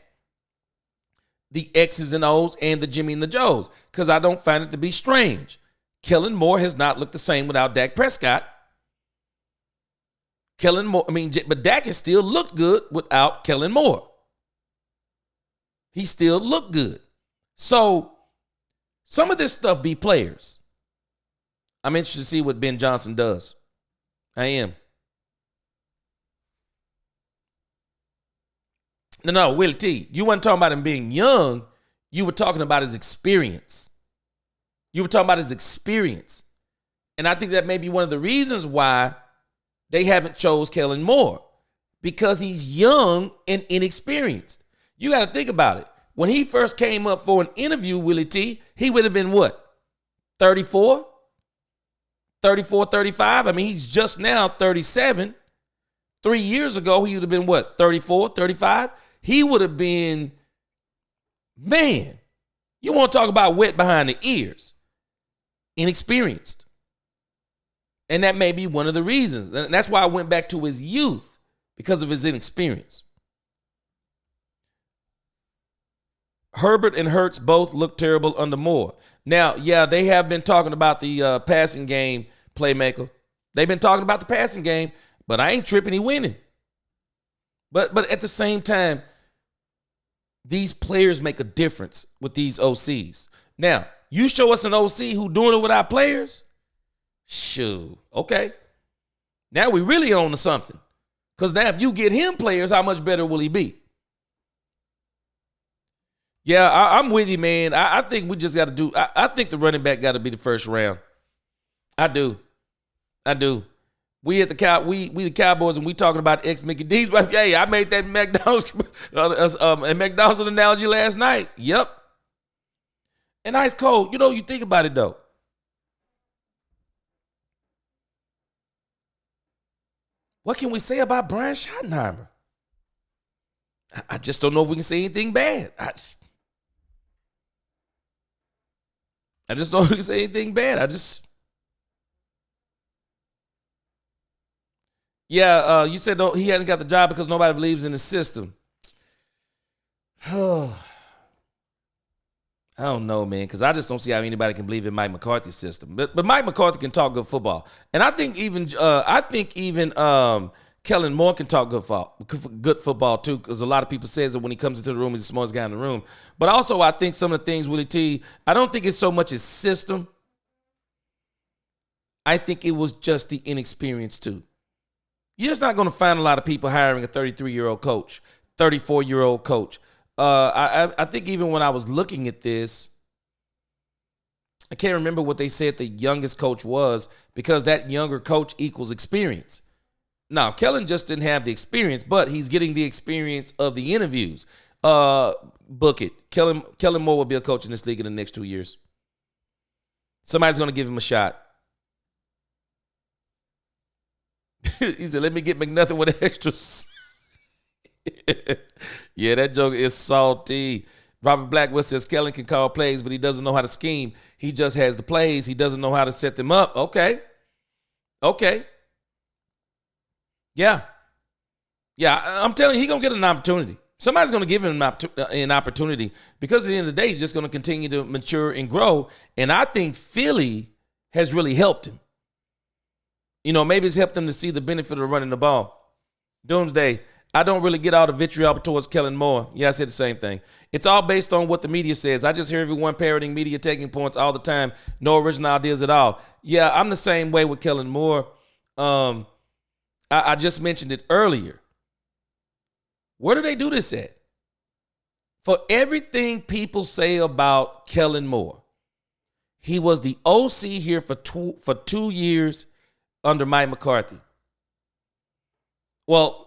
the X's and O's and the Jimmy and the Joes, because I don't find it to be strange. Kellen Moore has not looked the same without Dak Prescott. Kellen Moore, but Dak has still looked good without Kellen Moore. He still looked good. So some of this stuff be players. I'm interested to see what Ben Johnson does. I am. No, Willie T, you weren't talking about him being young. You were talking about his experience. And I think that may be one of the reasons why they haven't chose Kellen Moore, because he's young and inexperienced. You got to think about it. When he first came up for an interview, Willie T, he would have been what? 34? 34, 35? I mean, he's just now 37. 3 years ago, he would have been what? 34, 35? He would have been, man, you want to talk about wet behind the ears. Inexperienced. And that may be one of the reasons. And that's why I went back to his youth, because of his inexperience. Herbert and Hurts both look terrible under Moore. Now, yeah, they have been talking about the passing game playmaker. They've been talking about the passing game, but I ain't tripping. He winning. But at the same time, these players make a difference with these OCs. Now, you show us an OC who doing it with our players? Shoot, okay. Now we really on to something. Because now if you get him players, how much better will he be? Yeah, I'm with you, man. I think we just got to do – I think the running back got to be the first round. I do. We at the we the Cowboys, and we talking about ex-Mickey D's. Hey, I made that McDonald's analogy last night. Yep. And ice cold. You know, you think about it, though. What can we say about Brian Schottenheimer? I just don't know if we can say anything bad. I just don't know if we can say anything bad. You said he hasn't got the job because nobody believes in the system. I don't know, man, because I just don't see how anybody can believe in Mike McCarthy's system. But Mike McCarthy can talk good football, and I think even Kellen Moore can talk good football too, because a lot of people says that when he comes into the room, he's the smartest guy in the room. But also, I think some of the things Willie T, I don't think it's so much his system. I think it was just the inexperience too. You're just not going to find a lot of people hiring a 33-year-old coach, 34-year-old coach. I think even when I was looking at this, I can't remember what they said the youngest coach was, because that younger coach equals experience. Now, Kellen just didn't have the experience, but he's getting the experience of the interviews. Book it. Kellen Moore will be a coach in this league in the next 2 years. Somebody's going to give him a shot. He said, let me get McNothing with extras. Yeah, that joke is salty. Robert Blackwell says Kellen can call plays, but he doesn't know how to scheme. He just has the plays. He doesn't know how to set them up. Okay. Yeah, I'm telling you, he's going to get an opportunity. Somebody's going to give him an opportunity, because at the end of the day, he's just going to continue to mature and grow. And I think Philly has really helped him. You know, maybe it's helped him to see the benefit of running the ball. Doomsday, I don't really get all the vitriol towards Kellen Moore. Yeah, I said the same thing. It's all based on what the media says. I just hear everyone parroting media taking points all the time. No original ideas at all. Yeah, I'm the same way with Kellen Moore. I just mentioned it earlier. Where do they do this at? For everything people say about Kellen Moore, he was the OC here for 2 years under Mike McCarthy. Well,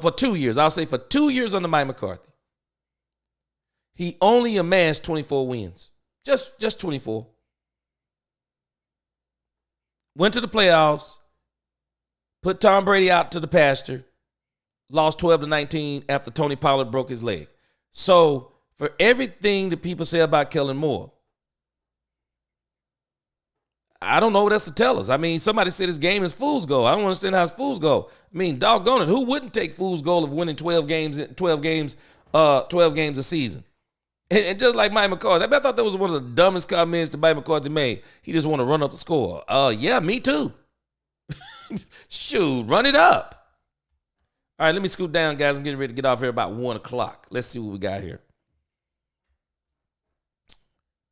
for 2 years. I'll say for 2 years under Mike McCarthy. He only amassed 24 wins. Just 24. Went to the playoffs. Put Tom Brady out to the pasture. Lost 12-19 after Tony Pollard broke his leg. So, for everything that people say about Kellen Moore, I don't know what else to tell us. I mean, somebody said his game is fool's gold. I don't understand how it's fool's gold. I mean, doggone it, who wouldn't take fool's gold of winning 12 games a season? And just like Mike McCarthy, I thought that was one of the dumbest comments that Mike McCarthy made. He just want to run up the score. Yeah, me too. Shoot, run it up. All right, let me scoot down, guys. I'm getting ready to get off here about 1 o'clock. Let's see what we got here.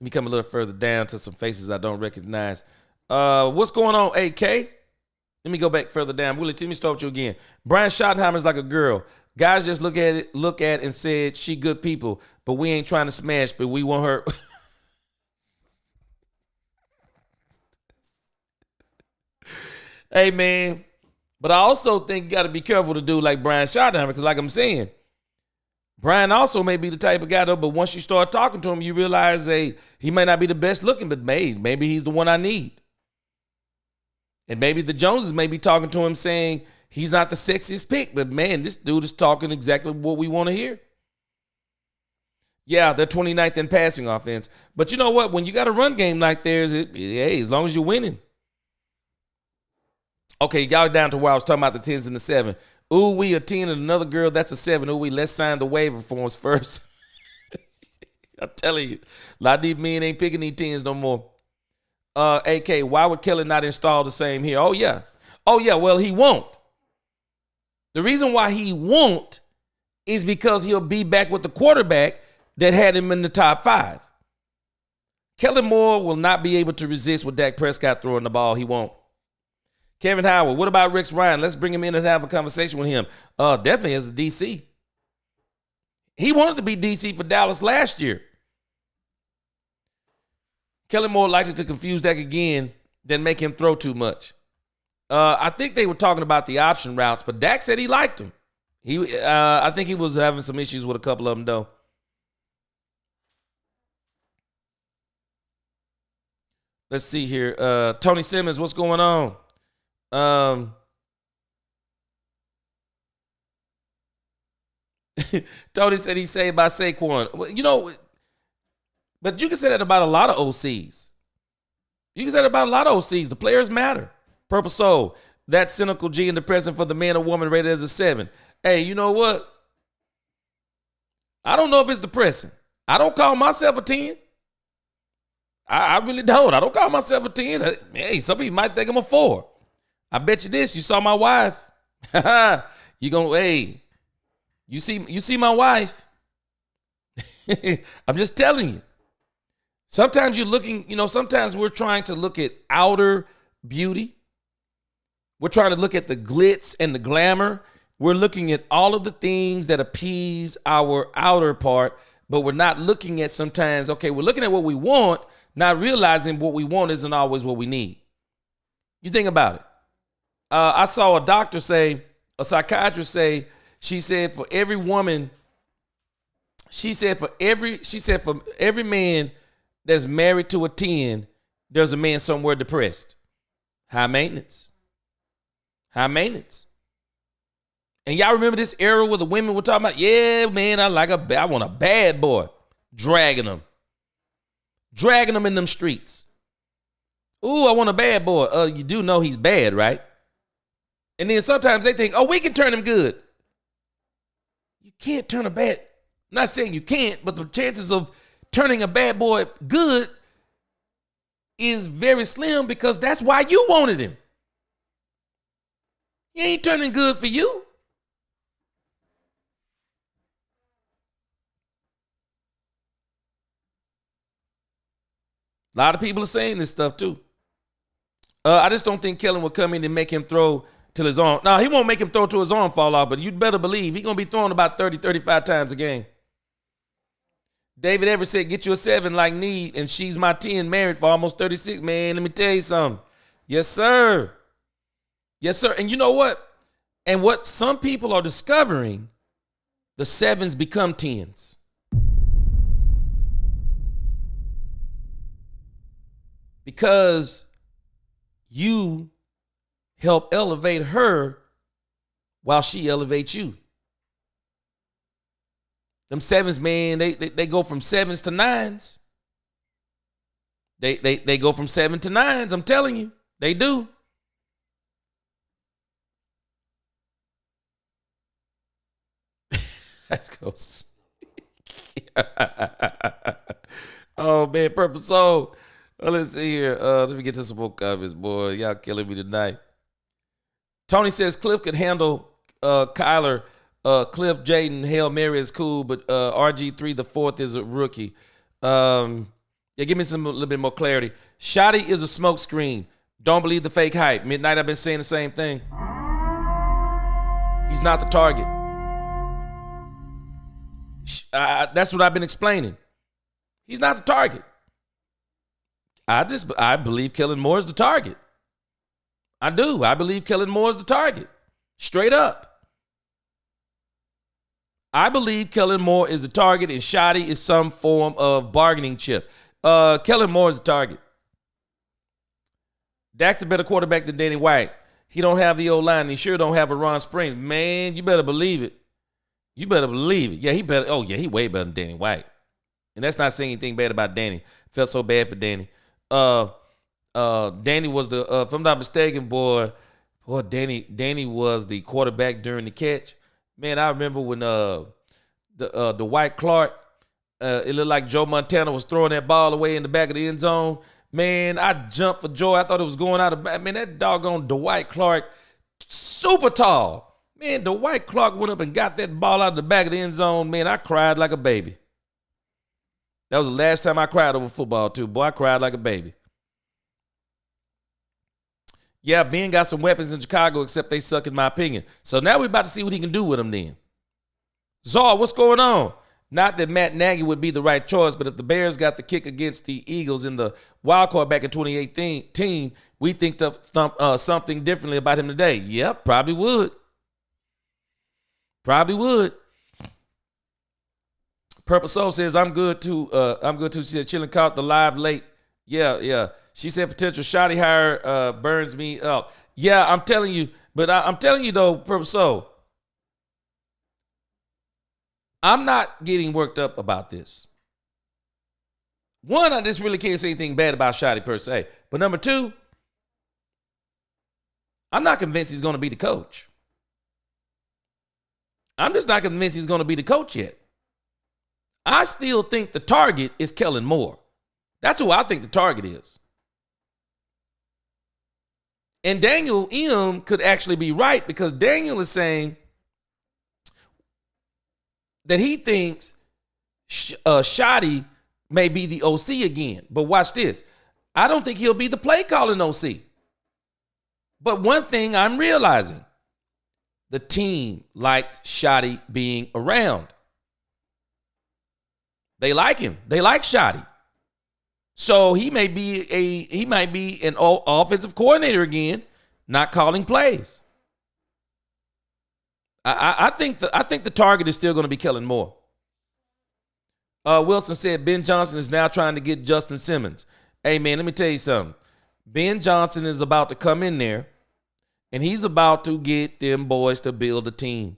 Let me come a little further down to some faces I don't recognize. What's going on, AK? Let me go back further down. Willie, let me start with you again. Brian Schottenheimer's like a girl. Guys just look at and said she good people, but we ain't trying to smash, but we want her. Hey, man. But I also think you got to be careful to do like Brian Schottenheimer, because like I'm saying, Brian also may be the type of guy, though, but once you start talking to him, you realize he may not be the best looking, but maybe he's the one I need. And maybe the Joneses may be talking to him saying he's not the sexiest pick, but man, this dude is talking exactly what we want to hear. Yeah, they're 29th in passing offense. But you know what? When you got a run game like theirs, hey, as long as you're winning. Okay, y'all down to where I was talking about the 10s and the 7. Ooh, we a 10 and another girl, that's a 7. Ooh, let's sign the waiver forms first. I'm telling you, a lot of these men ain't picking these 10s no more. AK, why would Kelly not install the same here? Oh, yeah, well, he won't. The reason why he won't is because he'll be back with the quarterback that had him in the top 5. Kellen Moore will not be able to resist with Dak Prescott throwing the ball. He won't. Kevin Howard, what about Rex Ryan? Let's bring him in and have a conversation with him. Definitely as a DC. He wanted to be DC for Dallas last year. Kellen Moore likely to confuse Dak again than make him throw too much. I think they were talking about the option routes, but Dak said he liked them. I think he was having some issues with a couple of them, though. Let's see here. Tony Simmons, what's going on? Tony said he's saved by Saquon. Well, you know, but you can say that about a lot of OCs. You can say that about a lot of OCs. The players matter. Purple Soul, that cynical G in the present for the man or woman rated as a 7. Hey, you know what? I don't know if it's depressing. I don't call myself a 10. I really don't. I don't call myself a 10. Hey, some people might think I'm a 4. I bet you this. You saw my wife. You gonna, hey, you see my wife. I'm just telling you. Sometimes you're looking, sometimes we're trying to look at outer beauty. We're trying to look at the glitz and the glamour. We're looking at all of the things that appease our outer part, but we're not looking at sometimes, okay, we're looking at what we want, not realizing what we want isn't always what we need. You think about it. I saw a psychiatrist say, she said for every man that's married to a 10, there's a man somewhere depressed. High maintenance. And y'all remember this era where the women were talking about, yeah, man, I want a bad boy. Dragging them in them streets. Ooh, I want a bad boy. You do know he's bad, right? And then sometimes they think, oh, we can turn him good. You can't turn a bad. I'm not saying you can't, but the chances of turning a bad boy good is very slim because that's why you wanted him. He ain't turning good for you. A lot of people are saying this stuff too. I just don't think Kellen will come in and make him throw till his arm. Now, he won't make him throw till his arm fall off, but you'd better believe he's going to be throwing about 30, 35 times a game. David Everett said, get you a 7 like Need, and she's my 10, married for almost 36. Man, let me tell you something. Yes, sir. Yes, sir. And you know what? And what some people are discovering, the 7s become 10s. Because you help elevate her while she elevates you. Them 7s, man, they go from 7s to 9s. They go from 7 to 9s, I'm telling you. They do. Let's go. Oh, man, Purple Soul. Let's see here. Let me get to some more comments, boy. Y'all killing me tonight. Tony says Cliff could handle Kyler. Cliff, Jaden, Hail Mary is cool, but RG3 the 4th is a rookie. Yeah, give me a little bit more clarity. Shotty is a smokescreen. Don't believe the fake hype. Midnight, I've been saying the same thing. He's not the target. That's what I've been explaining. He's not the target. I believe Kellen Moore is the target. I do. I believe Kellen Moore is the target. Straight up. I believe Kellen Moore is the target and Shotty is some form of bargaining chip. Kellen Moore is the target. Dak's a better quarterback than Danny White. He don't have the O-line. And he sure don't have a Ron Springs. Man, you better believe it. You better believe it. Yeah, he better. Oh, yeah, he way better than Danny White. And that's not saying anything bad about Danny. Felt so bad for Danny. Danny was the, if I'm not mistaken, boy, Danny was the quarterback during the catch. Man, I remember when the White Clark, it looked like Joe Montana was throwing that ball away in the back of the end zone. Man, I jumped for joy. I thought it was going out of, man, that doggone Dwight Clark, super tall. Man, Dwight Clark went up and got that ball out of the back of the end zone. Man, I cried like a baby. That was the last time I cried over football, too. Boy, I cried like a baby. Yeah, Ben got some weapons in Chicago, except they suck in my opinion. So now we're about to see what he can do with them then. Czar, what's going on? Not that Matt Nagy would be the right choice, but if the Bears got the kick against the Eagles in the wild card back in 2018, we think something differently about him today. Yep, probably would. Probably would. Purple Soul says, I'm good too. She said, chilling caught the live late. Yeah. She said, potential shoddy hire burns me up. Yeah, I'm telling you. But I'm telling you, though, Purple Soul, I'm not getting worked up about this. One, I just really can't say anything bad about Shoddy per se. But number two, I'm not convinced he's going to be the coach. I'm just not convinced he's going to be the coach yet. I still think the target is Kellen Moore. That's who I think the target is. And Daniel M. could actually be right, because Daniel is saying that he thinks Shoddy may be the OC again. But watch this. I don't think he'll be the play calling OC. But one thing I'm realizing, the team likes Shoddy being around. They like him. They like Shoddy. So he might be an offensive coordinator again, not calling plays. I think the target is still going to be Kellen Moore. Wilson said Ben Johnson is now trying to get Justin Simmons. Hey, man, let me tell you something. Ben Johnson is about to come in there, and he's about to get them boys to build a team.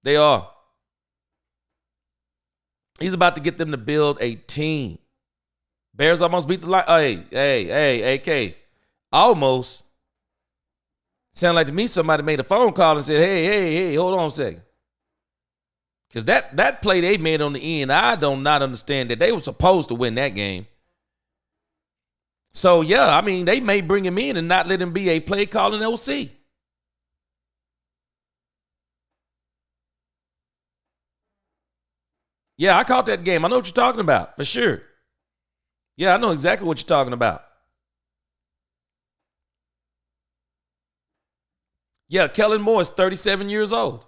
They are. He's about to get them to build a team. Bears almost beat the line. Hey, AK. Almost. Sound like to me somebody made a phone call and said, hey, hold on a second. Because that play they made on the end, I do not understand that. They were supposed to win that game. So, yeah, I mean, they may bring him in and not let him be a play calling OC. Yeah, I caught that game. I know what you're talking about, for sure. Yeah, I know exactly what you're talking about. Yeah, Kellen Moore is 37 years old.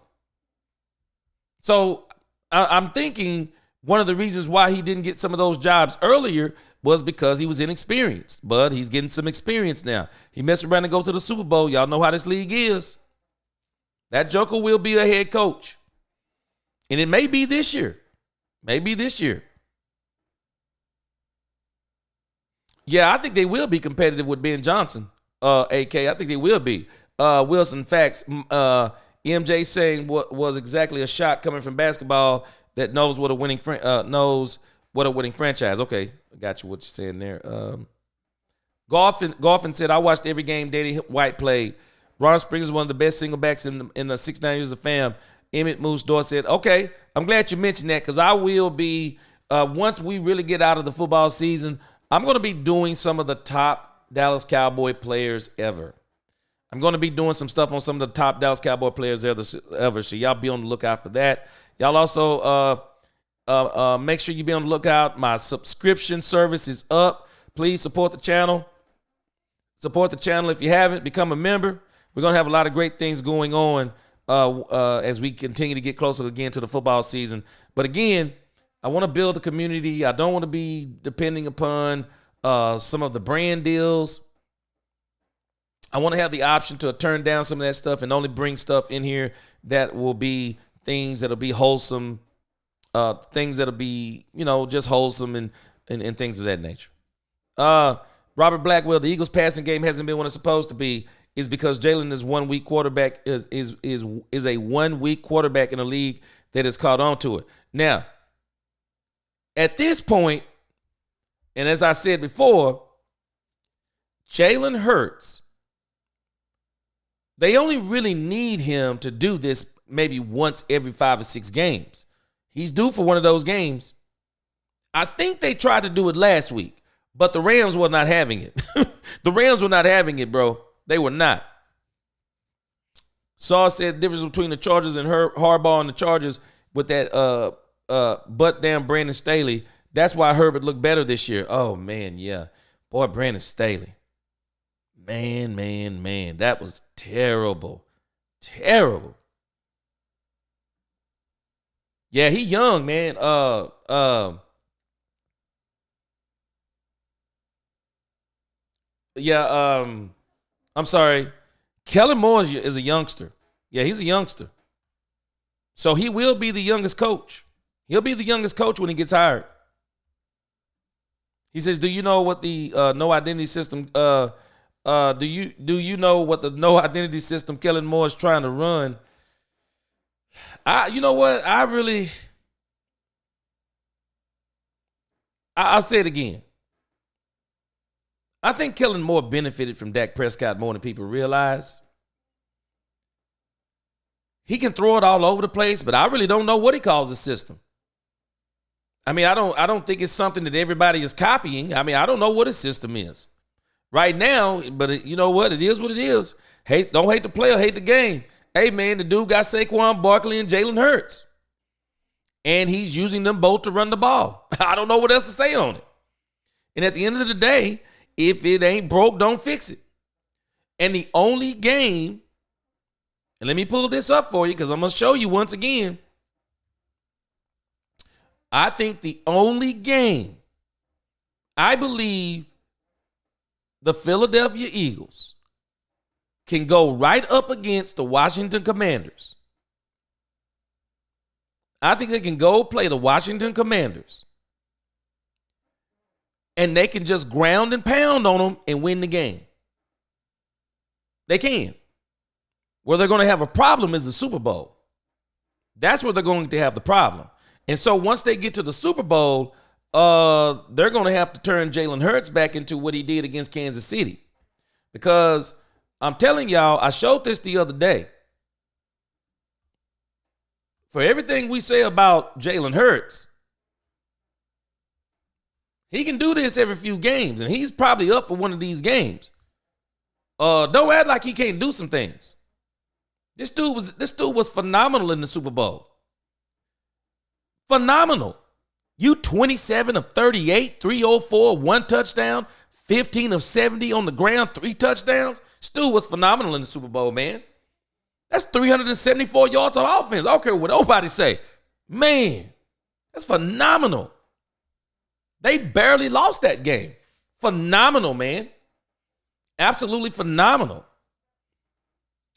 So I'm thinking one of the reasons why he didn't get some of those jobs earlier was because he was inexperienced. But he's getting some experience now. He messed around and go to the Super Bowl. Y'all know how this league is. That joker will be a head coach. And it may be this year. Maybe this year. Yeah, I think they will be competitive with Ben Johnson, AK. I think they will be. Wilson, facts. MJ saying what was exactly a shot coming from basketball that knows what a winning franchise. Okay, I got you what you're saying there. Golfin said, I watched every game Danny White played. Ron Springs is one of the best single backs in the 6-9 years of fam. Emmett Moose Door said, okay, I'm glad you mentioned that, because I will be, once we really get out of the football season, I'm going to be doing some of the top Dallas Cowboy players ever. I'm going to be doing some stuff on some of the top Dallas Cowboy players ever. So y'all be on the lookout for that. Y'all also make sure you be on the lookout. My subscription service is up. Please support the channel. Support the channel if you haven't. Become a member. We're going to have a lot of great things going on as we continue to get closer again to the football season. But again, I want to build a community. I don't want to be depending upon some of the brand deals. I want to have the option to turn down some of that stuff and only bring stuff in here that will be things that'll be wholesome, things that'll be, just wholesome and things of that nature. Robert Blackwell, the Eagles passing game hasn't been what it's supposed to be, is because Jalen is 1 week quarterback, is a 1 week quarterback in a league that has caught on to it. Now, at this point, and as I said before, Jalen Hurts, they only really need him to do this maybe once every 5 or 6 games. He's due for one of those games. I think they tried to do it last week, but the Rams were not having it. The Rams were not having it, bro. They were not. Saw said the difference between the Chargers and Harbaugh and the Chargers with that butt down Brandon Staley. That's why Herbert looked better this year. Oh, man, yeah. Boy, Brandon Staley. Man. That was terrible. Terrible. Yeah, he young, man. I'm sorry. Kellen Moore is a youngster. Yeah, he's a youngster. So he will be the youngest coach. He'll be the youngest coach when he gets hired. He says, "Do you know what the no identity system? Do you know what the no identity system Kellen Moore is trying to run?" You know what? I'll say it again. I think Kellen Moore benefited from Dak Prescott more than people realize. He can throw it all over the place, but I really don't know what he calls the system. I mean, I don't think it's something that everybody is copying. I mean, I don't know what his system is right now, but you know what? It is what it is. Don't hate the player, hate the game. Hey, man, the dude got Saquon Barkley and Jalen Hurts, and he's using them both to run the ball. I don't know what else to say on it. And at the end of the day, if it ain't broke, don't fix it. And the only game, and let me pull this up for you because I'm going to show you once again. I think the only game I believe the Philadelphia Eagles can go right up against the Washington Commanders. I think they can go play the Washington Commanders. And they can just ground and pound on them and win the game. They can. Where they're going to have a problem is the Super Bowl. That's where they're going to have the problem. And so once they get to the Super Bowl, they're going to have to turn Jalen Hurts back into what he did against Kansas City. Because I'm telling y'all, I showed this the other day. For everything we say about Jalen Hurts, he can do this every few games, and he's probably up for one of these games. Don't act like he can't do some things. This dude was phenomenal in the Super Bowl. Phenomenal. You 27 of 38, 304, 1 touchdown, 15 of 70 on the ground, 3 touchdowns. This dude was phenomenal in the Super Bowl, man. That's 374 yards of offense. I don't care what nobody say. Man, that's phenomenal. They barely lost that game. Phenomenal, man. Absolutely phenomenal.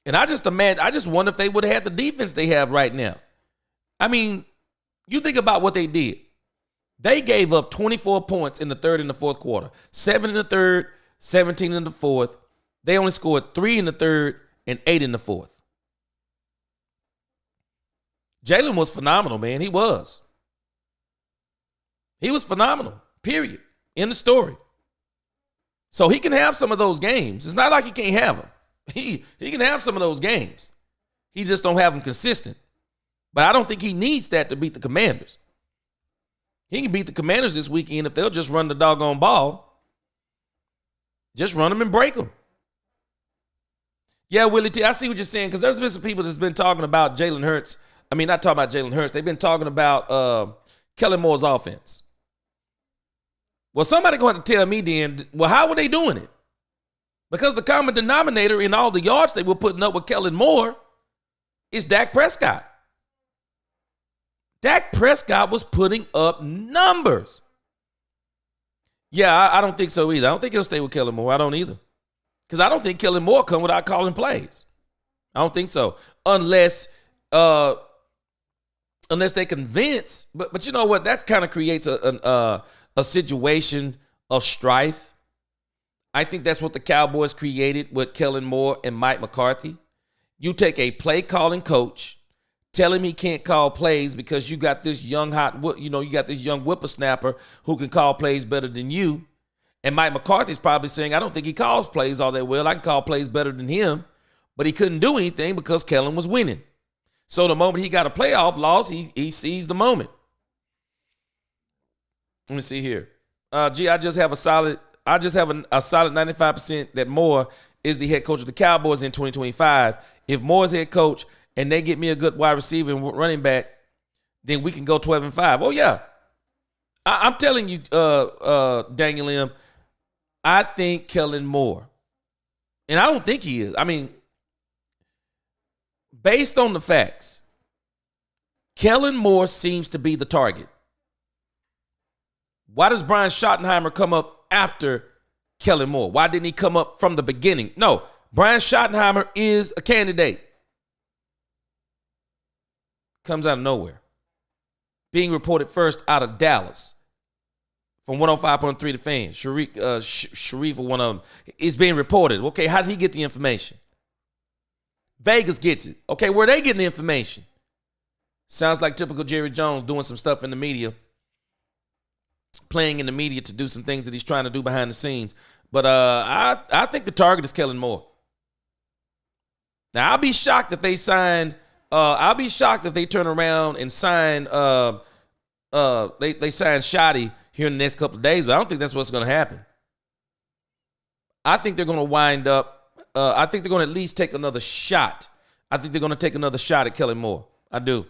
And I just wonder if they would have had the defense they have right now. I mean, you think about what they did. They gave up 24 points in the third and the fourth quarter. 7 in the third, 17 in the fourth. They only scored 3 in the third and 8 in the fourth. Jalen was phenomenal, man. He was. He was phenomenal, period. End of story. So he can have some of those games. It's not like he can't have them. He can have some of those games. He just don't have them consistent. But I don't think he needs that to beat the Commanders. He can beat the Commanders this weekend if they'll just run the doggone ball. Just run them and break them. Yeah, Willie T, I see what you're saying, because there's been some people that's been talking about Jalen Hurts. I mean, not talking about Jalen Hurts. They've been talking about Kellen Moore's offense. Well, somebody going to tell me then, well, how were they doing it? Because the common denominator in all the yards they were putting up with Kellen Moore is Dak Prescott. Dak Prescott was putting up numbers. Yeah, I don't think so either. I don't think he'll stay with Kellen Moore. I don't either. Because I don't think Kellen Moore come without calling plays. I don't think so. Unless they convince. But you know what? That kind of creates a situation of strife. I think that's what the Cowboys created with Kellen Moore and Mike McCarthy. You take a play calling coach, tell him he can't call plays because you got this young you got this young whippersnapper who can call plays better than you. And Mike McCarthy's probably saying, I don't think he calls plays all that well. I can call plays better than him. But he couldn't do anything because Kellen was winning. So the moment he got a playoff loss, he seized the moment. Let me see here. I just have a solid 95% that Moore is the head coach of the Cowboys in 2025. If Moore is head coach and they get me a good wide receiver and running back, then we can go 12-5. Oh, yeah. I'm telling you, Daniel M., I think Kellen Moore, and I don't think he is. I mean, based on the facts, Kellen Moore seems to be the target. Why does Brian Schottenheimer come up after Kellen Moore? Why didn't he come up from the beginning? No, Brian Schottenheimer is a candidate. Comes out of nowhere. Being reported first out of Dallas from 105.3 The Fan. Sharif or one of them is being reported. Okay, how did he get the information? Vegas gets it. Okay, where are they getting the information? Sounds like typical Jerry Jones doing some stuff in the media, playing in the media to do some things that he's trying to do behind the scenes. But I think the target is Kellen Moore. Now, I'll be shocked if they sign. I'll be shocked if they turn around and sign. They sign Shotty here in the next couple of days, but I don't think that's what's going to happen. I think they're going to wind up. I think they're going to at least take another shot. I think they're going to take another shot at Kellen Moore. I do.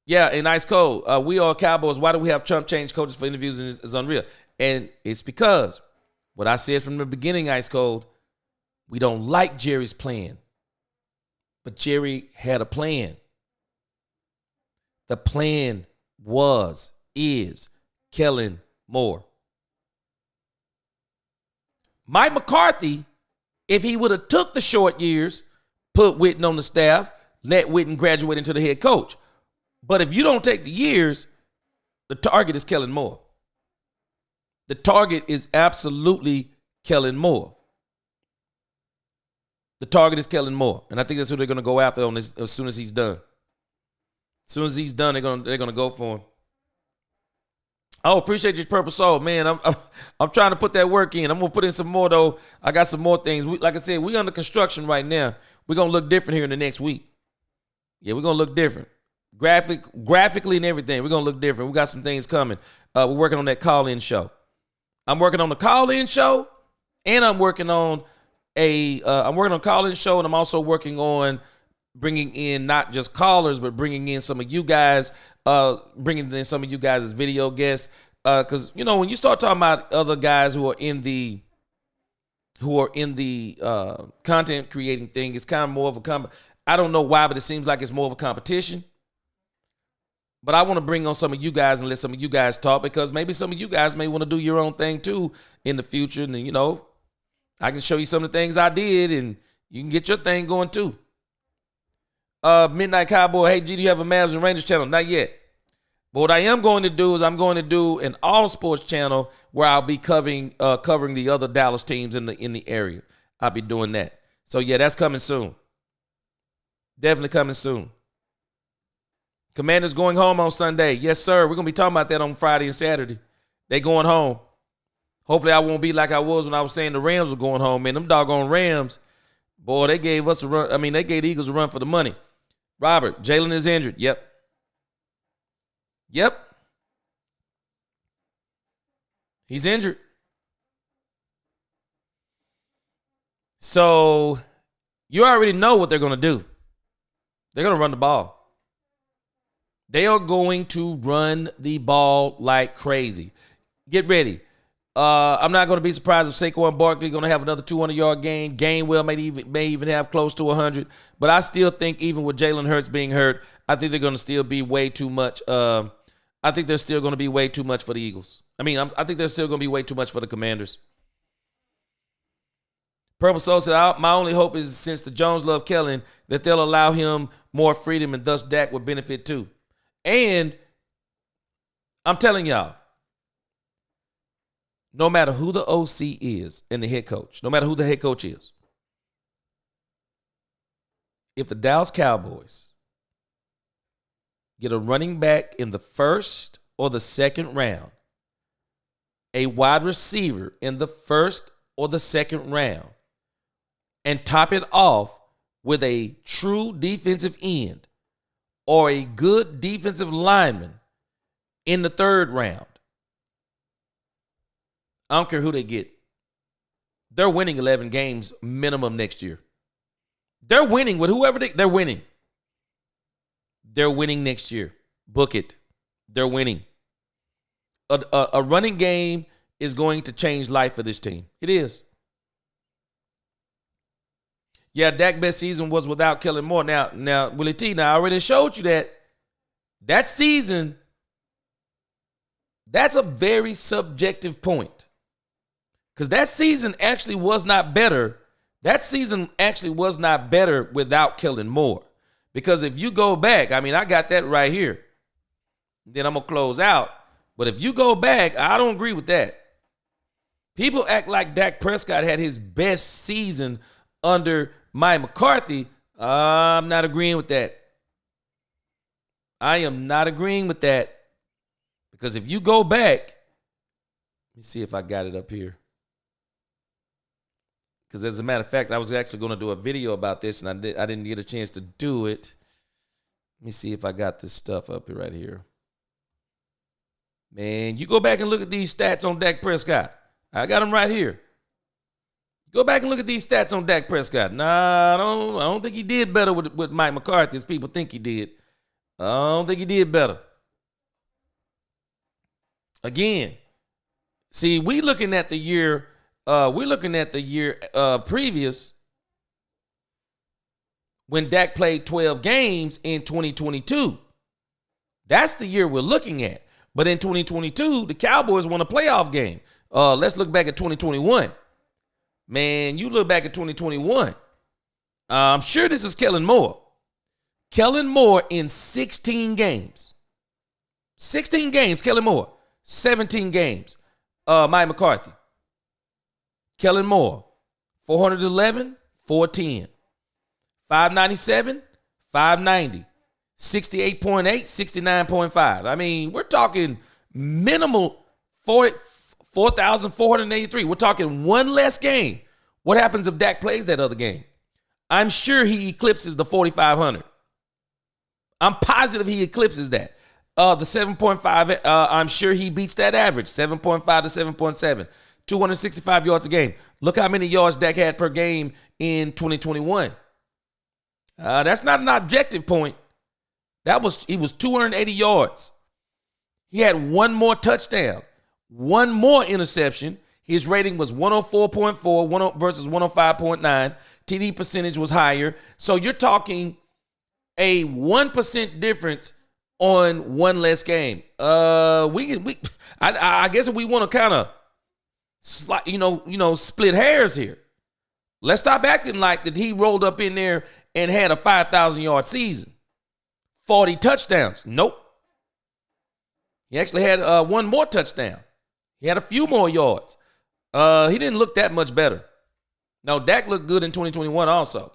Yeah, and Ice Cold, we are Cowboys. Why do we have Trump change coaches for interviews? And it's unreal. And it's because what I said from the beginning, Ice Cold, we don't like Jerry's plan. But Jerry had a plan. The plan is Kellen Moore. Mike McCarthy, if he would have took the short years, put Witten on the staff, let Witten graduate into the head coach. But if you don't take the years, the target is Kellen Moore. The target is absolutely Kellen Moore. The target is Kellen Moore. And I think that's who they're going to go after on this as soon as he's done. As soon as he's done, they're gonna go for him. Oh, appreciate your purple soul, man. I'm trying to put that work in. I'm gonna put in some more though. I got some more things. Like I said, we're under construction right now. We're gonna look different here in the next week. Yeah, we're gonna look different. Graphically and everything. We're gonna look different. We got some things coming. We're working on that call-in show. I'm working on the call-in show, and I'm working on call-in show, and I'm also working on bringing in not just callers, but bringing in some of you guys, as video guests. Because when you start talking about other guys who are in the content creating thing, it's kind of more of a I don't know why, but it seems like it's more of a competition. But I want to bring on some of you guys and let some of you guys talk, because maybe some of you guys may want to do your own thing too in the future. And I can show you some of the things I did, and you can get your thing going too. Midnight Cowboy, hey, G, do you have a Mavs and Rangers channel? Not yet. But what I am going to do is I'm going to do an all sports channel where I'll be covering the other Dallas teams in the area. I'll be doing that. So yeah, that's coming soon. Definitely coming soon. Commanders going home on Sunday. Yes, sir. We're going to be talking about that on Friday and Saturday. They going home. Hopefully I won't be like I was when I was saying the Rams were going home. Man, them doggone Rams, boy, they gave us a run. I mean, they gave the Eagles a run for the money. Robert, Jalen is injured. Yep. He's injured. So you already know what they're going to do. They're going to run the ball. They are going to run the ball like crazy. Get ready. I'm not going to be surprised if Saquon Barkley going to have another 200-yard game. Gainwell may even have close to 100. But I still think even with Jalen Hurts being hurt, I think they're going to still be way too much. I think they're still going to be way too much for the Eagles. I think they're still going to be way too much for the Commanders. Purple Soul said, my only hope is since the Jones love Kellen, that they'll allow him more freedom and thus Dak would benefit too. And I'm telling y'all, no matter who the OC is and the head coach, no matter who the head coach is, if the Dallas Cowboys get a running back in the first or the second round, a wide receiver in the first or the second round, and top it off with a true defensive end or a good defensive lineman in the third round, I don't care who they get. They're winning 11 games minimum next year. They're winning with whoever they're winning. They're winning next year. Book it. They're winning. A running game is going to change life for this team. It is. Yeah, Dak's best season was without Kellen Moore. Now, Willie T, I already showed you that season, that's a very subjective point. Because that season actually was not better. That season actually was not better without Kellen Moore. Because if you go back, I got that right here. Then I'm going to close out. But if you go back, I don't agree with that. People act like Dak Prescott had his best season under Mike McCarthy. I'm not agreeing with that. I am not agreeing with that. Because if you go back, let me see if I got it up here. Because as a matter of fact, I was actually going to do a video about this, and I didn't get a chance to do it. Let me see if I got this stuff up here right here. Man, you go back and look at these stats on Dak Prescott. I got them right here. Go back and look at these stats on Dak Prescott. Nah, I don't think he did better with Mike McCarthy as people think he did. I don't think he did better. Again, see, we're looking at the year previous when Dak played 12 games in 2022. That's the year we're looking at. But in 2022, the Cowboys won a playoff game. Let's look back at 2021. Man, you look back at 2021. I'm sure this is Kellen Moore. Kellen Moore in 16 games. 16 games, Kellen Moore. 17 games, Mike McCarthy. Kellen Moore, 411, 410. 597, 590. 68.8, 69.5. We're talking minimal 4,483. We're talking one less game. What happens if Dak plays that other game? I'm sure he eclipses the 4,500. I'm positive he eclipses that. The 7.5, I'm sure he beats that average, 7.5 to 7.7. 265 yards a game. Look how many yards Dak had per game in 2021. That's not an objective point. He was 280 yards. He had one more touchdown, one more interception. His rating was 104.4 versus 105.9. TD percentage was higher. So you're talking a 1% difference on one less game. I guess if we want to kind of split hairs here, let's stop acting like that he rolled up in there and had a 5,000-yard season. 40 touchdowns. Nope. He actually had one more touchdown. He had a few more yards. He didn't look that much better. No, Dak looked good in 2021 also.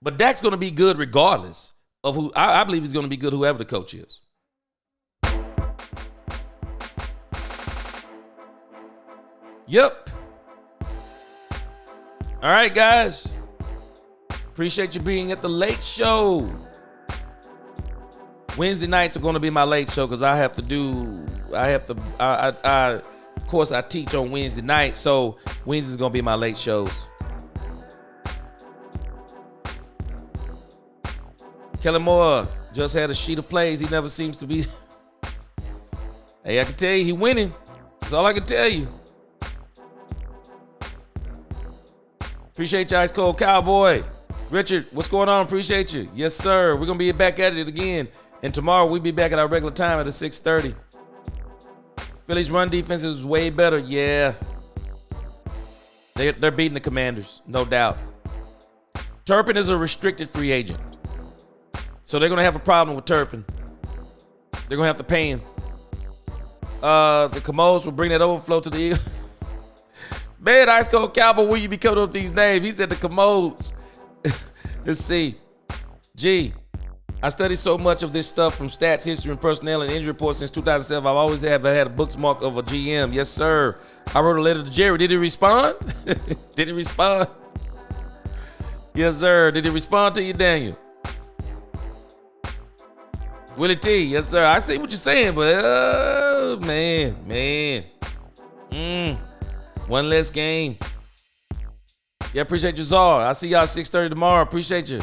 But Dak's going to be good regardless of who. I believe he's going to be good whoever the coach is. Yep. All right, guys. Appreciate you being at the late show. Wednesday nights are going to be my late show because of course, I teach on Wednesday night, so Wednesday's going to be my late shows. Kellen Moore just had a sheet of plays. He never seems to be. Hey, I can tell you, he winning. That's all I can tell you. Appreciate you, Ice Cold Cowboy. Richard, what's going on? Appreciate you. Yes, sir. We're going to be back at it again. And tomorrow we'll be back at our regular time at 6:30. Philly's run defense is way better. Yeah. They're beating the Commanders, no doubt. Turpin is a restricted free agent. So they're going to have a problem with Turpin. They're going to have to pay him. The Commodes will bring that overflow to the Eagles. Man, Ice Cold Cowboy, will you be coming up with these names? He said the Commodes. Let's see. G, I studied so much of this stuff from stats, history, and personnel and injury reports since 2007. I've always had a bookmark of a GM. Yes, sir. I wrote a letter to Jerry. Did he respond? Did he respond? Yes, sir. Did he respond to you, Daniel? Willie T. Yes, sir. I see what you're saying, but man. One less game. Yeah, appreciate you, Czar. I'll see y'all 6:30 tomorrow. Appreciate you.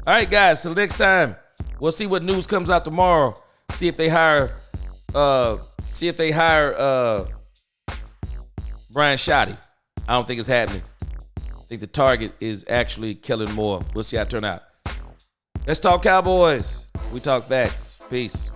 All right, guys. Till next time, we'll see what news comes out tomorrow. See if they hire Brian Schottenheimer. I don't think it's happening. I think the target is actually Kellen Moore. We'll see how it turn out. Let's talk Cowboys. We talk facts. Peace.